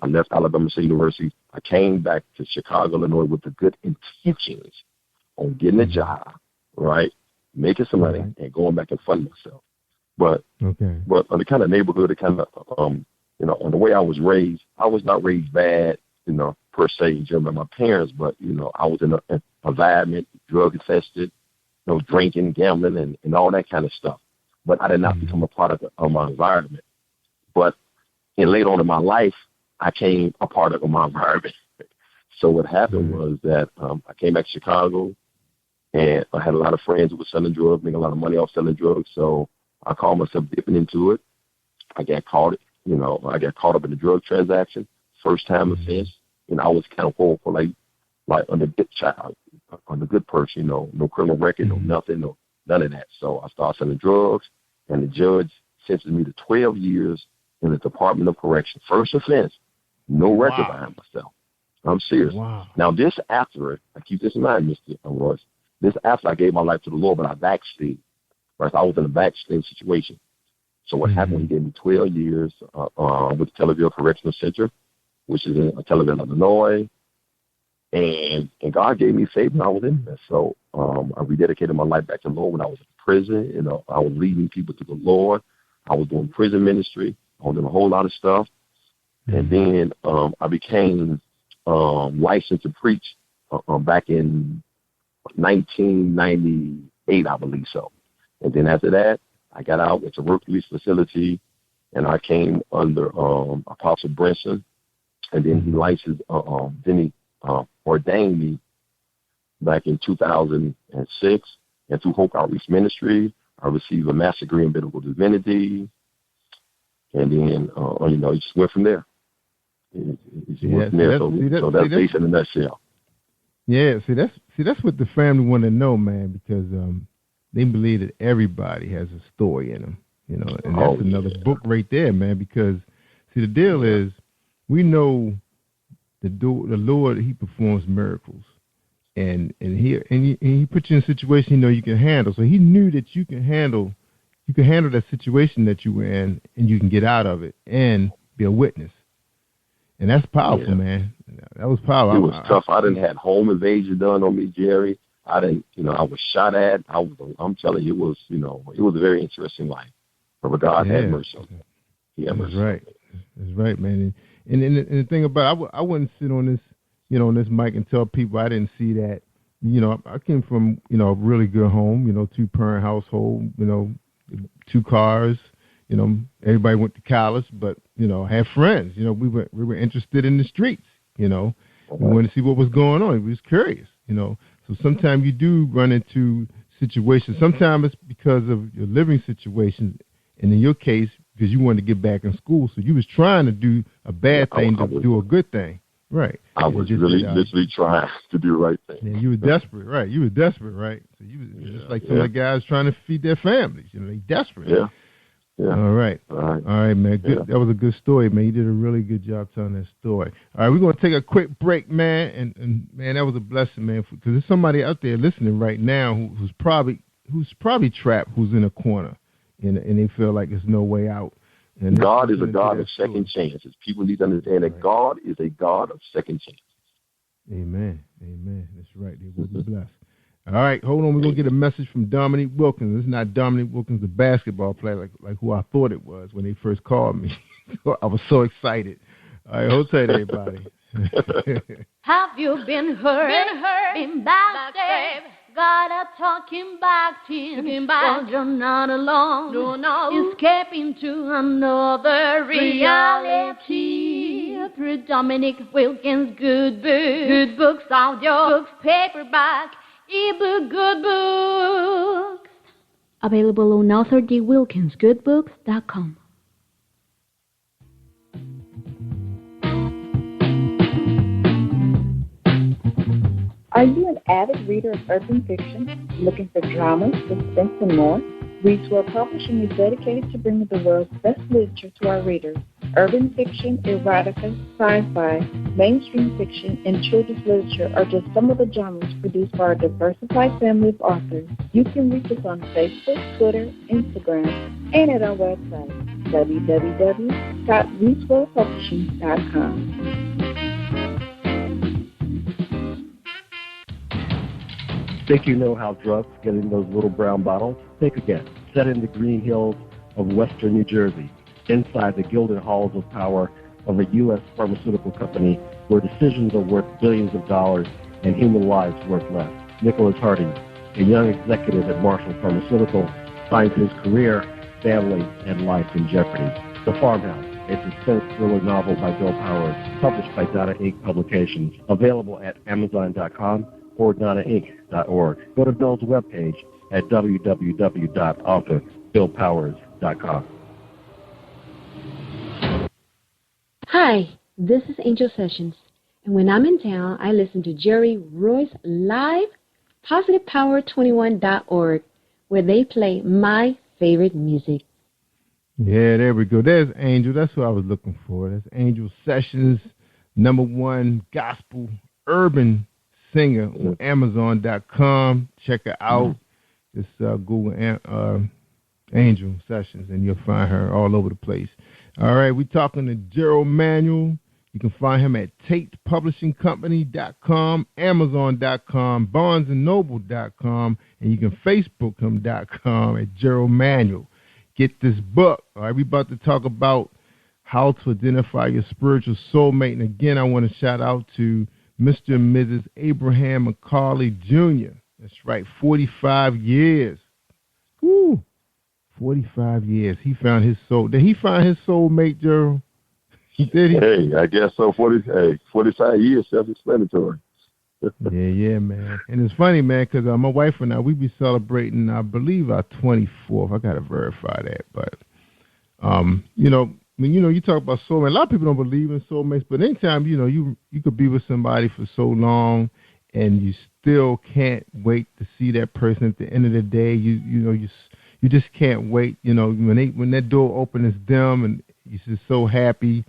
S2: I left Alabama State University. I came back to Chicago, Illinois with the good intentions on getting a job, right, making some money, and going back and funding myself. But on the kind of neighborhood, the kind of, on the way I was raised, I was not raised bad, per se, by my parents, but, I was in an environment, drug-infested, drinking, gambling, and all that kind of stuff. But I did not become a product of my environment. But later on in my life, I came a product of my environment. So what happened was that I came back to Chicago, and I had a lot of friends who were selling drugs, making a lot of money off selling drugs. So I called myself dipping into it. I got caught up in the drug transaction, first time offense. I was kind of horrible, like on the good child, on the good person, no criminal record, no nothing, no none of that. So I started selling drugs, and the judge sentenced me to 12 years in the Department of Correction. First offense, no record behind myself. I'm serious. Wow. Now, this after, I keep this in mind, Mr. Royce, this after I gave my life to the Lord, but I backslid. Right? I was in a backslid situation. So what happened, he gave me 12 years with the Televille Correctional Center, which is in Televille, Illinois. And God gave me favor when I was in there. So I rededicated my life back to the Lord when I was in prison. I was leading people to the Lord. I was doing prison ministry. I was doing a whole lot of stuff. And then I became licensed to preach back in 1998, I believe so. And then after that, I got out at the work release facility, and I came under Apostle Brinson, and then he licensed, then he ordained me back in 2006, and through Hope Outreach Ministry, I received a master's degree in biblical divinity, and then it just went from there. So that's based in a nutshell.
S15: Yeah, that's what the family want to know, man, because they believe that everybody has a story in them, and that's another book right there, man. Because the deal is, we know the Lord, He performs miracles, and He puts you in a situation you can handle. So He knew that you can handle that situation that you were in, and you can get out of it and be a witness. And that's powerful, man. That was powerful.
S2: It was tough. I didn't have home invasion done on me, Jerry. I didn't, I was shot at. I'm telling you, it was a very interesting life. But God had mercy on me. He had mercy.
S15: That's right, man. And the thing about it, I wouldn't sit on this, on this mic and tell people I didn't see that. I came from, a really good home, 2-parent household, 2 cars. Everybody went to college, but had friends. We were interested in the streets. We wanted to see what was going on. We was curious. So sometimes you do run into situations. Sometimes it's because of your living situation, and in your case, because you wanted to get back in school, so you was trying to do a bad thing to do a good thing. Right.
S2: I was really literally trying to do the right thing.
S15: Yeah, you were desperate, right? You were desperate, right? So you was just like some of the guys trying to feed their families. You know, they desperate.
S2: Yeah. Yeah.
S15: All right, man. Good. Yeah. That was a good story, man. You did a really good job telling that story. All right, we're gonna take a quick break, man. And man, that was a blessing, man, because there's somebody out there listening right now who's probably trapped, who's in a corner, and they feel like there's no way out. And
S2: God is a God of second chances. People need to understand that God is a God of second chances.
S15: Amen. That's right. They will be blessed. All right, hold on. We're going to get a message from Dominique Wilkins. It's not Dominique Wilkins, the basketball player, like who I thought it was when they first called me. I was so excited. All right, hold tight, everybody.
S3: Have you been hurt, been backstabbed? God are talking back to you, but you're not alone. No. Escaping to another reality. Through Dominique Wilkins' good books, audio books, paperback, ebook, good books. Available on authordwilkinsgoodbooks.com.
S21: Are you an avid reader of urban fiction, looking for drama, suspense, and more? Readsworld Publishing is dedicated to bringing the world's best literature to our readers. Urban fiction, erotica, sci-fi, mainstream fiction, and children's literature are just some of the genres produced by our diversified family of authors. You can reach us on Facebook, Twitter, Instagram, and at our website, www.readsworldpublishing.com.
S10: Think you know how drugs get in those little brown bottles? Think again. Set in the green hills of western New Jersey, inside the gilded halls of power of a U.S. pharmaceutical company where decisions are worth billions of dollars and human lives worth less. Nicholas Harding, a young executive at Marshall Pharmaceutical, finds his career, family, and life in jeopardy. The Farmhouse, a suspense thriller novel by Bill Powers, published by Donna Inc. Publications, available at Amazon.com or DonnaInc.org. Go to Bill's webpage at www.authorBillPowers.com.
S7: Hi, this is Angel Sessions, and when I'm in town, I listen to Jerry Royce live, PositivePower21.org, where they play my favorite music.
S15: Yeah, there we go. There's Angel. That's who I was looking for. That's Angel Sessions, #1 gospel urban singer on Amazon.com. Check her out. Just Google Angel Sessions, and you'll find her all over the place. All right, we're talking to Gerald Manuel. You can find him at TatePublishingCompany.com, Amazon.com, BarnesandNoble.com, and you can Facebook him.com at Gerald Manuel. Get this book. All right, we're about to talk about how to identify your spiritual soulmate. And again, I want to shout out to Mr. and Mrs. Abraham McCauley Jr. That's right, 45 years. Woo! 45 years. He found his soul. Did he find his soulmate, Gerald? Did he?
S2: Hey, I guess so. 45 years, self-explanatory.
S15: yeah, man. And it's funny, man, because my wife and I, we be celebrating, I believe, our 24th. I got to verify that. But, you talk about soulmate. A lot of people don't believe in soulmates, but anytime, you could be with somebody for so long and you still can't wait to see that person at the end of the day. You just can't wait. When that door opens, it's them, and you're just so happy.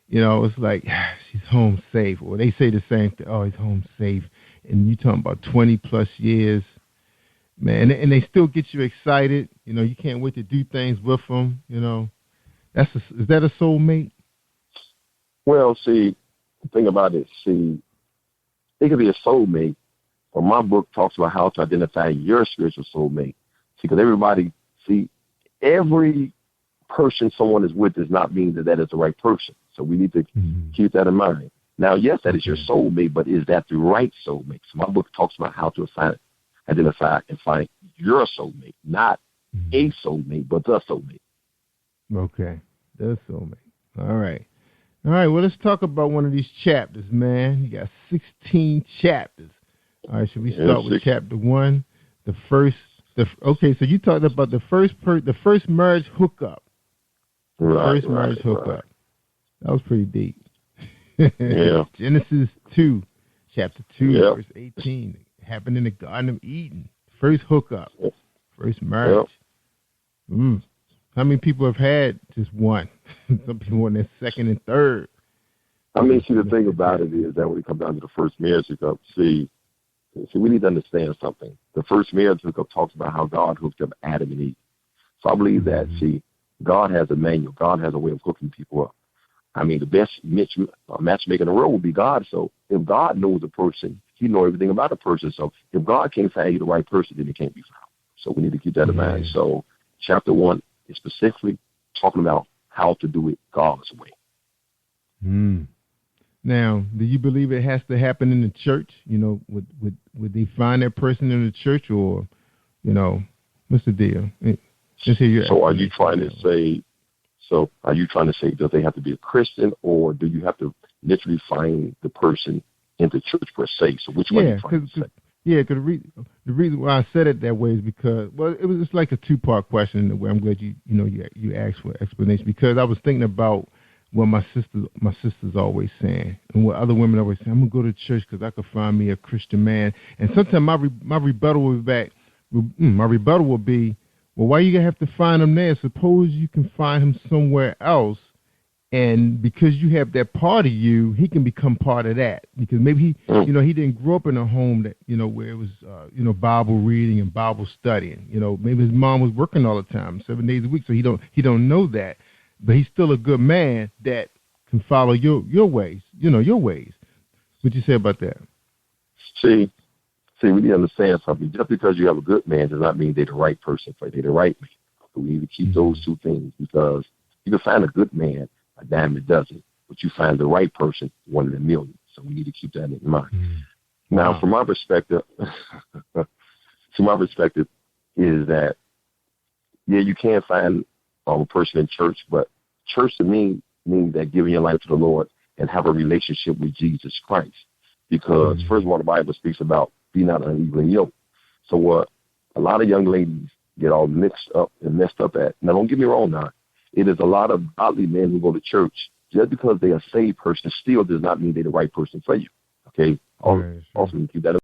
S15: It's like, she's home safe. Or they say the same thing, oh, he's home safe. And you're talking about 20-plus years. Man, and they still get you excited. You can't wait to do things with them, Is that a soulmate?
S2: Well, see, the thing about it, it could be a soulmate, but my book talks about how to identify your spiritual soulmate. See, because every person someone is with does not mean that is the right person. So we need to keep that in mind. Now, yes, that is your soulmate, but is that the right soulmate? So my book talks about how to identify and find your soulmate, not a soulmate, but the soulmate.
S15: Okay, the soulmate. All right. Well, let's talk about one of these chapters, man. You got 16 chapters. All right, should we start with chapter 1? Okay, so you talked about the first marriage hookup.
S2: Right.
S15: Marriage hookup. That was pretty deep.
S2: Yeah.
S15: Genesis 2, chapter 2,
S2: Yep.
S15: verse 18. It happened in the Garden of Eden. First hookup, first marriage.
S2: Yep.
S15: How many people have had just one? Some people want their second and third.
S2: I mean, see, the thing about it is that when it comes down to the first marriage hookup, see, we need to understand something. The first marriage hookup talks about how God hooked up Adam and Eve. So I believe that, see, God has a manual. God has a way of hooking people up. I mean, the best matchmaker in the world would be God. So if God knows a person, he knows everything about a person. So if God can't find you the right person, then he can't be found. So we need to keep that in mind. So chapter 1 is specifically talking about how to do it God's way.
S15: Now, do you believe it has to happen in the church? You know, would they find that person in the church, or, you know, what's the deal?
S2: So are you trying to say, does they have to be a Christian, or do you have to literally find the person in the church per se? So which one are you trying to say?
S15: Yeah, because the reason why I said it that way is because, well, it's like a two-part question in the way. I'm glad you asked for explanation, because I was thinking about what my sister's always saying, and what other women always say. I'm gonna go to church because I could find me a Christian man. And sometimes my rebuttal will be back. My rebuttal will be, well, why you gonna have to find him there? Suppose you can find him somewhere else, and because you have that part of you, he can become part of that. Because maybe he didn't grow up in a home that, where it was, Bible reading and Bible studying. Maybe his mom was working all the time, 7 days a week, so he don't know that. But he's still a good man that can follow your ways, your ways. What you say about that?
S2: See, we need to understand something. Just because you have a good man does not mean they're the right person for you. They're the right man. So we need to keep those two things, because you can find a good man a dime a dozen, but you find the right person 1 in a million. So we need to keep that in mind. Now, from my perspective, is that, yeah, you can find a person in church, but church to me means that giving your life to the Lord and have a relationship with Jesus Christ. Because first of all, the Bible speaks about be not unevenly yoked. So what a lot of young ladies get all mixed up at, now don't get me wrong now, it is a lot of godly men who go to church. Just because they're a saved person still does not mean they're the right person for you. Okay? Also, keep that